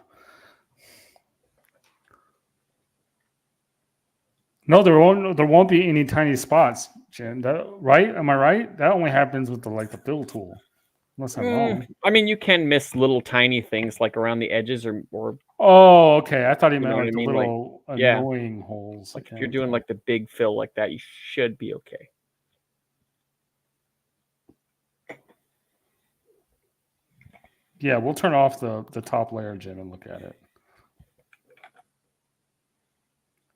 No, there won't be any tiny spots, Jen. Right? Am I right? That only happens with the fill tool. Unless I'm wrong.
I mean, you can miss little tiny things like around the edges or
Oh, okay. I thought he meant
know what
like
I
the
mean?
little
yeah.
annoying holes.
like if
Okay,
you're doing
okay.
like the big fill like that, you should be okay.
Yeah, we'll turn off the top layer, Jim, and look at it.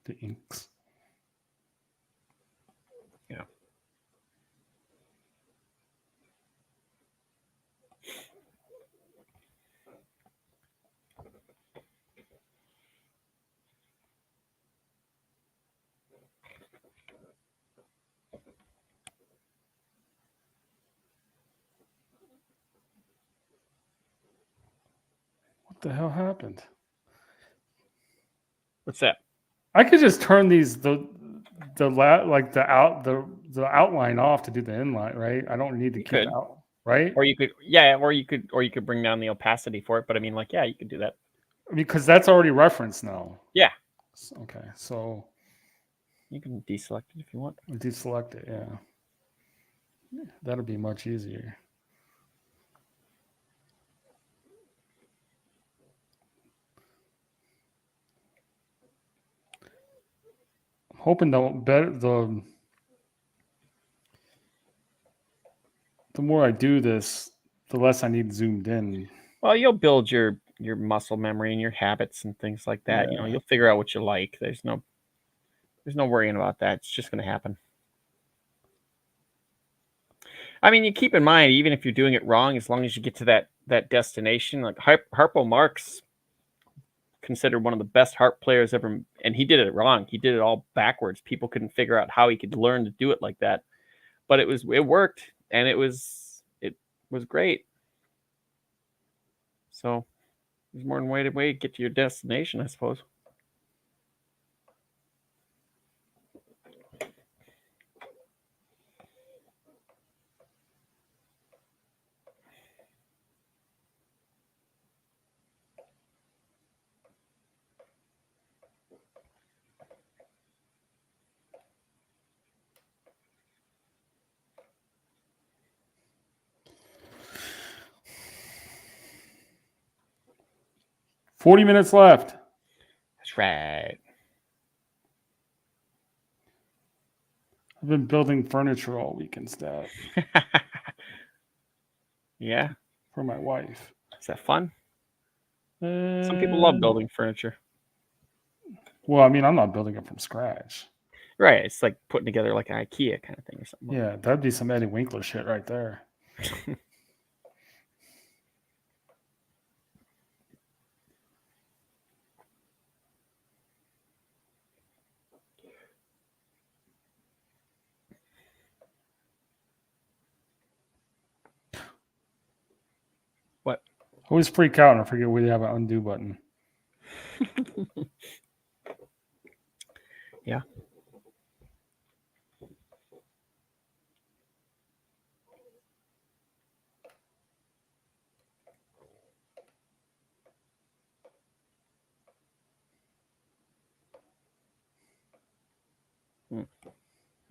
The inks.
Yeah.
What the hell happened?
What's that?
I could just turn these the outline off to do the inline, right? I don't need to
You
keep
could.
it out, right?
Or you could bring down the opacity for it. But I mean, like, yeah, you could do that.
Because that's already referenced now.
Yeah.
Okay, so
You can deselect it if you want.
deselect it. Yeah, that'll be much easier. I'm hoping the more I do this, the less I need zoomed in.
Well, you'll build your muscle memory and your habits and things like that.
Yeah.
You know, you'll figure out what you like. There's no worrying about that. It's just going to happen. I mean, you keep in mind, even if you're doing it wrong, as long as you get to that destination, like Harpo Marx, considered one of the best harp players ever, and he did it wrong. He did it all backwards. People couldn't figure out how he could learn to do it like that, but it worked. and it was great. So there's more than one way to get to your destination, I suppose.
$40 minutes left.
That's right.
I've been building furniture all week instead
Yeah.
for my wife.
Is that fun? Some people love building furniture.
Well, I mean, I'm not building it from scratch.
Right. It's like putting together like an IKEA kind of thing or something.
Yeah, that'd be some Eddie Winkler shit right there.
What?
I always freak out and I forget we have an undo button.
Yeah.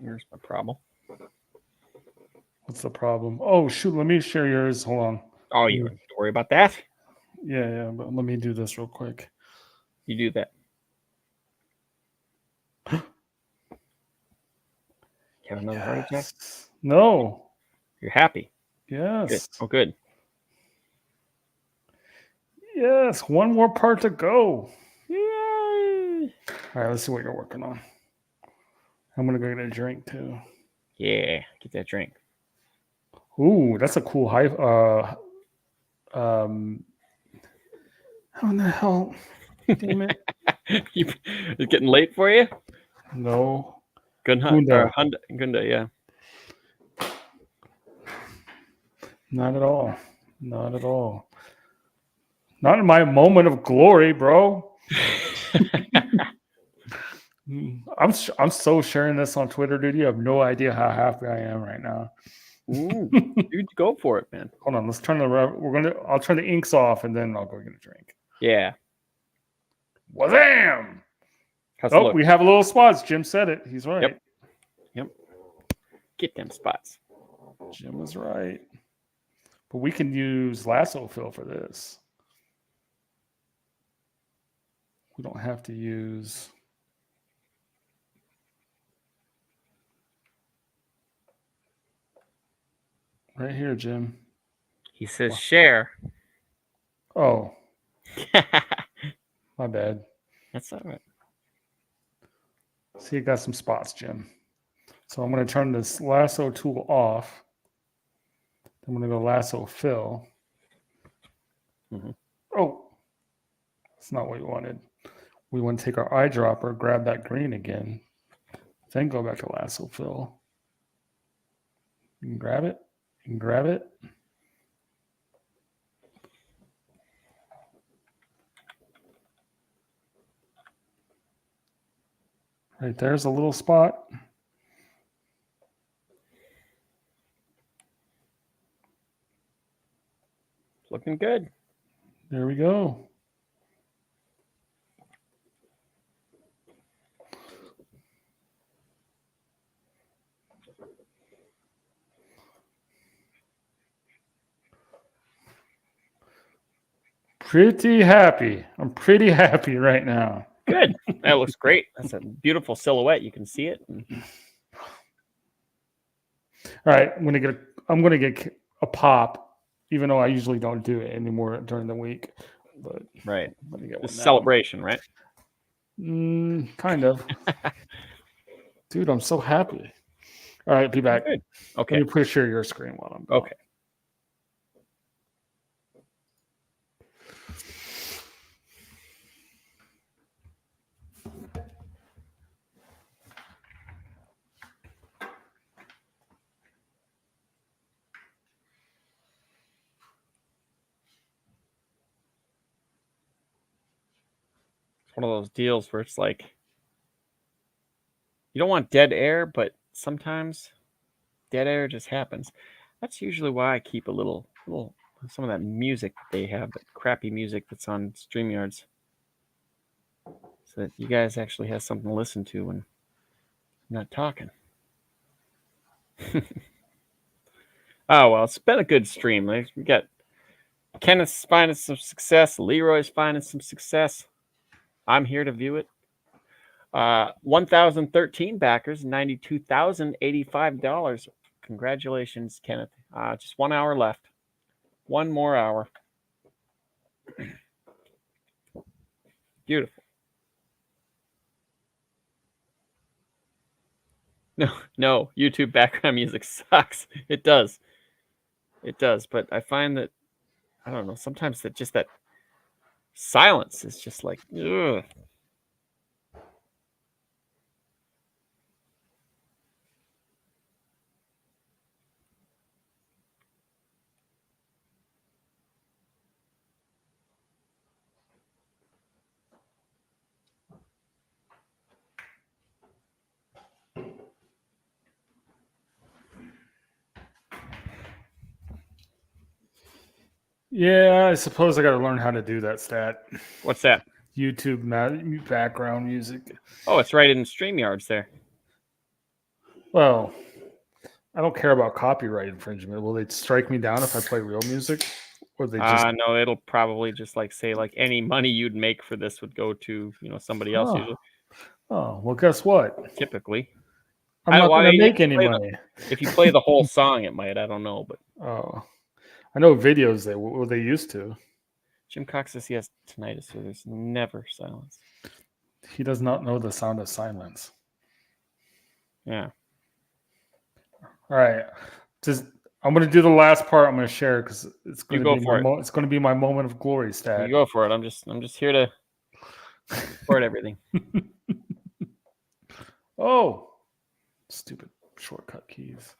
Here's my problem.
What's the problem? Oh, shoot. Let me share yours. Hold on.
Oh, you don't have to worry about that.
Yeah. But let me do this real quick.
You do that. You have another heart attack?
No.
You're happy.
Yes.
Good. Oh, good.
Yes. One more part to go.
Yay!
All right. Let's see what you're working on. I'm going to go get a drink too.
Yeah. Get that drink.
Ooh, that's a cool high. How in the hell? Damn it.
It's getting late for you?
No.
Gunda, yeah.
Not at all. Not at all. Not in my moment of glory, bro. I'm so sharing this on Twitter, dude. You have no idea how happy I am right now.
Ooh, dude, go for it, man.
Hold on, let's turn I'll turn the inks off and then I'll go get a drink.
Yeah.
Wazam! Oh, we have a little spots. Jim said it. He's right.
Yep. Get them spots.
Jim was right. But we can use lasso fill for this. We don't have to use. Right here, Jim.
He says share.
Oh. My bad.
That's all right.
See, you got some spots, Jim. So I'm going to turn this lasso tool off. I'm going to go lasso fill.
Mm-hmm.
Oh, that's not what we wanted. We want to take our eyedropper, grab that green again, then go back to lasso fill. You can grab it. You can grab it. Right there's a little spot.
Looking good.
There we go. Pretty happy. I'm pretty happy right now.
Good. That looks great. That's a beautiful silhouette. You can see it.
All right, I'm gonna get a pop, even though I usually don't do it anymore during the week. But
right,
I'm gonna get
one celebration, right?
Kind of. Dude, I'm so happy. All right, be back.
Good. Okay.
Let me please share your screen while I'm gone.
Okay. one of those deals where it's like you don't want dead air, but sometimes dead air just happens. That's usually why I keep a little some of that music that they have, that crappy music that's on StreamYards, so that you guys actually have something to listen to when I'm not talking. Oh, well, it's been a good stream. We got Kenneth's finding some success. Leroy's finding some success. I'm here to view it. 1,013 backers, $92,085. Congratulations, Kenneth. Just 1 hour left. One more hour. Beautiful. No, YouTube background music sucks. It does. It does. But I find that, I don't know, sometimes that silence is just like, ugh.
Yeah, I suppose I got to learn how to do that stat.
What's that?
YouTube background music.
Oh, it's right in StreamYards there.
Well, I don't care about copyright infringement. Will they strike me down if I play real music? Or they just
No, it'll probably just like say like any money you'd make for this would go to, somebody else usually.
Oh, well, guess what?
Typically.
I'm not going to make any money.
If you play the whole song, it might. I don't know, but
I know videos they used to.
Jim Cox says he has tinnitus, so there's never silence.
He does not know the sound of silence.
Yeah.
All right. I'm going to do the last part. I'm going to share because it's going to be my moment of glory stat.
You go for it. I'm just here to support everything.
Oh, stupid shortcut keys.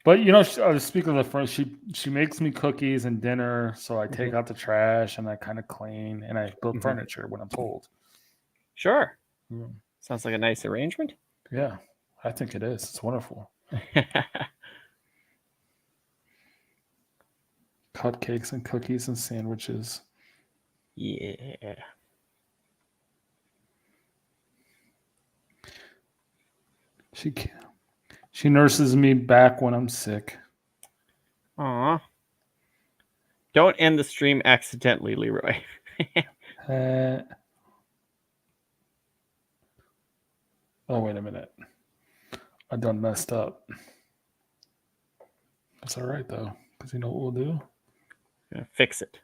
But speaking of the front, she makes me cookies and dinner, so I take out the trash and I kind of clean and I build furniture when I'm told.
Sure. Sounds like a nice arrangement.
Yeah, I think it is. It's wonderful. Cupcakes and cookies and sandwiches.
Yeah.
She nurses me back when I'm sick.
Aw. Don't end the stream accidentally, Leroy.
Oh, wait a minute. I done messed up. That's all right, though, because you know what we'll do?
Gonna fix it.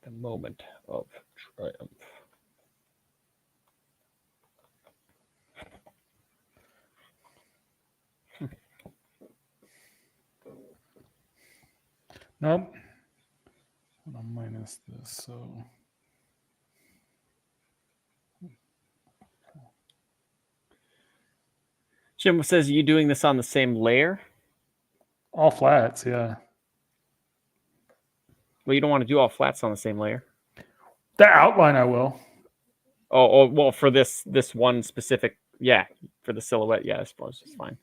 The moment of triumph.
Nope. I'll minus this, so.
Jim says, are you doing this on the same layer?
All flats, yeah.
Well, you don't want to do all flats on the same layer.
The outline I will.
Oh well, for this one specific, yeah, for the silhouette, yeah, I suppose it's fine.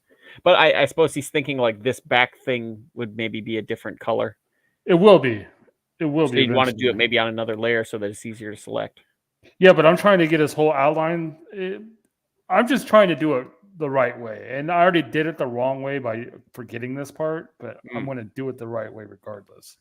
But I suppose he's thinking like this back thing would maybe be a different color.
It will be. It will be.
You'd want to do it maybe on another layer so that it's easier to select.
Yeah, but I'm trying to get his whole outline. I'm just trying to do it the right way. And I already did it the wrong way by forgetting this part, but I'm going to do it the right way regardless.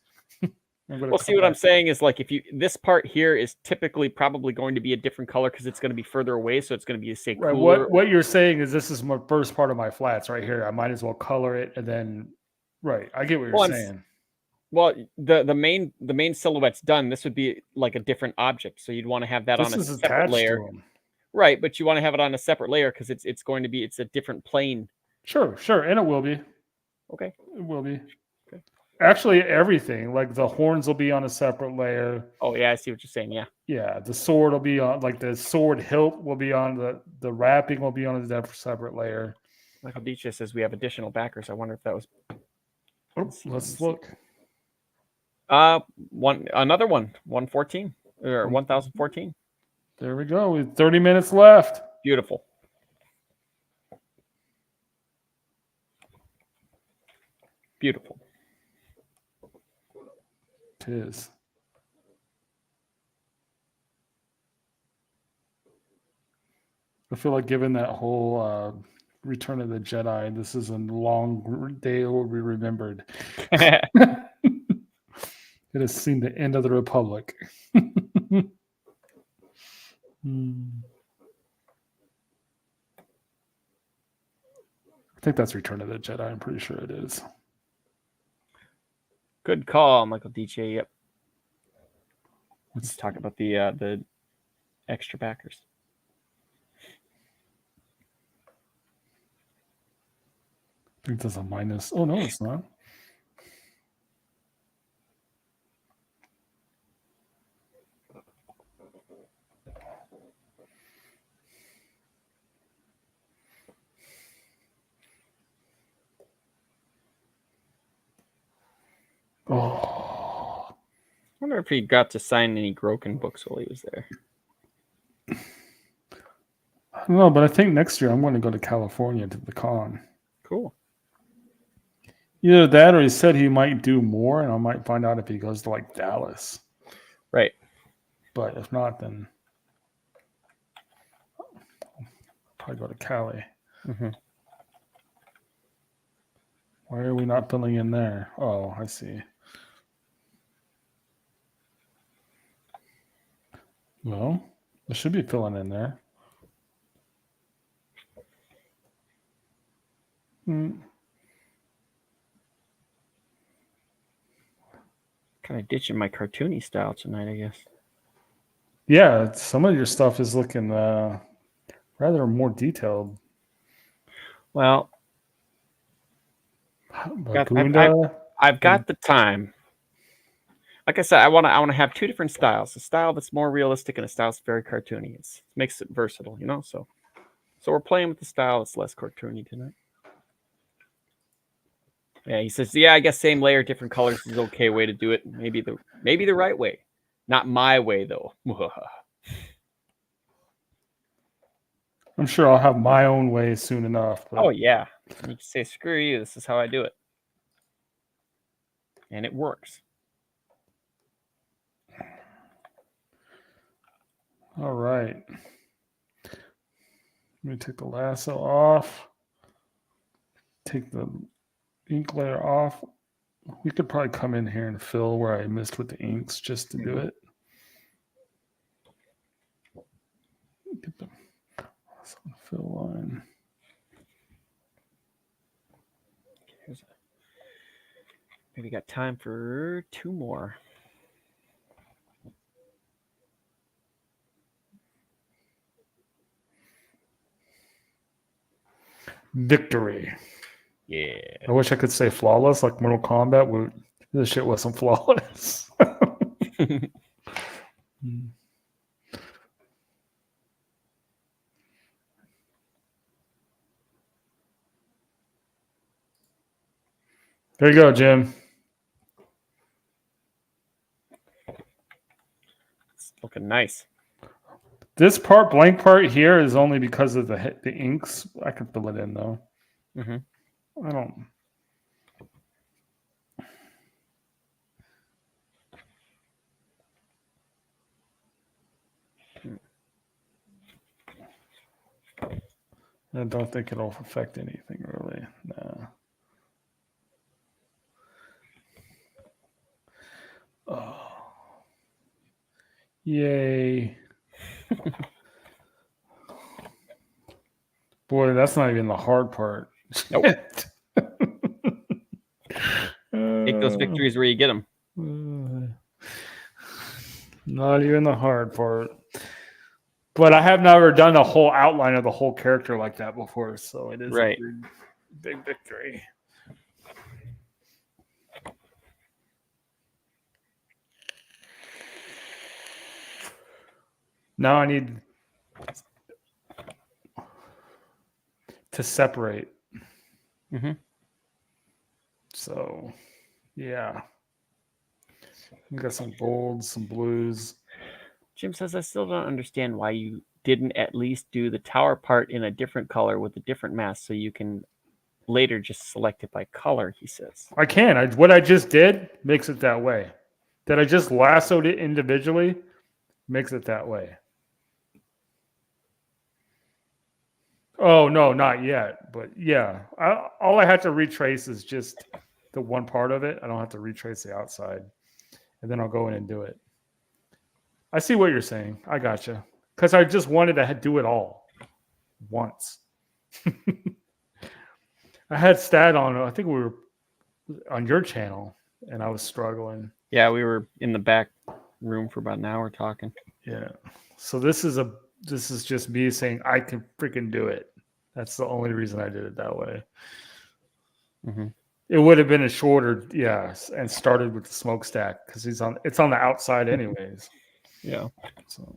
Well, see what I'm saying is like this part here is typically probably going to be a different color because it's going to be further away, so it's going to be
right.
Cooler.
What you're saying is this is my first part of my flats right here. I might as well color it and then I get what you're saying.
Well, the main silhouette's done. This would be like a different object, so you'd want to have that on a separate layer. Right, but you want to have it on a separate layer because it's going to be a different plane.
Sure, and it will be.
Okay.
It will be.
Okay.
Actually, everything. Like the horns will be on a separate layer.
Oh yeah, I see what you're saying. Yeah.
Yeah, the sword will be on, like the sword hilt will be on the wrapping will be on a separate layer.
Michael Deitch says we have additional backers. I wonder if that was.
Let's look.
Another one, 114 or 1014.
There we go. With 30 minutes left.
Beautiful. Beautiful.
It is. I feel like given that whole Return of the Jedi, this is a long day will be remembered. It has seen the end of the Republic. I think that's Return of the Jedi. I'm pretty sure it is.
Good call, Michael DJ. Yep. Let's talk about the extra backers.
I think that's a minus. Oh, no, it's not. Oh.
I wonder if he got to sign any Groken books while he was there.
I don't know, but I think next year I'm going to go to California to the con.
Cool.
Either that or he said he might do more, and I might find out if he goes to like Dallas.
Right.
But if not, then I'll probably go to Cali.
Mm-hmm.
Why are we not filling in there? Oh, I see. Well, it should be filling in there.
Kind of ditching my cartoony style tonight, I guess.
Yeah, some of your stuff is looking rather more detailed.
Well, I've got the time. Like I said, I want to have two different styles: a style that's more realistic and a style that's very cartoony. It makes it versatile, you know. So we're playing with the style that's less cartoony tonight. Yeah, he says, yeah, I guess same layer, different colors is okay way to do it. Maybe the right way, not my way though.
I'm sure I'll have my own way soon enough. But...
Oh yeah, you can say screw you. This is how I do it, and it works.
All right. Let me take the lasso off. Take the ink layer off. We could probably come in here and fill where I missed with the inks just to do it. Get the fill line.
Maybe got time for two more.
Victory.
Yeah.
I wish I could say flawless like Mortal Kombat, but this shit wasn't flawless. There you go, Jim.
It's looking nice.
This blank part here is only because of the inks. I can fill it in though.
Mm-hmm.
I don't. I don't think it'll affect anything really. No. Oh. Yay. Boy, that's not even the hard part.
Nope. Take those victories where you get them.
Not even the hard part. But I have never done a whole outline of the whole character like that before, so it is
right.
a big victory. Now I need to separate.
Mhm.
So, yeah. We got some golds, some blues.
Jim says, I still don't understand why you didn't at least do the tower part in a different color with a different mask so you can later just select it by color, he says.
I can. What I just did makes it that way. That I just lassoed it individually makes it that way. Oh, no, not yet. But yeah, all I have to retrace is just the one part of it. I don't have to retrace the outside. And then I'll go in and do it. I see what you're saying. I gotcha. Because I just wanted to do it all once. I had Stat on. I think we were on your channel, and I was struggling.
Yeah, we were in the back room for about an hour talking.
Yeah. So this is just me saying I can freaking do it. That's the only reason I did it that way.
Mm-hmm.
It would have been a shorter, and started with the smokestack because it's on the outside anyways.
Yeah.
So.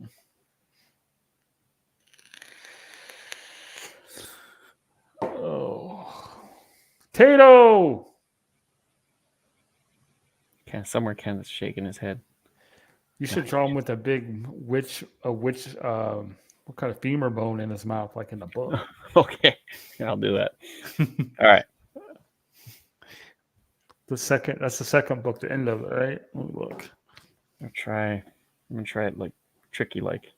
Oh, Tato!
Somewhere Ken is shaking his head.
You should draw him with a big what kind of femur bone in his mouth, like in the book.
Okay, I'll do that. All right.
That's the second book, the end of it, right? Let me look.
I'm gonna try it like tricky like.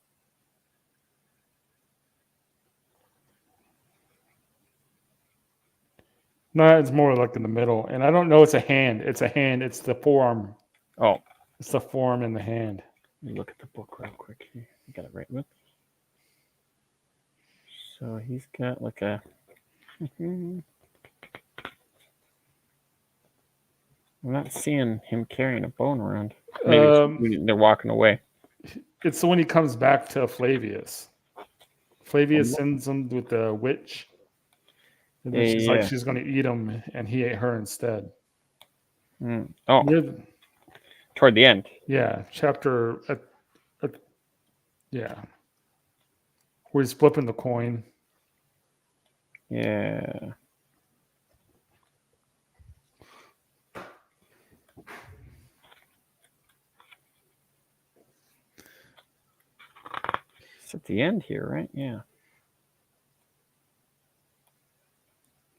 No, it's more like in the middle. And I don't know it's a hand. It's a hand. It's the forearm.
Oh.
It's the forearm in the hand.
Let me look at the book real quick. You got it right with. So he's got like a I'm not seeing him carrying a bone around. Maybe they're walking away.
It's when he comes back to Flavius. Flavius sends him with the witch. And then she's like, she's going to eat him, and he ate her instead.
Oh. Toward the end.
Yeah. Chapter. Yeah. Where he's flipping the coin.
Yeah. It's at the end here, right? Yeah.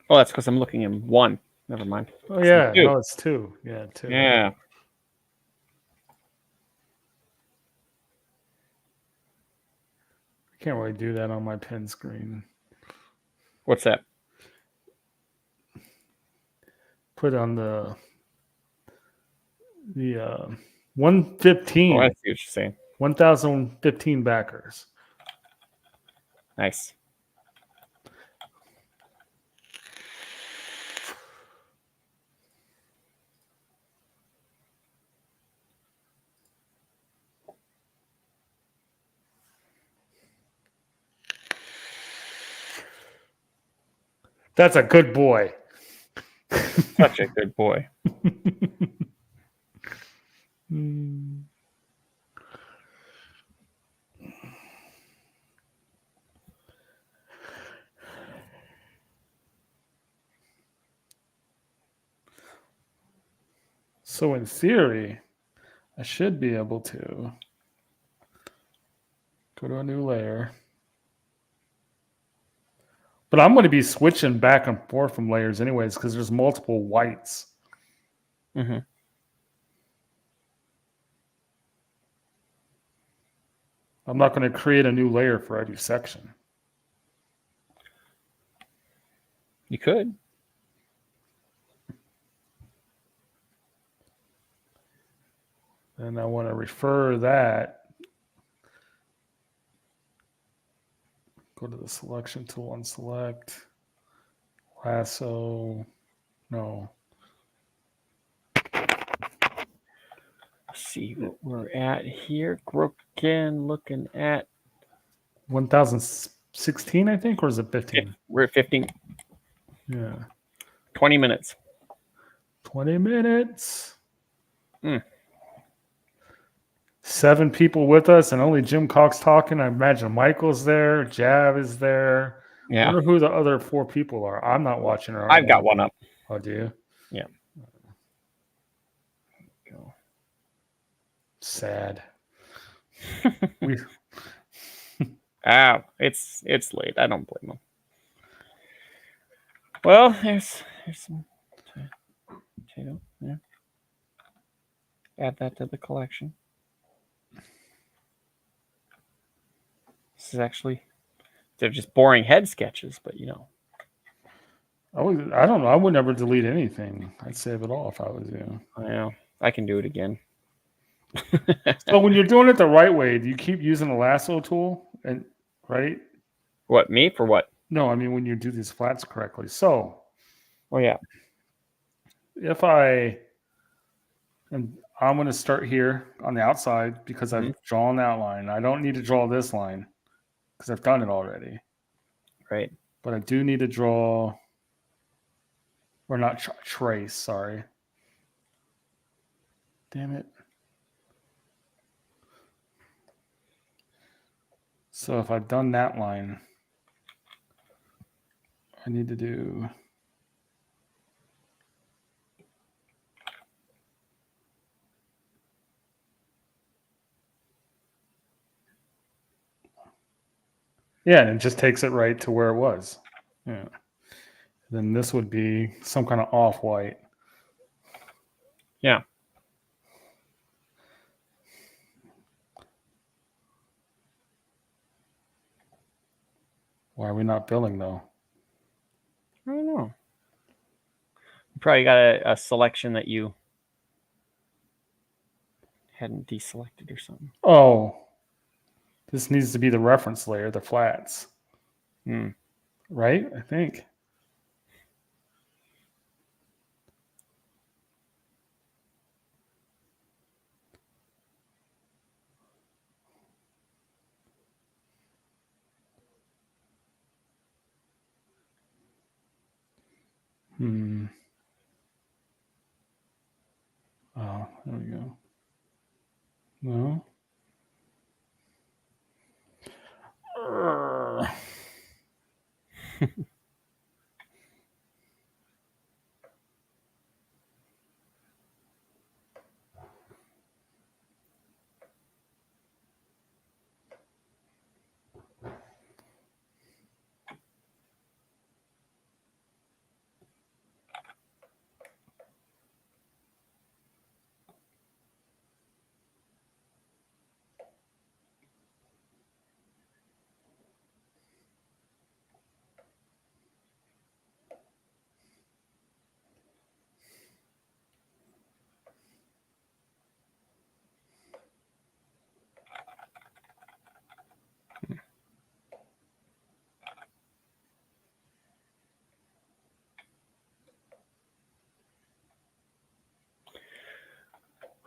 Oh, that's because I'm looking in one. Never mind.
Oh, yeah. No, it's two. Yeah, two.
Yeah.
I can't really do that on my pen screen.
What's that?
Put on the 115.
Oh, I see what you're saying.
1,015 backers.
Nice.
That's a good boy.
Such a good boy.
So in theory, I should be able to go to a new layer. But I'm going to be switching back and forth from layers anyways because there's multiple whites.
Mm-hmm.
I'm not going to create a new layer for every section.
You could.
And I want to refer that. Go to the selection tool, unselect, lasso, no.
Let's see what we're at here. Groken looking at
1016, I think, or is it 15?
We're at 15.
Yeah.
20 minutes.
20 minutes. 7 people with us, and only Jim Cox talking. I imagine Michael's there, Jav is there. I
Yeah.
wonder who the other 4 people are. I'm not watching her.
I've got one up.
Oh, do you?
Yeah.
Sad.
It's late. I don't blame them. Well, here's some potato. Yeah. Add that to the collection. This is actually, they're just boring head sketches, but you know.
I don't know. I would never delete anything. I'd save it all if I was you.
I know. I can do it again.
So when you're doing it the right way, do you keep using the lasso tool? And right?
What, me for what?
No, I mean when you do these flats correctly. So
Oh yeah.
if I'm going to start here on the outside because I've drawn that line. I don't need to draw this line because I've done it already.
Right.
But I do need to draw, or not trace, sorry. Damn it. So if I've done that line, I need to do... Yeah, and it just takes it right to where it was. Yeah. Then this would be some kind of off-white.
Yeah.
Why are we not billing, though?
I don't know. You probably got a selection that you hadn't deselected or something.
Oh. This needs to be the reference layer, the flats. Right? I think. Oh, there we go. No.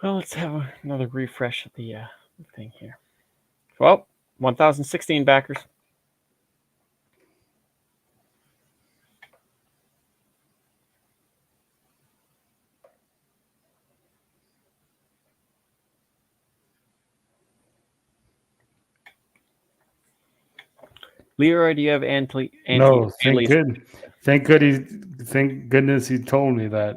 Well, let's have another refresh of the thing here. Well, 1,016 backers. Leroy, do you have
No, thank goodness he told me that.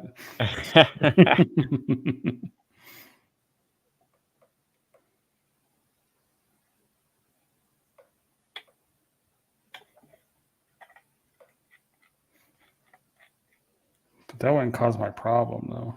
But that wouldn't cause my problem, though.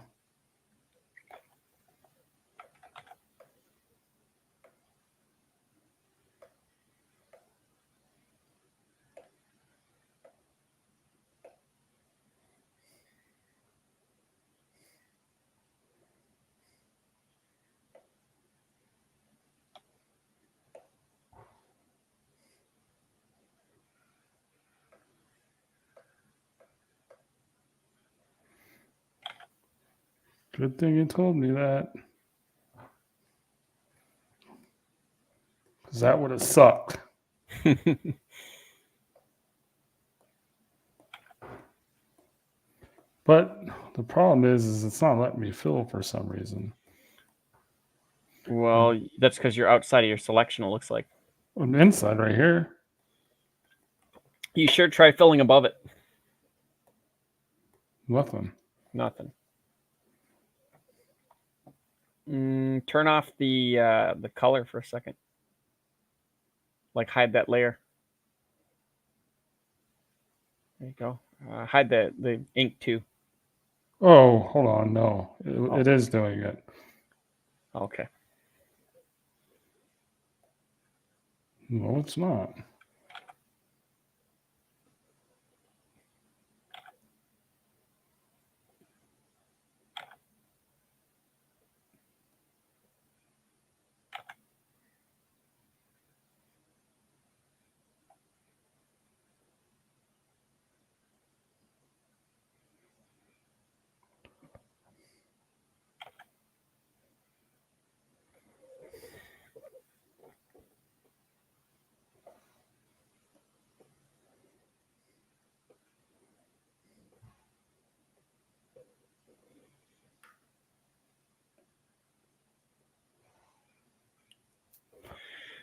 Good thing you told me that. Because that would have sucked. But the problem is it's not letting me fill for some reason.
Well, that's because you're outside of your selection, it looks like.
I'm inside right here.
You sure try filling above it.
Nothing.
Nothing. Turn off the color for a second. Like hide that layer. There you go. Hide the ink too.
Oh, hold on. No, it is doing it.
Okay.
No, it's not.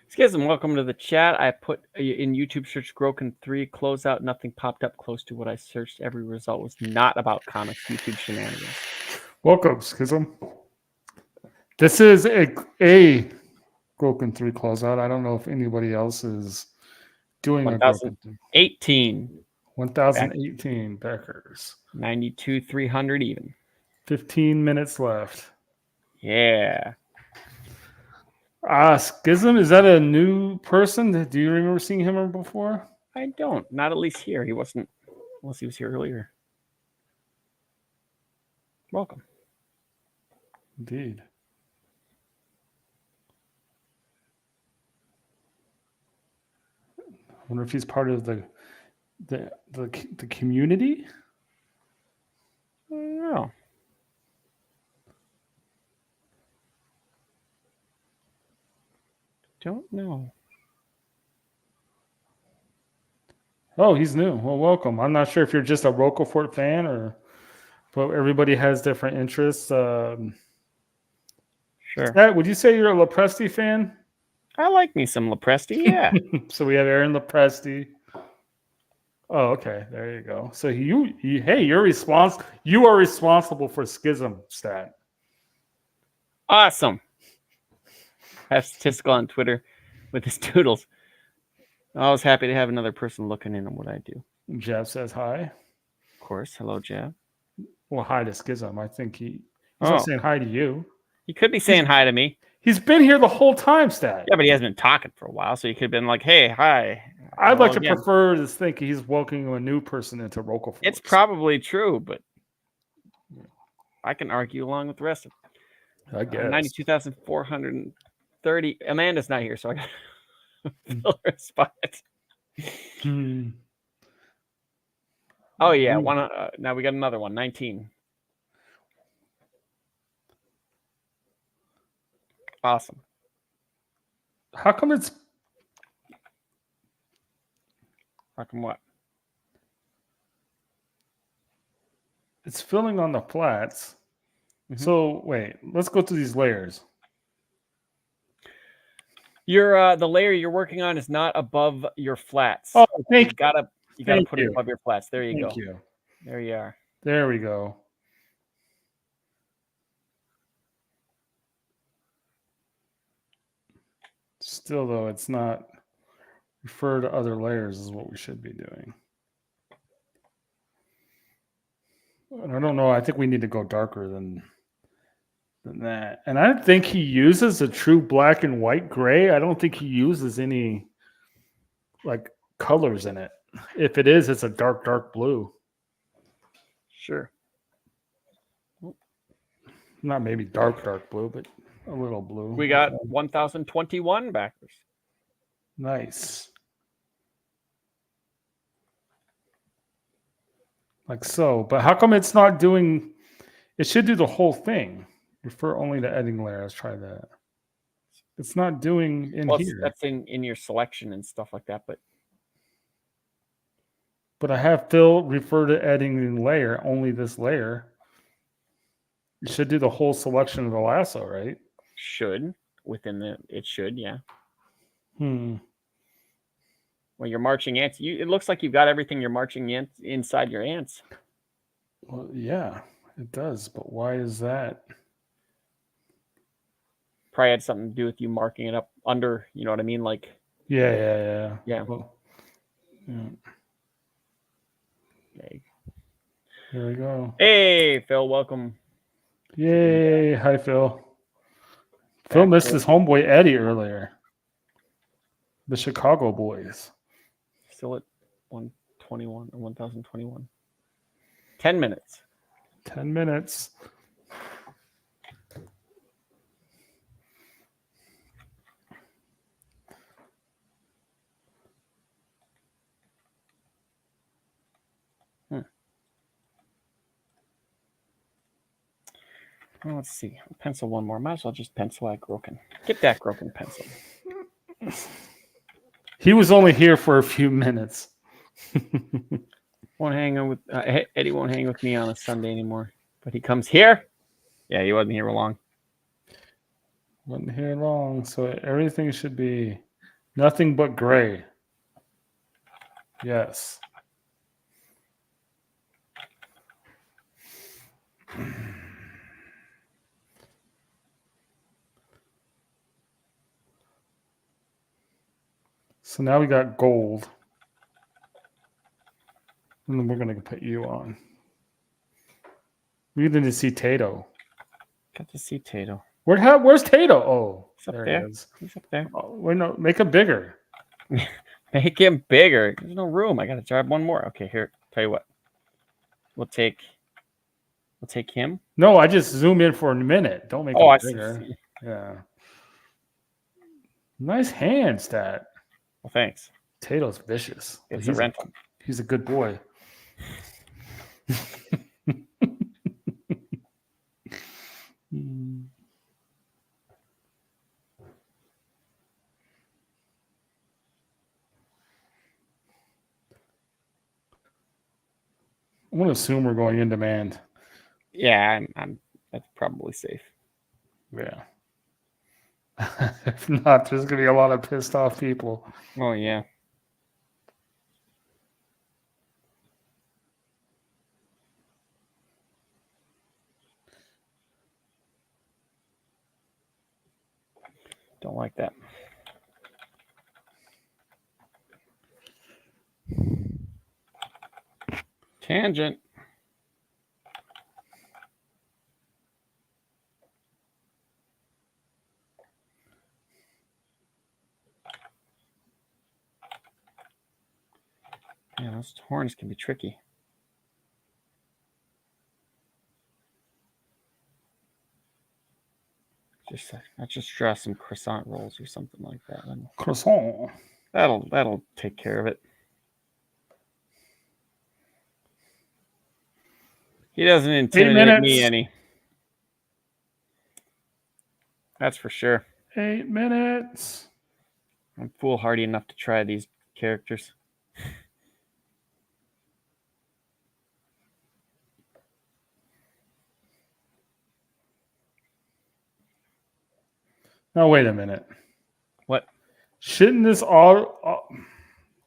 Schism, welcome to the chat. I put in YouTube search Groken 3 closeout. Nothing popped up close to what I searched. Every result was not about comics. YouTube shenanigans.
Welcome, Schism. This is a Groken 3 closeout. I don't know if anybody else is doing a Groken 3.
18.
1018 backers.
92,300 even.
15 minutes left.
Yeah.
Schism, is that a new person? Do you remember seeing him before?
I don't. Not at least here. He wasn't, unless he was here earlier. Welcome.
Indeed. I wonder if he's part of the community.
I don't know. Don't know.
Oh, he's new. Well, welcome. I'm not sure if you're just a Roquefort fan or, but everybody has different interests.
Sure.
Scott, would you say you're a Lepresti fan?
I like me some Lepresti, yeah.
So we have Aaron Lepresti. Oh, okay. There you go. So you're responsible. You are responsible for Schism stat.
Awesome. I have statistical on Twitter with his doodles. I was happy to have another person looking in on what I do.
Jeff says hi.
Of course. Hello, Jeff.
Well, hi to Schism. I think he's not saying hi to you.
He could be saying hi to me.
He's been here the whole time, Stat.
Yeah, but he hasn't been talking for a while, so he could have been like, hey, hi.
I'd like to
again.
prefer to think he's welcoming a new person into Roquefort.
It's probably true, but I can argue along with the rest of it.
I guess.
92,430. Amanda's not here, so I got to fill her spot. Oh, yeah. Now we got another one. 19. Awesome.
How come it's...
How come what?
It's filling on the flats.
Mm-hmm.
So, wait. Let's go through these layers.
The layer you're working on is not above your flats.
Oh, thank you.
You gotta put it above your flats. There you go.
Thank you.
There you are.
There we go. Still, though, it's not refer to other layers is what we should be doing. I don't know. I think we need to go darker than that. And I think he uses a true black and white gray. I don't think he uses any like colors in it. If it is, it's a dark blue.
Sure.
Not maybe dark blue, but a little blue.
We got 1,021 backers.
Nice. Like so. But how come it's not doing... It should do the whole thing. Refer only to editing layer. Let's try that. It's not doing in here.
That's in your selection and stuff like that,
But I have fill refer to editing layer, only this layer. You should do the whole selection of the lasso, right?
should. within the. It should, yeah.
Hmm.
Well, your marching ants. It looks like you've got everything your marching ants inside your ants.
Well, yeah, it does. But why is that?
Probably had something to do with you marking it up under. You know what I mean? Like,
Yeah.
yeah.
Well, yeah.
Okay.
Here we go.
Hey, Phil, welcome.
Yay! Hi, Phil. Phil missed his homeboy Eddie earlier. The Chicago boys.
Still at 121 or 1021. 10 minutes.
10 minutes.
Well, let's see. I'll pencil one more. Might as well just pencil out Groken. Get that Groken pencil.
He was only here for a few minutes.
Won't hang on with Eddie. Won't hang with me on a Sunday anymore. But he comes here. Yeah, he wasn't here long.
Wasn't here long, so everything should be nothing but gray. Yes. So now we got gold. And then we're going to put you on. We need to see Tato.
Got to see Tato.
Where's Tato? Oh,
He's up
there
there.
he is.
He's up there.
Oh, wait, no, make him bigger.
Make him bigger. There's no room. I got to grab one more. Okay, here. Tell you what. We'll take him.
No, I just zoom in for a minute. Don't make him bigger.
See.
Yeah. Nice hand stat.
Well, thanks.
Tato's vicious.
It's a rental.
He's a good boy. I'm going to assume we're going in demand.
Yeah, I'm that's probably safe.
Yeah. If not, there's going to be a lot of pissed off people.
Oh, yeah. Don't like that. Tangent. Yeah, those horns can be tricky. I just draw some croissant rolls or something like that.
Croissant.
That'll take care of it. He doesn't intimidate me any. That's for sure.
8 minutes.
I'm foolhardy enough to try these characters.
Now, wait a minute.
What?
Shouldn't this auto...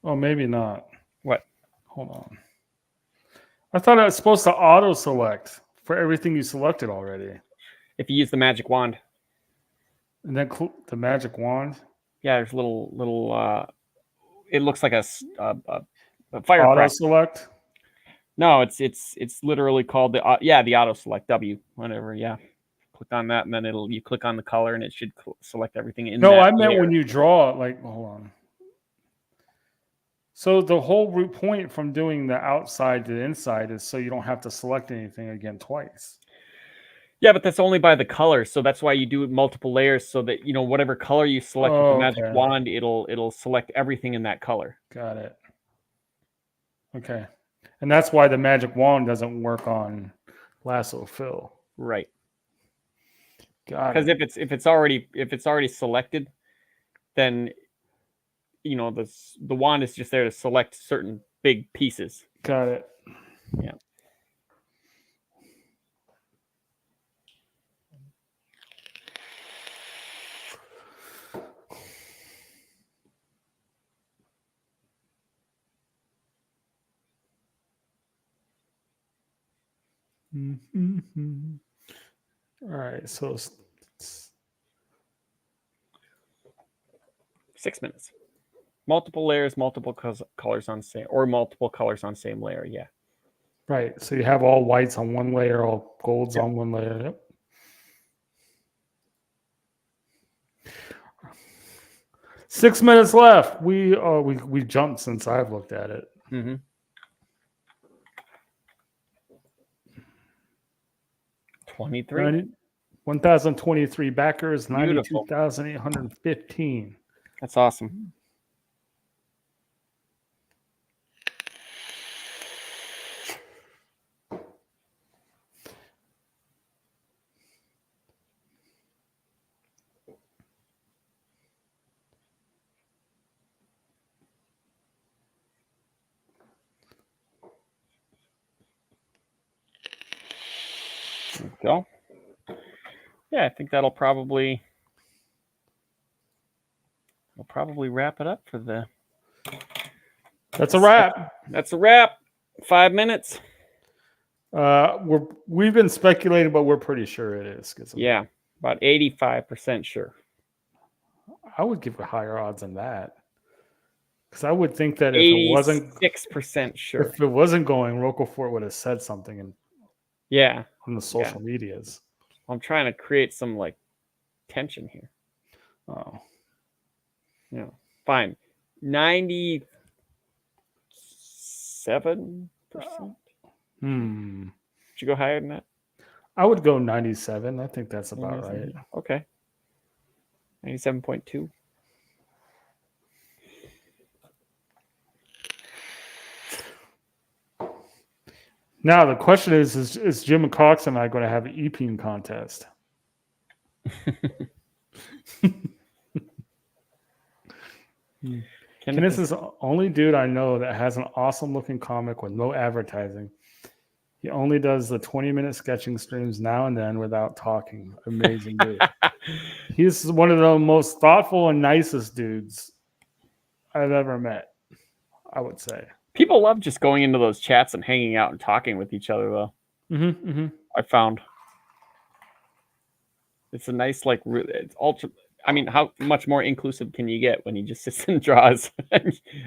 Oh, maybe not.
What?
Hold on. I thought it was supposed to auto-select for everything you selected already.
If you use the magic wand.
And then the magic wand?
Yeah, there's little it looks like a firecracker.
Auto-select?
No, it's literally called the auto-select, W, whatever, yeah. Click on that, and then you click on the color, and it should select everything in.
No,
that
I meant
layer.
when you draw, like, hold on. So the whole root point from doing the outside to the inside is so you don't have to select anything again twice.
Yeah, but that's only by the color, so that's why you do multiple layers, so that whatever color you select with the magic wand, it'll select everything in that color. Got it.
Okay, and that's why the magic wand doesn't work on Lasso Fill.
Right.
Because
if it's already selected, then the wand is just there to select certain big pieces.
Got it.
Yeah.
Mm-hmm. All right, so
6 minutes. Multiple layers, multiple colors on same, or multiple colors on same layer. Yeah.
right, so you have all whites on one layer, all golds
Yep.
on one layer. Yep. Six minutes left. We jumped since I've looked at it.
Mm-hmm. 23.
1,023 backers,
Beautiful.
92,815.
That's awesome. There we go. Yeah, I think that'll probably wrap it up for the.
That's a wrap.
That's a wrap. 5 minutes.
We've been speculating, but we're pretty sure it is.
Yeah, about 85% sure.
I would give it higher odds than that, because I would think that if
86% sure.
if it wasn't going, Roquefort would have said something on the social medias.
I'm trying to create some like tension here.
Oh,
Yeah, fine. 97%. Should you go higher than that?
I would go 97. I think that's about right.
Okay. 97.2.
Now the question is Jim Cox and I going to have an EPing contest? Kenneth is the only dude I know that has an awesome looking comic with no advertising. He only does the 20-minute sketching streams now and then without talking. Amazing dude. He's one of the most thoughtful and nicest dudes I've ever met, I would say.
People love just going into those chats and hanging out and talking with each other, though. I found it's a nice, like, it's ultra. I mean, how much more inclusive can you get when he just sits and draws?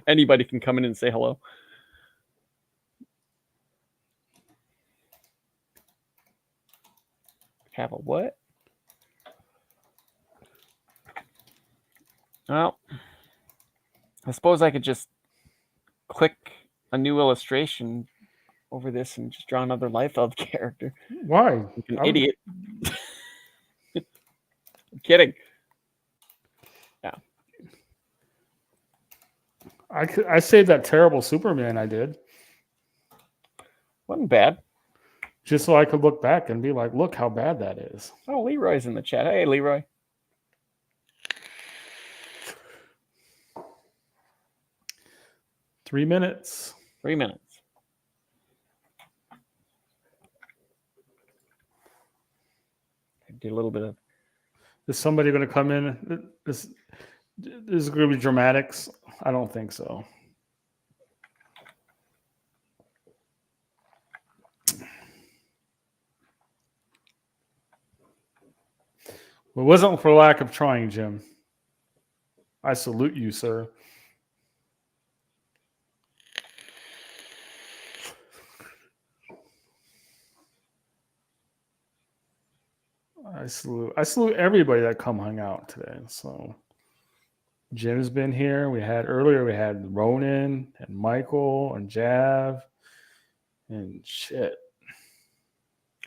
Anybody can come in and say hello. Have a what? Well, I suppose I could just click a new illustration over this and just draw another Liefeld character.
Why?
Like an idiot. I'm kidding. Yeah.
I saved that terrible Superman I did.
Wasn't bad.
Just so I could look back and be like, look how bad that is.
Oh, Leroy's in the chat. Hey, Leroy.
Three minutes.
3 minutes. Do a little bit of.
Is somebody going to come in? This is going to be dramatics? I don't think so. It wasn't for lack of trying, Jim. I salute you, sir. I salute everybody that come hung out today. So Jim's been here. We had Ronan and Michael and Jav and shit.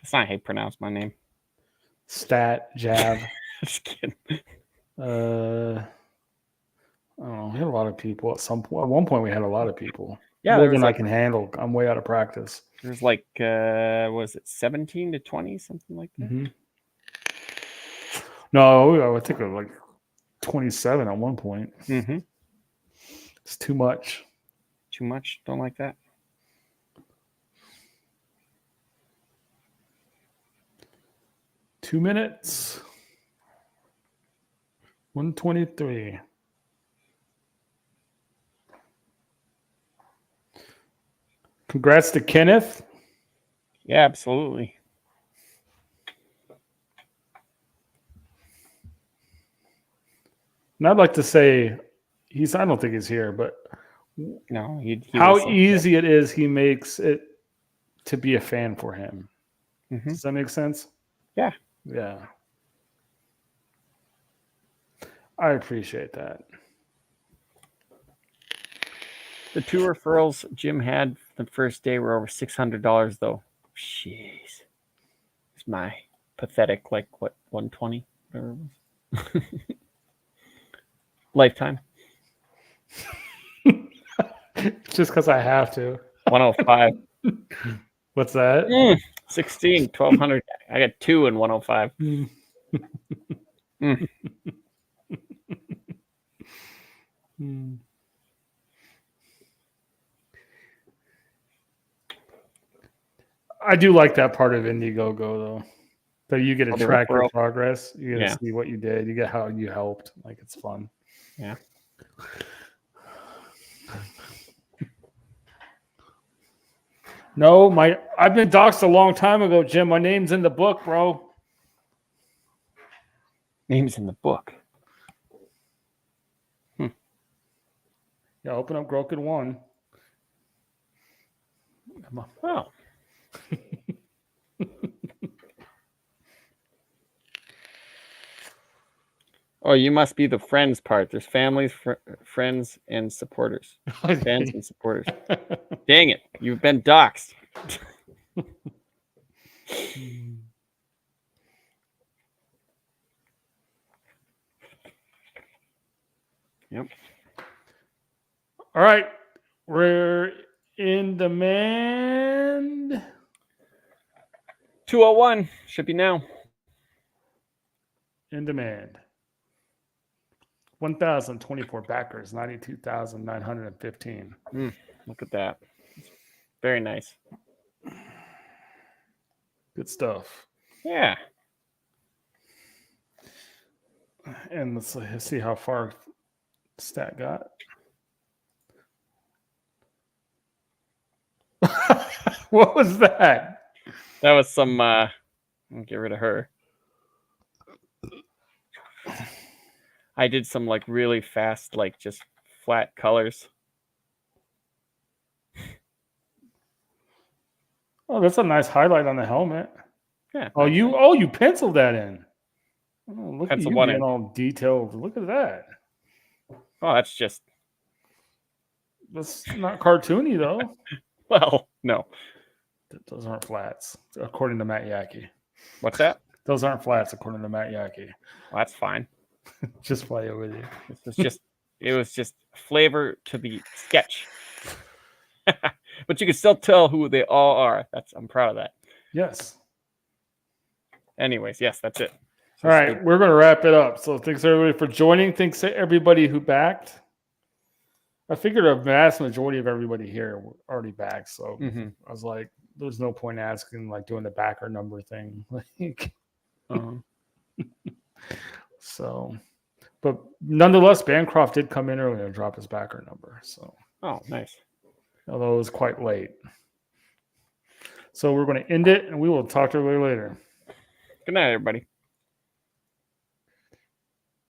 That's not how you pronounce my name.
Stat Jav.
Just kidding.
I don't know. We had a lot of people at some point. At one point, we had a lot of people.
Yeah,
more than I can handle. I'm way out of practice.
There's like, was it 17 to 20, something like that?
Mm-hmm. No, I think it was like 27 at one point.
Mm-hmm.
It's too much.
Too much? Don't like that.
Two minutes. 123. Congrats to Kenneth.
Yeah, absolutely.
And I'd like to say I don't think he's here, but
No, he
how
was
easy it is he makes it to be a fan for him.
Mhm.
Does that make sense?
Yeah.
Yeah. I appreciate that.
The 2 referrals Jim had the first day were over $600 though. Jeez. It's my pathetic, like what, 120? Whatever it was. Lifetime.
Just because I have to.
105.
What's that?
16, 1200. I got 2 in 105.
Hmm. I do like that part of Indiegogo though. That you get to
the
track your
referral.
progress. You get
Yeah.
to see what you did. You get how you helped. Like it's fun.
Yeah.
No, I've been doxxed a long time ago, Jim. My name's in the book, bro.
Names in the book.
Yeah, open up Groken 1. Come on.
Oh. Oh, you must be the friends part. There's families, friends, and supporters. Fans and supporters. Dang it. You've been doxxed. Yep.
All right. We're in demand.
201. Should be now.
In demand. 1,024 backers, 92,915.
Look at that. Very nice.
Good stuff.
Yeah.
And let's see how far Stat got. What was that?
That was some I'll get rid of her. I did some like really fast, like just flat colors.
Oh, that's a nice highlight on the helmet.
Yeah.
Oh,
nice.
you penciled that in. Oh, look
Pencil
at you
one
being
in.
all detailed. Look at that.
Oh, that's just
That's not cartoony though.
well, no.
Those aren't flats, according to Matt Yackey.
What's that?
Those aren't flats, according to Matt Yackey.
Well, that's fine.
Just play it with you.
It was just flavor to the sketch. But you can still tell who they all are. I'm proud of that.
Yes.
Anyways, yes, that's it.
All right, we're going to wrap it up. So thanks everybody for joining. Thanks to everybody who backed. I figured a vast majority of everybody here already backed. So I was like, there's no point asking, like doing the backer number thing. Like, so, but nonetheless, Bancroft did come in early and drop his backer number. So,
oh, nice.
Although it was quite late. So we're going to end it, and we will talk to everybody later.
Good night, everybody.